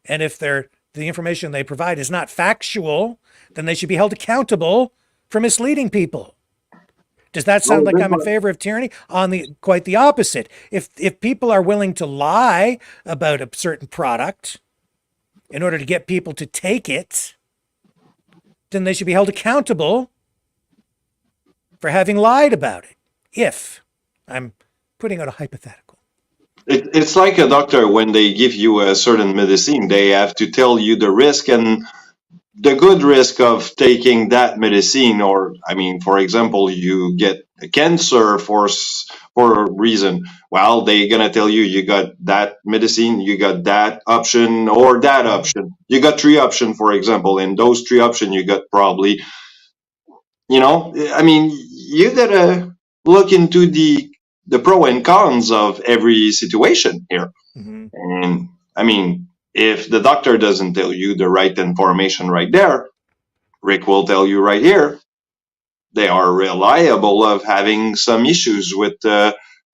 And if the information they provide is not factual, then they should be held accountable for misleading people. Does that sound like I'm in favor of tyranny? Quite the opposite. If people are willing to lie about a certain product in order to get people to take it, then they should be held accountable for having lied about it. If I'm putting out a hypothetical. It's like a doctor, when they give you a certain medicine, they have to tell you the risk and the good risk of taking that medicine. Or, for example, you get a cancer for a reason. Well, they're going to tell you got that medicine, you got that option or that option. You got 3 options, for example, and those 3 options you got probably, you gotta look into the pro and cons of every situation here. And if the doctor doesn't tell you the right information right there, Rick will tell you right here, they are reliable of having some issues with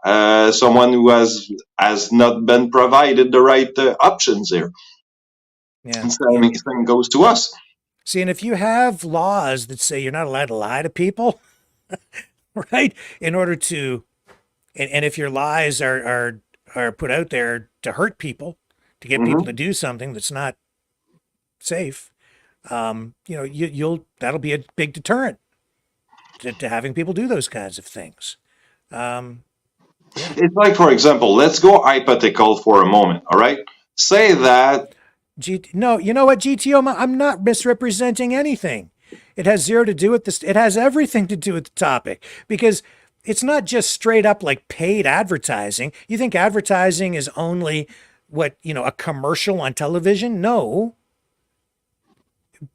someone who has not been provided the right options there. Yeah. And same goes to us. See, and if you have laws that say you're not allowed to lie to people, right? In order to, and if your lies are put out there to hurt people, to get people to do something that's not safe, that'll be a big deterrent to having people do those kinds of things. It's like, for example, let's go hypothetical for a moment. All right, say that. No, you know what, GTO? I'm not misrepresenting anything. It has zero to do with this. It has everything to do with the topic, because it's not just straight up like paid advertising. You think advertising is only what, a commercial on television? No.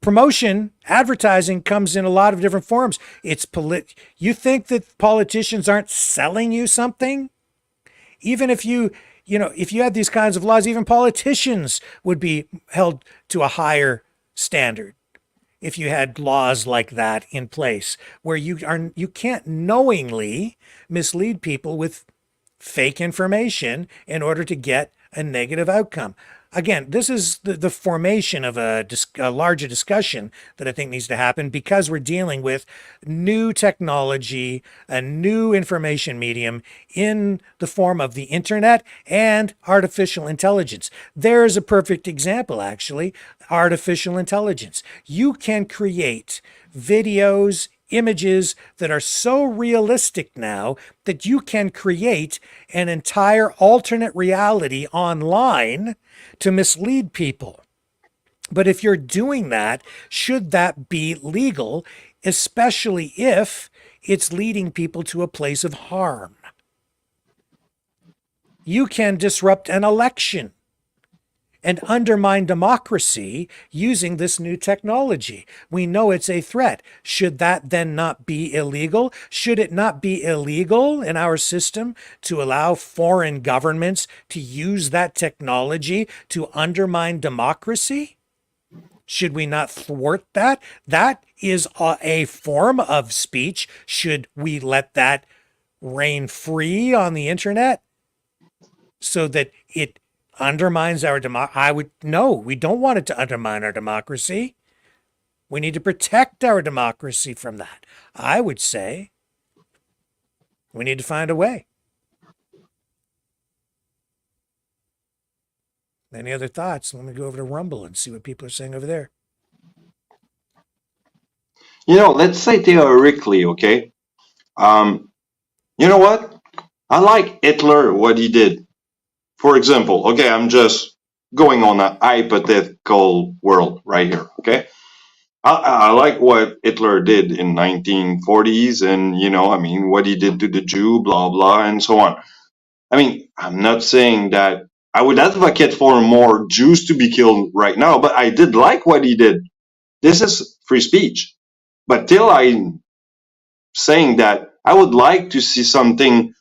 Promotion, advertising comes in a lot of different forms. You think that politicians aren't selling you something? Even if if you had these kinds of laws, even politicians would be held to a higher standard if you had laws like that in place, where you can't knowingly mislead people with fake information in order to get a negative outcome. Again, this is the formation of a larger discussion that I think needs to happen, because we're dealing with new technology, a new information medium in the form of the internet and artificial intelligence. There's a perfect example, actually, artificial intelligence. You can create videos, images that are so realistic now that you can create an entire alternate reality online to mislead people. But if you're doing that, should that be legal, especially if it's leading people to a place of harm? You can disrupt an election and undermine democracy using this new technology. We know it's a threat. Should that then not be illegal? Should it not be illegal in our system to allow foreign governments to use that technology to undermine democracy? Should we not thwart that? That is a form of speech. Should we let that reign free on the internet so that it undermines our democracy? No, we don't want it to undermine our democracy. We need to protect our democracy from that. I would say we need to find a way. Any other thoughts? Let me go over to Rumble and see what people are saying over there. Let's say theoretically, okay? You know what? I like Hitler, what he did. For example, okay, I'm just going on a hypothetical world right here, okay? I like what Hitler did in 1940s and, what he did to the Jew, blah, blah, and so on. I'm not saying that I would advocate for more Jews to be killed right now, but I did like what he did. This is free speech. But till I'm saying that I would like to see something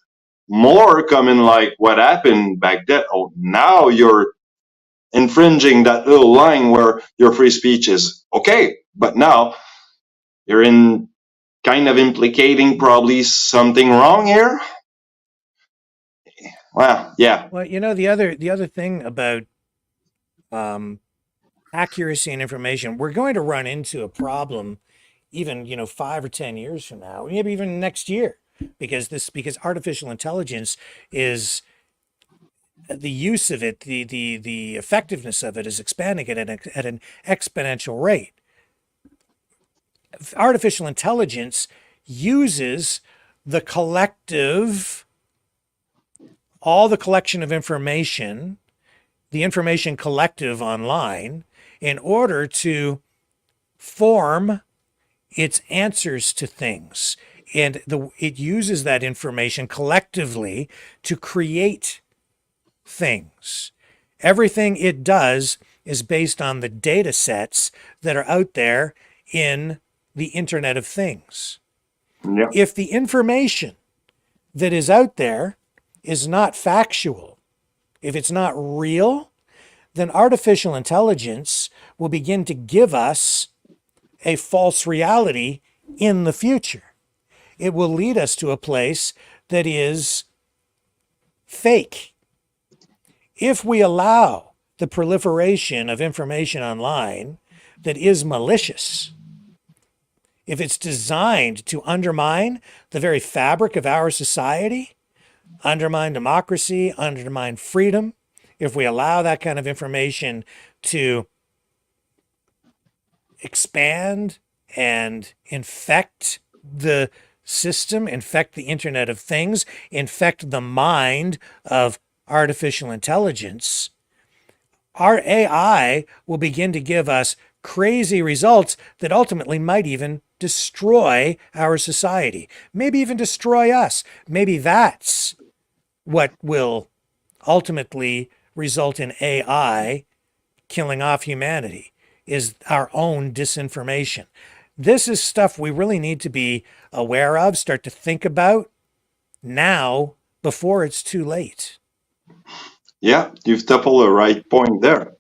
more coming like what happened back then. Oh, now you're infringing that little line where your free speech is okay, but now you're kind of implicating probably something wrong here. Well, yeah. Well, the other thing about accuracy and information, we're going to run into a problem even 5 or 10 years from now, maybe even next year, because artificial intelligence is, the use of it, the effectiveness of it is expanding at an exponential rate. Artificial intelligence uses all the collection of information, the information collective online, in order to form its answers to things. And it uses that information collectively to create things. Everything it does is based on the data sets that are out there in the Internet of Things. Yeah. If the information that is out there is not factual, if it's not real, then artificial intelligence will begin to give us a false reality in the future. It will lead us to a place that is fake. If we allow the proliferation of information online that is malicious, if it's designed to undermine the very fabric of our society, undermine democracy, undermine freedom, if we allow that kind of information to expand and infect the system, infect the Internet of Things, infect the mind of artificial intelligence, our AI will begin to give us crazy results that ultimately might even destroy our society, maybe even destroy us. Maybe that's what will ultimately result in AI killing off humanity, is our own disinformation. This is stuff we really need to be aware of, start to think about now before it's too late. Yeah, you've tackled a right point there.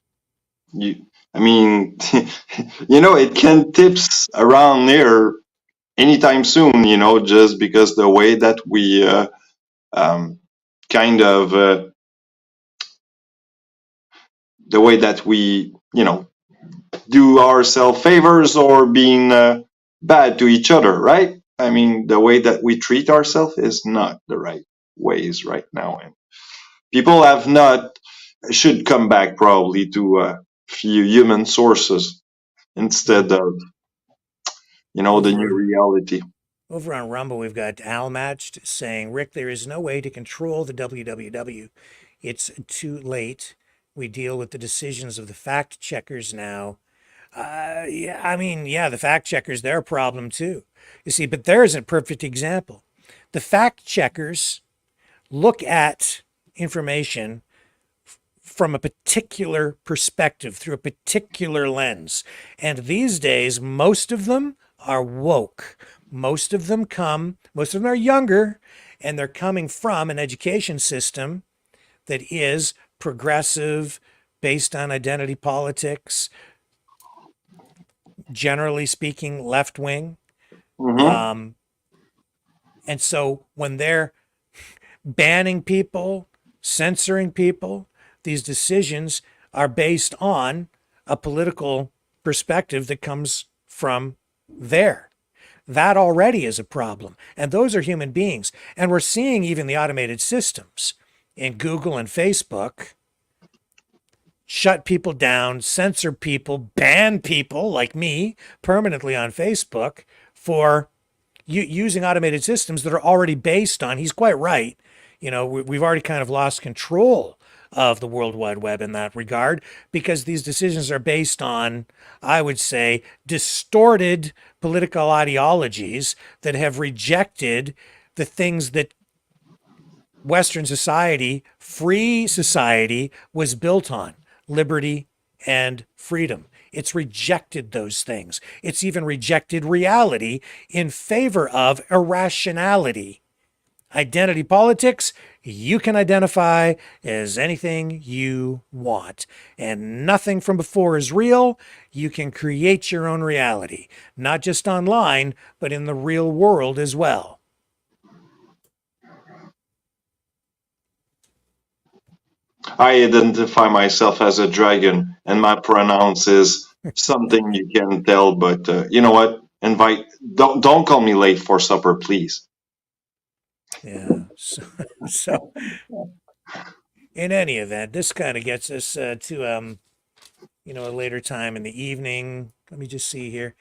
I mean, it can tips around there anytime soon, just because the way that we kind of the way that we, do ourselves favors or being bad to each other, right? I mean, the way that we treat ourselves is not the right ways right now. And people should come back probably to a few human sources instead of, the new reality. Over on Rumble, we've got Al Matched saying, Rick, there is no way to control the WWW. It's too late. We deal with the decisions of the fact checkers now. The fact checkers, they're a problem too. You see, but there's a perfect example. The fact checkers look at information from a particular perspective, through a particular lens. And these days, most of them are woke. Most of them are younger, and they're coming from an education system that is progressive, based on identity politics, generally speaking, left wing. Mm-hmm. And so when they're banning people, censoring people, these decisions are based on a political perspective that comes from there. That already is a problem. And those are human beings. And we're seeing even the automated systems in Google and Facebook shut people down, censor people, ban people like me permanently on Facebook for using automated systems that are already based on, he's quite right, we've already kind of lost control of the World Wide Web in that regard, because these decisions are based on, I would say, distorted political ideologies that have rejected the things that Western society, free society, was built on: liberty and freedom. It's rejected those things. It's even rejected reality in favor of irrationality. Identity politics, you can identify as anything you want, and nothing from before is real. You can create your own reality, not just online, but in the real world as well. I identify myself as a dragon, and my pronouns is something you can tell. But you know what? Don't call me late for supper, please. Yeah. So in any event, this kind of gets us to a later time in the evening. Let me just see here.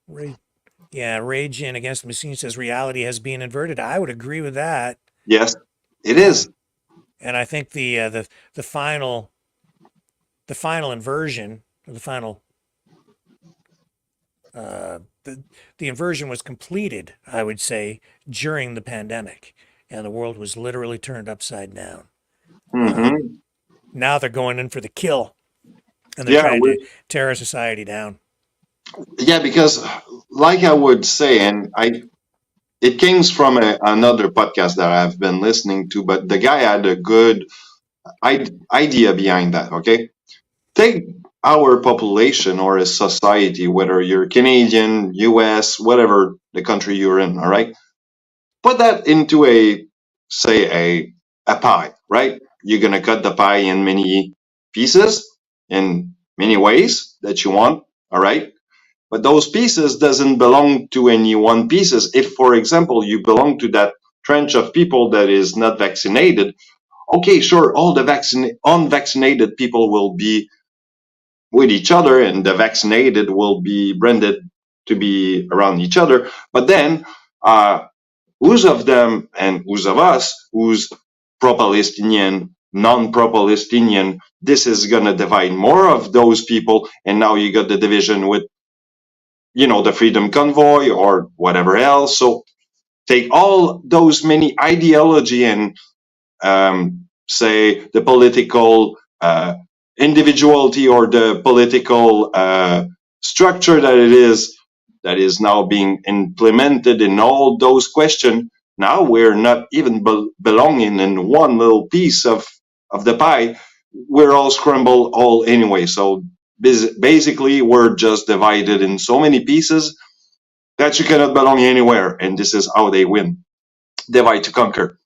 Rage In Against the Machine says reality has been inverted. I would agree with that. Yes, it is. And I think the final inversion, or the final the inversion was completed, I would say, during the pandemic, and the world was literally turned upside down. Mm-hmm. Now they're going in for the kill, and they're trying to tear our society down. Yeah, because like I would say, and it came from another podcast that I've been listening to, but the guy had a good idea behind that. Okay, take our population or a society, whether you're Canadian, US, whatever the country you're in, all right? Put that into a a pie, right? You're gonna cut the pie in many pieces, in many ways that you want, all right? But those pieces doesn't belong to any one pieces. If, for example, you belong to that trench of people that is not vaccinated, okay, sure, all the unvaccinated people will be with each other, and the vaccinated will be branded to be around each other. But then, who's of them and who's of us, who's pro-Palestinian, non-pro-Palestinian, this is gonna divide more of those people, and now you got the division with, the Freedom Convoy or whatever else. So take all those many ideology and say the political individuality or the political structure that is now being implemented in all those questions. Now we're not even belonging in one little piece of the pie. We're all scrambled all anyway. So basically, we're just divided in so many pieces that you cannot belong anywhere. And this is how they win. Divide to conquer.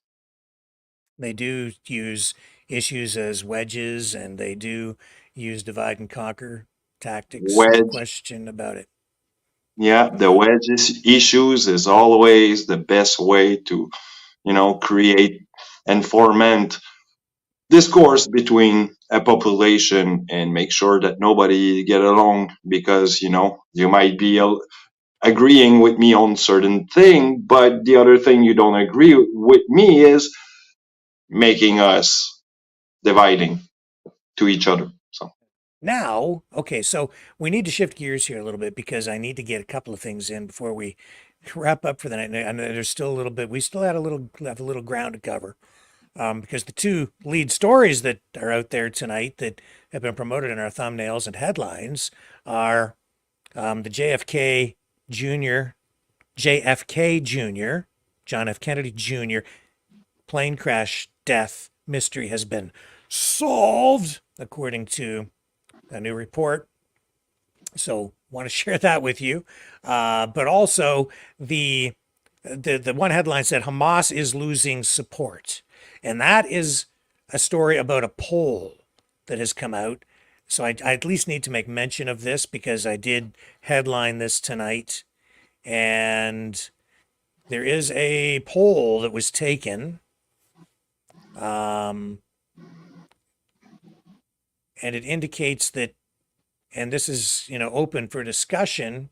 They do use issues as wedges, and they do use divide and conquer tactics. No Wedge. question about it. Yeah, the wedge issues is always the best way to, create and foment discourse between a population and make sure that nobody get along, because you might be agreeing with me on certain thing, but the other thing you don't agree with me is making us dividing to each other. So Now, okay, so we need to shift gears here a little bit because I need to get a couple of things in before we wrap up for the night. And there's still a little bit. We still have a little ground to cover, because the two lead stories that are out there tonight that have been promoted in our thumbnails and headlines are the JFK Jr., John F. Kennedy Jr. plane crash death mystery has been solved, according to a new report. So want to share that with you. But also the one headline said Hamas is losing support. And that is a story about a poll that has come out. So I at least need to make mention of this because I did headline this tonight. And there is a poll that was taken. And it indicates that, and this is, open for discussion,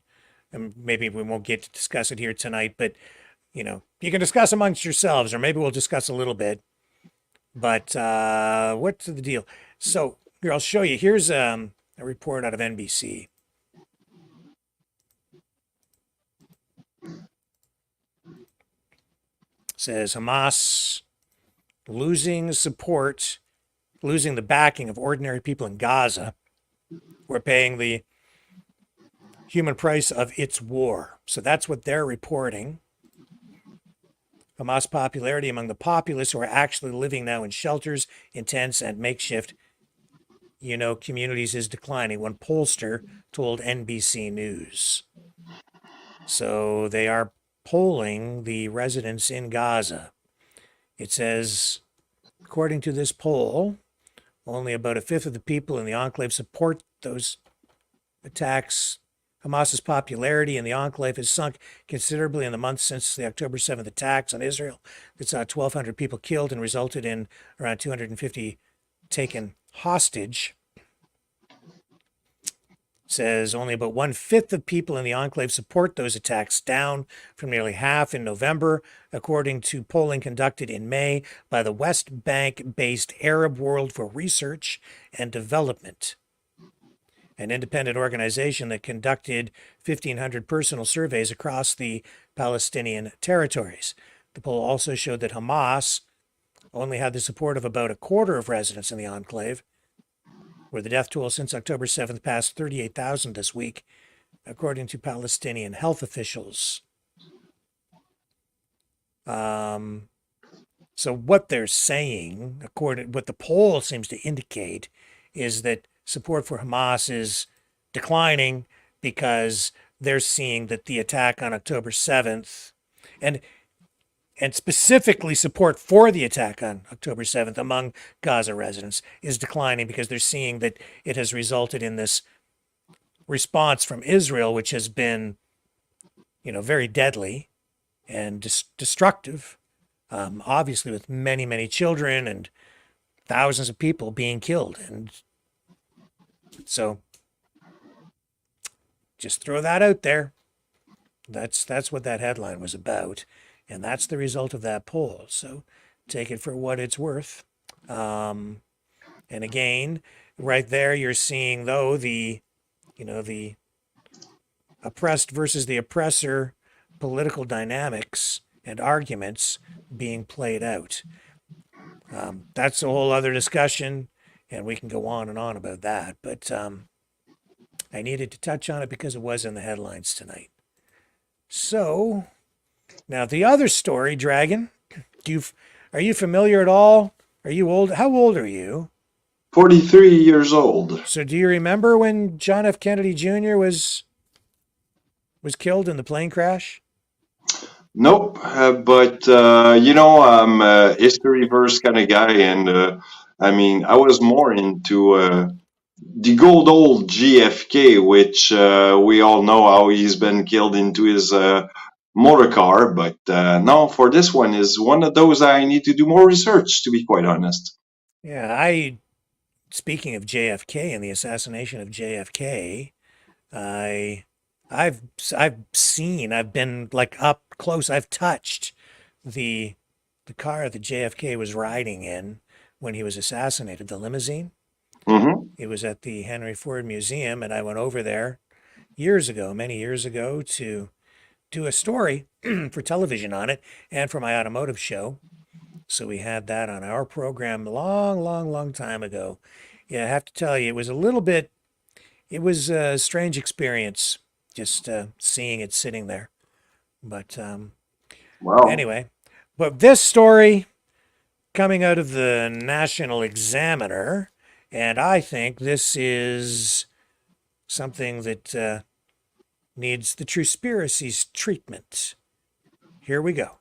and maybe we won't get to discuss it here tonight, but, you can discuss amongst yourselves, or maybe we'll discuss a little bit. But what's the deal? So here, I'll show you. Here's a report out of NBC. It says Hamas losing the backing of ordinary people in Gaza. We're paying the human price of its war. So that's what they're reporting. Hamas popularity among the populace who are actually living now in shelters, in tents, and makeshift, communities is declining, one pollster told NBC News. So they are polling the residents in Gaza. It says, according to this poll, only about a fifth of the people in the enclave support those attacks. Hamas's popularity in the enclave has sunk considerably in the months since the October 7th attacks on Israel that saw 1,200 people killed and resulted in around 250 taken hostage. Says only about 1/5 of people in the enclave support those attacks, down from nearly half in November, according to polling conducted in May by the West Bank-based Arab World for Research and Development, an independent organization that conducted 1,500 personal surveys across the Palestinian territories. The poll also showed that Hamas only had the support of about a quarter of residents in the enclave, where the death toll since October 7th passed 38,000 this week, according to Palestinian health officials. So what they're saying, what the poll seems to indicate, is that support for Hamas is declining because they're seeing that the attack on October 7th, and and specifically support for the attack on October 7th among Gaza residents is declining because they're seeing that it has resulted in this response from Israel, which has been, very deadly and destructive, obviously with many, many children and thousands of people being killed. And so just throw that out there. That's what that headline was about. And that's the result of that poll. So take it for what it's worth. And again, right there, you're seeing, though, the oppressed versus the oppressor political dynamics and arguments being played out. That's a whole other discussion, and we can go on and on about that. But I needed to touch on it because it was in the headlines tonight. So now the other story, Dragon, are you familiar at all? Are you old? How old are you? 43 years old. So do you remember when John F. Kennedy Jr. was killed in the plane crash? Nope, but I'm a history verse kind of guy, and I was more into the good old JFK, which we all know how he's been killed into his motor car. But no, for this one is one of those I need to do more research, to be quite honest. Yeah, speaking of JFK and the assassination of JFK, I've been like up close, I've touched the car that JFK was riding in when he was assassinated, the limousine. Mm-hmm. It was at the Henry Ford Museum, and I went over there many years ago, to do a story for television on it and for my automotive show. So we had that on our program long time ago. Yeah, I have to tell you, it was a strange experience just seeing it sitting there. But Wow. Anyway, but this story coming out of the National Examiner, and I think this is something that needs the Truespiracies treatment. Here we go.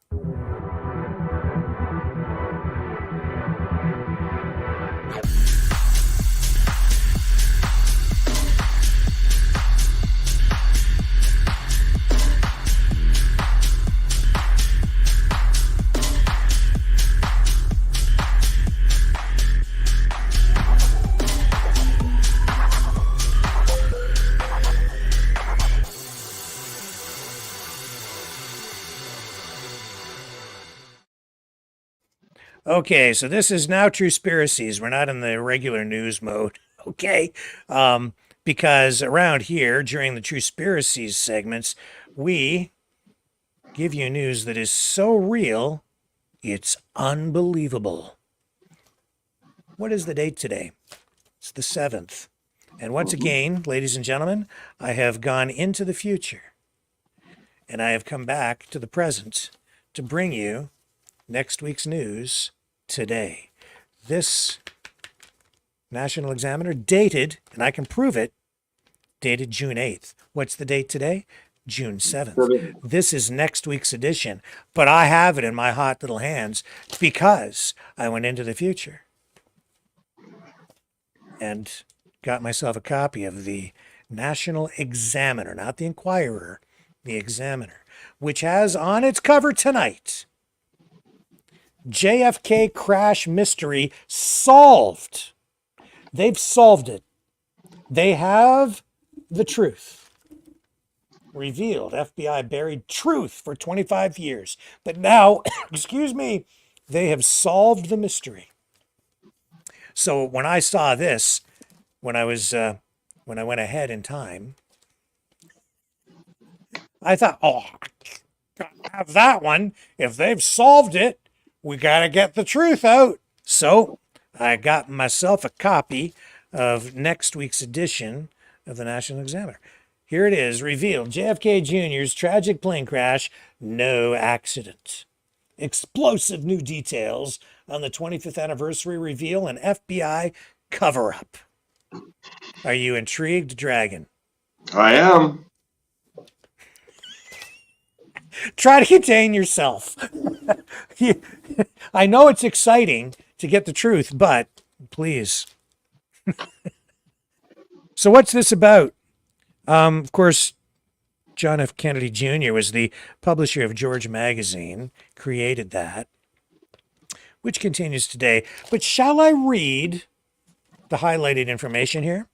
Okay, so this is now Truespiracies. We're not in the regular news mode, okay? Because around here, during the Truespiracies segments, we give you news that is so real, it's unbelievable. What is the date today? It's the 7th. And once again, ladies and gentlemen, I have gone into the future, and I have come back to the present to bring you next week's news today. This National Examiner dated, and I can prove it, dated June 8th. What's the date today? June 7th. This is next week's edition, but I have it in my hot little hands because I went into the future and got myself a copy of the National Examiner, not the Inquirer, the Examiner, which has on its cover tonight, JFK crash mystery solved. They've solved it. They have the truth. Revealed. FBI buried truth for 25 years. But now, excuse me, they have solved the mystery. So when I saw this, when I went ahead in time, I thought, oh, gotta have that one. If they've solved it, we got to get the truth out. So I got myself a copy of next week's edition of the National Examiner. Here it is, revealed. JFK Jr.'s tragic plane crash, no accident. Explosive new details on the 25th anniversary reveal an FBI cover-up. Are you intrigued, Dragon? I am. Try to contain yourself. I know it's exciting to get the truth, but please. So what's this about? Of course, John F. Kennedy Jr. was the publisher of George Magazine, created that, which continues today. But shall I read the highlighted information here?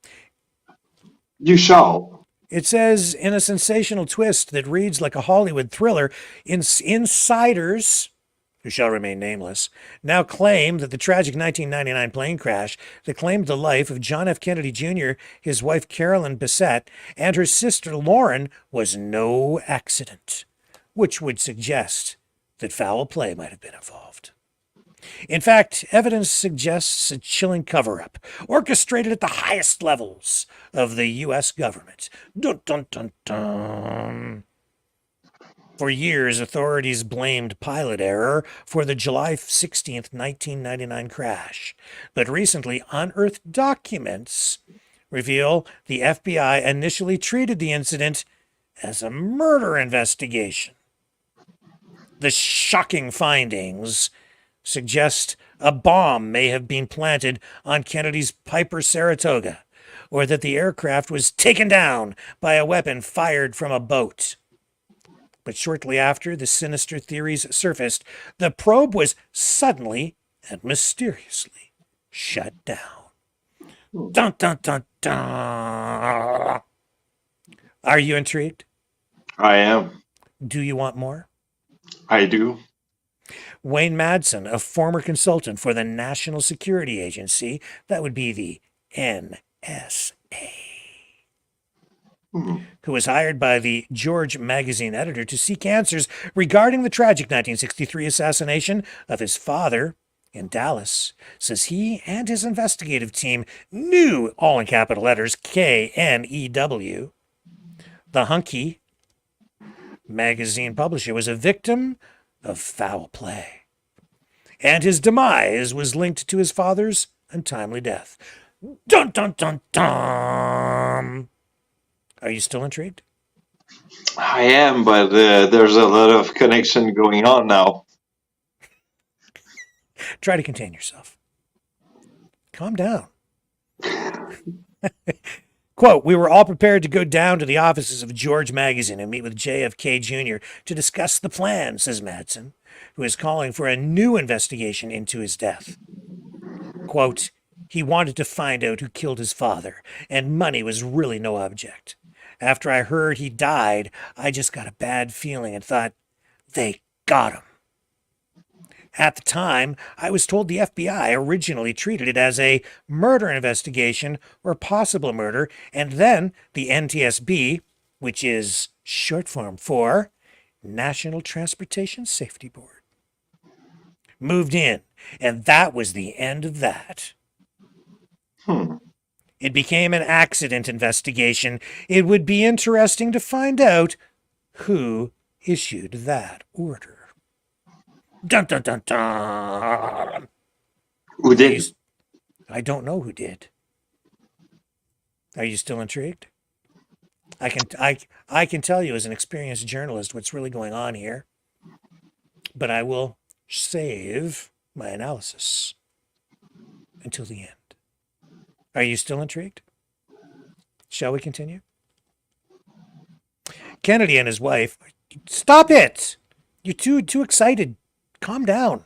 You shall. It says, in a sensational twist that reads like a Hollywood thriller, insiders, who shall remain nameless, now claim that the tragic 1999 plane crash that claimed the life of John F. Kennedy Jr., his wife Carolyn Bessette, and her sister Lauren was no accident, which would suggest that foul play might have been involved. In fact, evidence suggests a chilling cover-up, orchestrated at the highest levels of the U.S. government. Dun, dun, dun, dun. For years, authorities blamed pilot error for the July 16, 1999 crash. But recently, unearthed documents reveal the FBI initially treated the incident as a murder investigation. The shocking findings suggest a bomb may have been planted on Kennedy's Piper Saratoga, or that the aircraft was taken down by a weapon fired from a boat. But shortly after the sinister theories surfaced, the probe was suddenly and mysteriously shut down. Dun, dun, dun, dun. Are you intrigued? I am. Do you want more? I do. Wayne Madsen, a former consultant for the National Security Agency, that would be the NSA, who was hired by the George magazine editor to seek answers regarding the tragic 1963 assassination of his father in Dallas, says he and his investigative team knew, all in capital letters, KNEW, the hunky magazine publisher was a victim of foul play, and his demise was linked to his father's untimely death. Dun, dun, dun, dun. Are you still intrigued? I am, but there's a lot of connection going on now. Try to contain yourself. Calm down. Quote, we were all prepared to go down to the offices of George Magazine and meet with JFK Jr. to discuss the plan, says Madsen, who is calling for a new investigation into his death. Quote, he wanted to find out who killed his father, and money was really no object. After I heard he died, I just got a bad feeling and thought, they got him. At the time, I was told the FBI originally treated it as a murder investigation or possible murder, and then the NTSB, which is short form for National Transportation Safety Board, moved in, and that was the end of that. It became an accident investigation. It would be interesting to find out who issued that order. Dun, dun, dun, dun. Who did? I don't know who did. Are you still intrigued? I can tell you as an experienced journalist what's really going on here, but I will save my analysis until the end. Are you still intrigued? Shall we continue? Kennedy and his wife. Stop it! You're too excited. Calm down.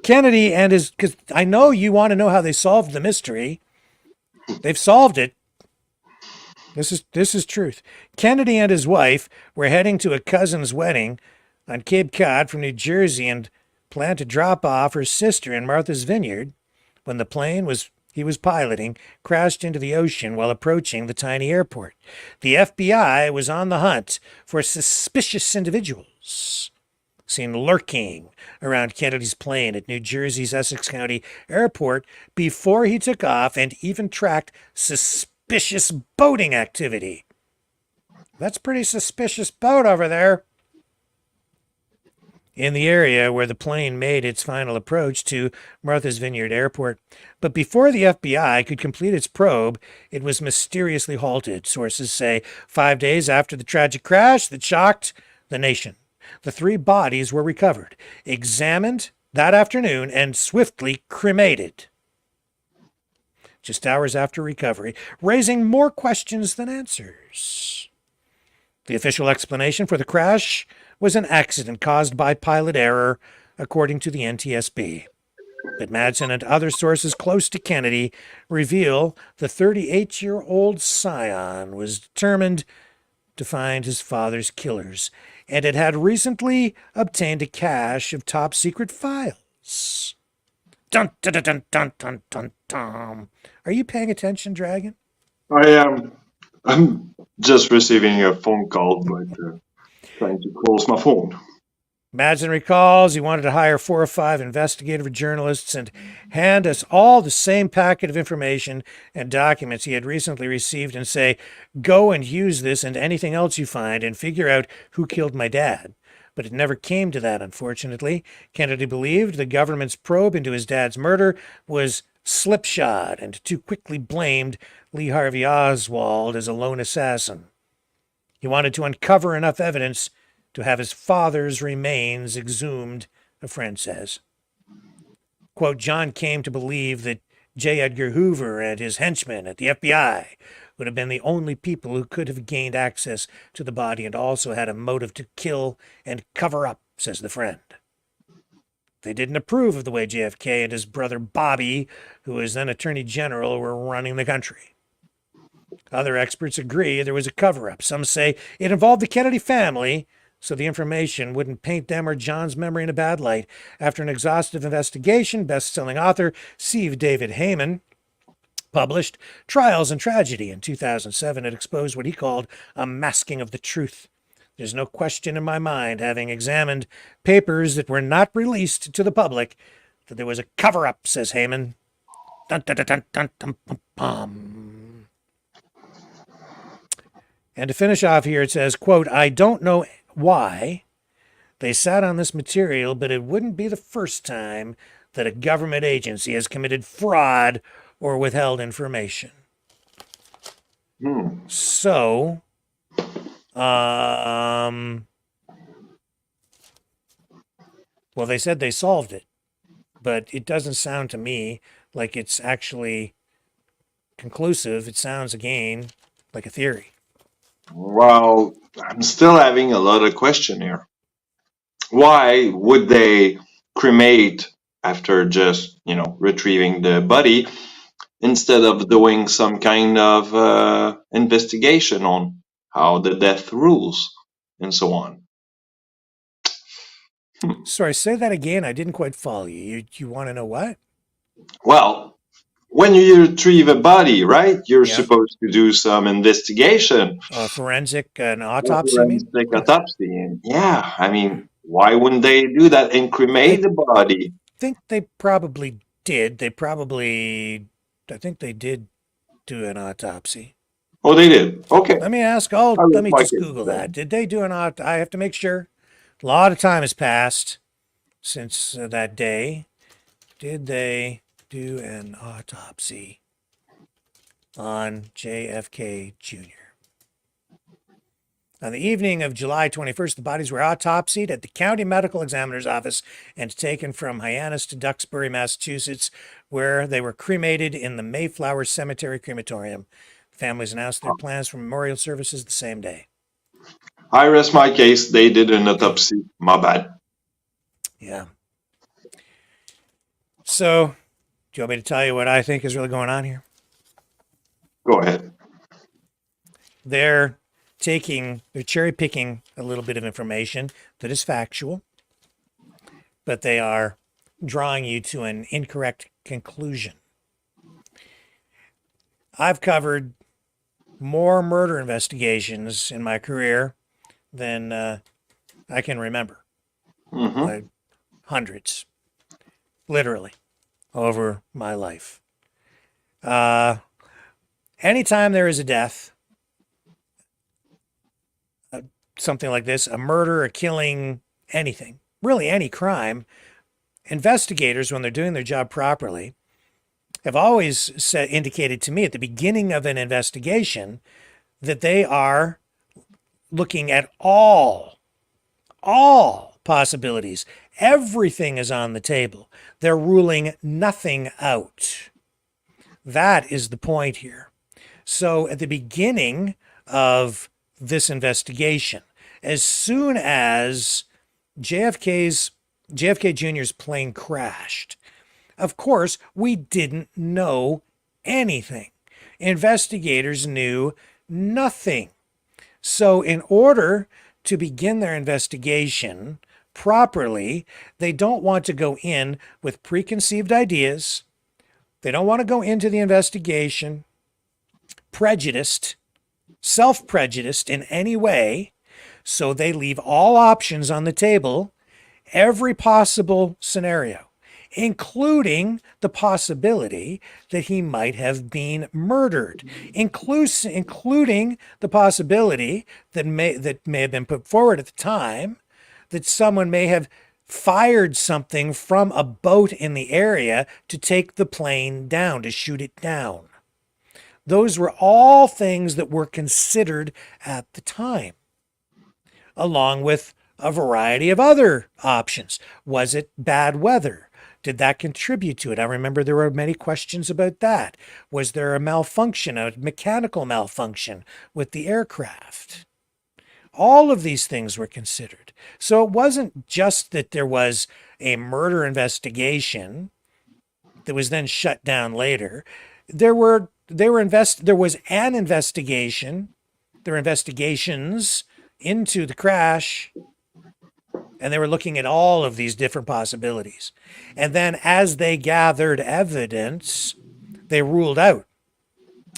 Kennedy and his, because I know you want to know how they solved the mystery. They've solved it. This is truth. Kennedy and his wife were heading to a cousin's wedding on Cape Cod from New Jersey and planned to drop off her sister in Martha's Vineyard when the plane he was piloting crashed into the ocean while approaching the tiny airport. The FBI was on the hunt for suspicious individuals seen lurking around Kennedy's plane at New Jersey's Essex County Airport before he took off, and even tracked suspicious boating activity. That's pretty suspicious boat over there. In the area where the plane made its final approach to Martha's Vineyard Airport. But before the FBI could complete its probe, it was mysteriously halted, sources say, 5 days after the tragic crash that shocked the nation. The 3 bodies were recovered, examined that afternoon, and swiftly cremated just hours after recovery, raising more questions than answers. The official explanation for the crash was an accident caused by pilot error, according to the NTSB. But Madsen and other sources close to Kennedy reveal the 38-year-old scion was determined to find his father's killers, and it had recently obtained a cache of top-secret files. Dun, dun, dun, dun, dun, dun, dun, dun. Are you paying attention, Dragon? I am. I'm just receiving a phone call, but trying to close my phone. Madsen recalls he wanted to hire 4 or 5 investigative journalists and hand us all the same packet of information and documents he had recently received and say, go and use this and anything else you find and figure out who killed my dad. But it never came to that, unfortunately. Kennedy believed the government's probe into his dad's murder was slipshod and too quickly blamed Lee Harvey Oswald as a lone assassin. He wanted to uncover enough evidence to have his father's remains exhumed, a friend says. Quote, John came to believe that J. Edgar Hoover and his henchmen at the FBI would have been the only people who could have gained access to the body and also had a motive to kill and cover up, says the friend. They didn't approve of the way JFK and his brother Bobby, who was then Attorney General, were running the country. Other experts agree there was a cover-up. Some say it involved the Kennedy family, so the information wouldn't paint them or John's memory in a bad light. After an exhaustive investigation, best-selling author Steve David Heyman published Trials and Tragedy in 2007. It exposed what he called a masking of the truth. There's no question in my mind, having examined papers that were not released to the public, that there was a cover-up, says Heyman. Dun, dun, dun, dun, dun, dun, dun, dun. And to finish off here, it says, quote, I don't know why they sat on this material, but it wouldn't be the first time that a government agency has committed fraud or withheld information. So, well, they said they solved it, but it doesn't sound to me like it's actually conclusive. It sounds, again, like a theory. Well, I'm still having a lot of question here. Why would they cremate after just, retrieving the body instead of doing some kind of investigation on how the death rules and so on? Sorry, say that again. I didn't quite follow you. You want to know what? Well, when you retrieve a body, right, you're supposed to do some investigation. Forensic, an autopsy, you mean? Forensic autopsy. And yeah, I mean, why wouldn't they do that and cremate the body? I think they probably did. I think they did do an autopsy. Oh, they did? Okay. Let me ask, let me just Google that. Did they do an autopsy? I have to make sure. A lot of time has passed since that day. Did they do an autopsy on JFK Jr.? On the evening of July 21st, the bodies were autopsied at the county medical examiner's office and taken from Hyannis to Duxbury, Massachusetts, where they were cremated in the Mayflower Cemetery crematorium. Families announced their plans for memorial services the same day. I rest my case. They did an autopsy. My bad. Yeah. So, do you want me to tell you what I think is really going on here? Go ahead. They're cherry picking a little bit of information that is factual, but they are drawing you to an incorrect conclusion. I've covered more murder investigations in my career than I can remember. Like hundreds, literally, over my life. Anytime there is a death, something like this, a murder, a killing, anything, really any crime, investigators, when they're doing their job properly, have always indicated to me at the beginning of an investigation that they are looking at all all possibilities. Everything is on the table. They're ruling nothing out. That is the point here. So at the beginning of this investigation, as soon as JFK Jr.'s plane crashed, of course, we didn't know anything. Investigators knew nothing. So in order to begin their investigation properly, they don't want to go in with preconceived ideas. They don't want to go into the investigation prejudiced, self-prejudiced in any way. So they leave all options on the table, every possible scenario, including the possibility that he might have been murdered, including the possibility that may have been put forward at the time that someone may have fired something from a boat in the area to take the plane down, to shoot it down. Those were all things that were considered at the time, along with a variety of other options. Was it bad weather? Did that contribute to it? I remember there were many questions about that. Was there a malfunction, a mechanical malfunction with the aircraft? All of these things were considered. So it wasn't just that there was a murder investigation that was then shut down later. There was an investigation. There were investigations into the crash, and they were looking at all of these different possibilities. And then as they gathered evidence, they ruled out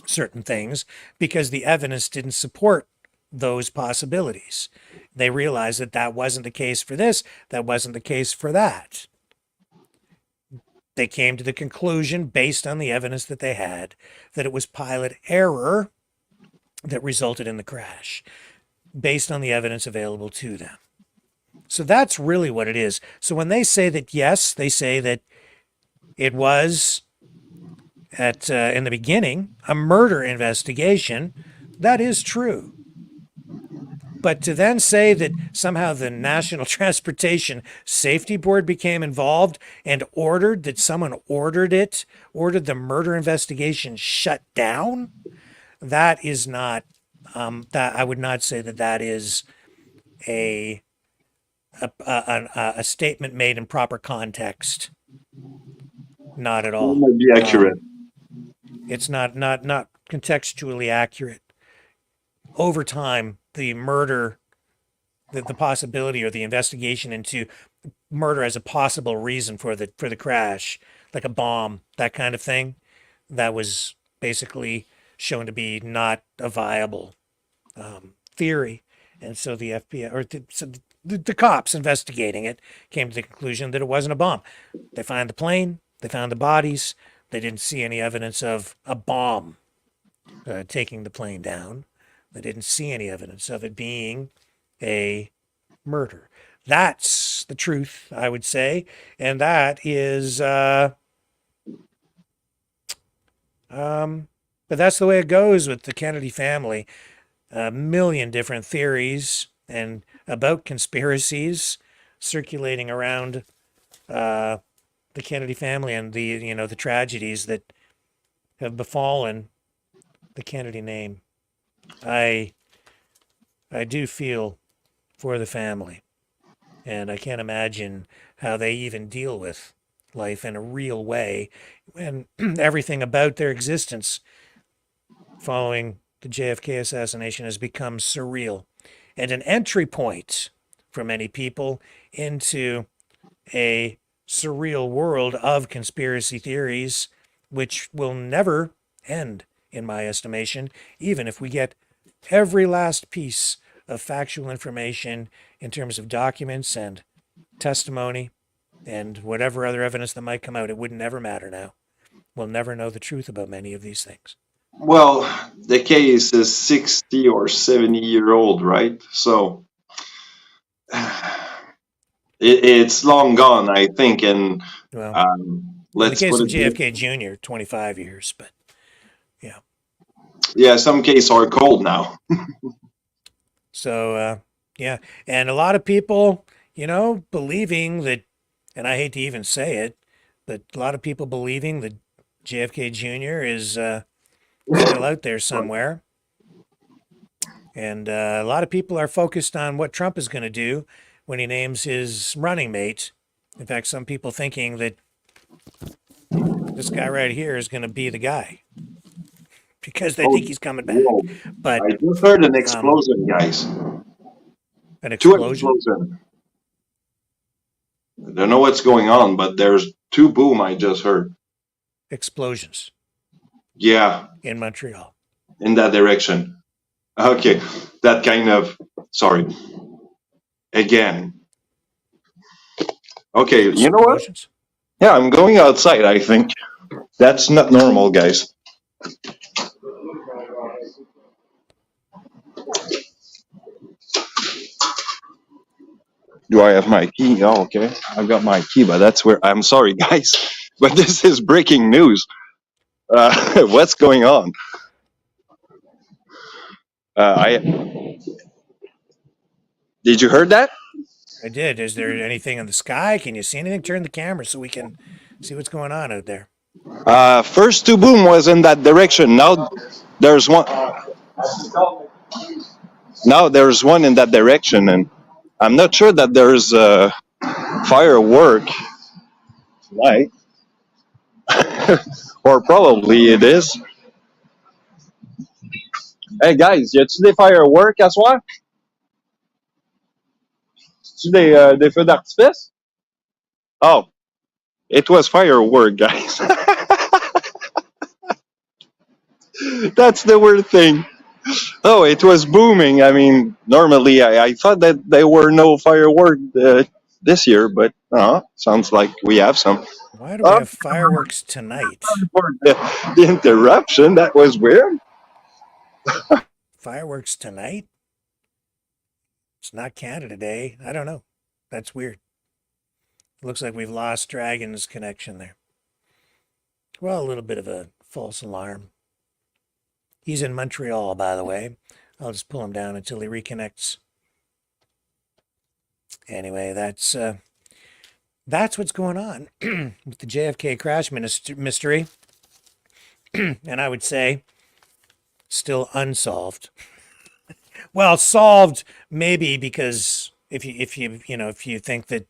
certain things because the evidence didn't support those possibilities. They realized that that wasn't the case for this, that wasn't the case for that. They came to the conclusion, based on the evidence that they had, that it was pilot error that resulted in the crash, based on the evidence available to them. So that's really what it is. So when they say that, yes, they say that it was in the beginning a murder investigation, that is true. But to then say that somehow the National Transportation Safety Board became involved and ordered the murder investigation shut down, that is not, that I would not say that that is a statement made in proper context. Not at all. It might be accurate. It's not contextually accurate. Over time, the murder, the possibility or the investigation into murder as a possible reason for the crash, like a bomb, that kind of thing, that was basically shown to be not a viable theory. And so the FBI, or the cops investigating it, came to the conclusion that it wasn't a bomb. They found the plane, they found the bodies, they didn't see any evidence of a bomb taking the plane down. They didn't see any evidence of it being a murder. That's the truth, I would say. And that is, but that's the way it goes with the Kennedy family. A million different theories and about conspiracies circulating around the Kennedy family and the tragedies that have befallen the Kennedy name. I do feel for the family, and I can't imagine how they even deal with life in a real way when everything about their existence following the JFK assassination has become surreal and an entry point for many people into a surreal world of conspiracy theories, which will never end, in my estimation, even if we get every last piece of factual information in terms of documents and testimony and whatever other evidence that might come out. It would never matter now. We'll never know the truth about many of these things. Well, the case is 60 or 70-year-old, right? So it's long gone, I think. And well, let's in the case put of JFK Jr., 25 years, but yeah, some cases are cold now. So Yeah. And a lot of people, believing that, and I hate to even say it, but a lot of people believing that JFK Jr. is still out there somewhere. And a lot of people are focused on what Trump is going to do when he names his running mate. In fact, some people thinking that this guy right here is going to be the guy because they think he's coming back. Whoa. But I just heard an explosion, guys. An Two explosion? explosions. I don't know what's going on, but there's two boom I just heard. Explosions. Yeah. In Montreal. In that direction. Okay. That kind of, sorry. Again. Okay, you know what? Yeah, I'm going outside, I think. That's not normal, guys. Do I have my key? Oh, okay. I've got my key, but that's where... I'm sorry, guys, but this is breaking news. What's going on? Did you heard that? I did. Is there anything in the sky? Can you see anything? Turn the camera so we can see what's going on out there. First two boom was in that direction. Now there's one. Now there's one in that direction, and I'm not sure that there's a firework tonight, or probably it is. Hey guys, y a-tu des fireworks à soir? Tu des feux d'artifice? Oh, it was firework, guys. That's the weird thing. Oh, it was booming. I mean, normally I thought that there were no fireworks this year, but sounds like we have some. Why do we have fireworks tonight? For the interruption, that was weird. Fireworks tonight? It's not Canada Day. I don't know. That's weird. It looks like we've lost Dragon's connection there. Well, a little bit of a false alarm. He's in Montreal, by the way. I'll just pull him down until he reconnects. Anyway, that's what's going on with the JFK crash mystery. And I would say still unsolved. Well, solved maybe because if you think that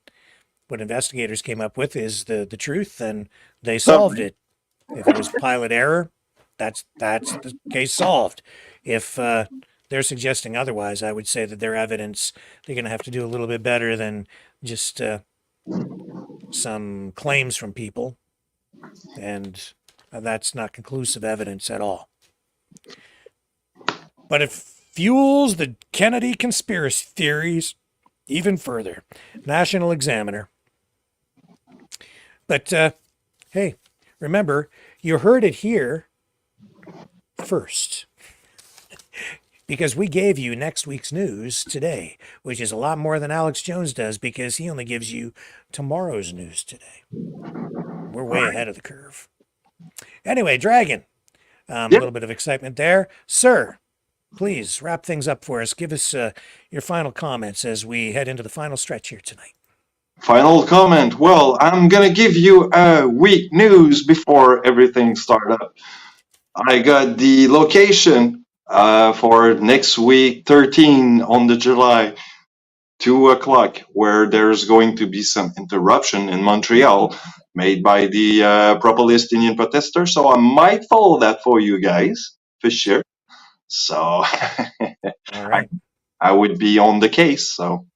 what investigators came up with is the truth, then they solved it. If it was pilot error, that's the case solved. If they're suggesting otherwise, I would say that their evidence, they're going to have to do a little bit better than just some claims from people, and that's not conclusive evidence at all. But it fuels the Kennedy conspiracy theories even further. National Examiner. But hey, remember, you heard it here first. Because we gave you next week's news today, which is a lot more than Alex Jones does because he only gives you tomorrow's news today. We're way ahead of the curve. Anyway, Dragon, a little bit of excitement there. Sir, please wrap things up for us. Give us your final comments as we head into the final stretch here tonight. Final comment. Well, I'm going to give you a week news before everything starts up. I got the location for next week, 13 on the July, 2 o'clock, where there's going to be some interruption in Montreal made by the pro-Palestinian protesters. So I might follow that for you guys, for sure. So all right. I would be on the case. So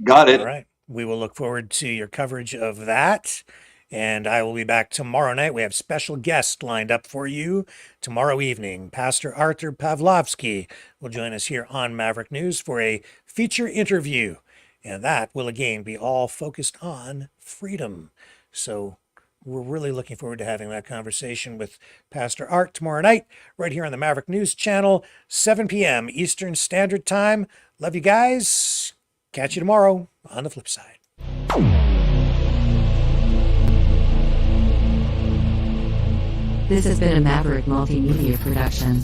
got it. All right. We will look forward to your coverage of that. And I will be back tomorrow night. We have special guests lined up for you tomorrow evening. Pastor Arthur Pavlovsky will join us here on Maverick News for a feature interview. And that will again be all focused on freedom. So we're really looking forward to having that conversation with Pastor Art tomorrow night, right here on the Maverick News channel, 7 p.m. Eastern Standard Time. Love you guys. Catch you tomorrow on the flip side. This has been a Maverick Multimedia production.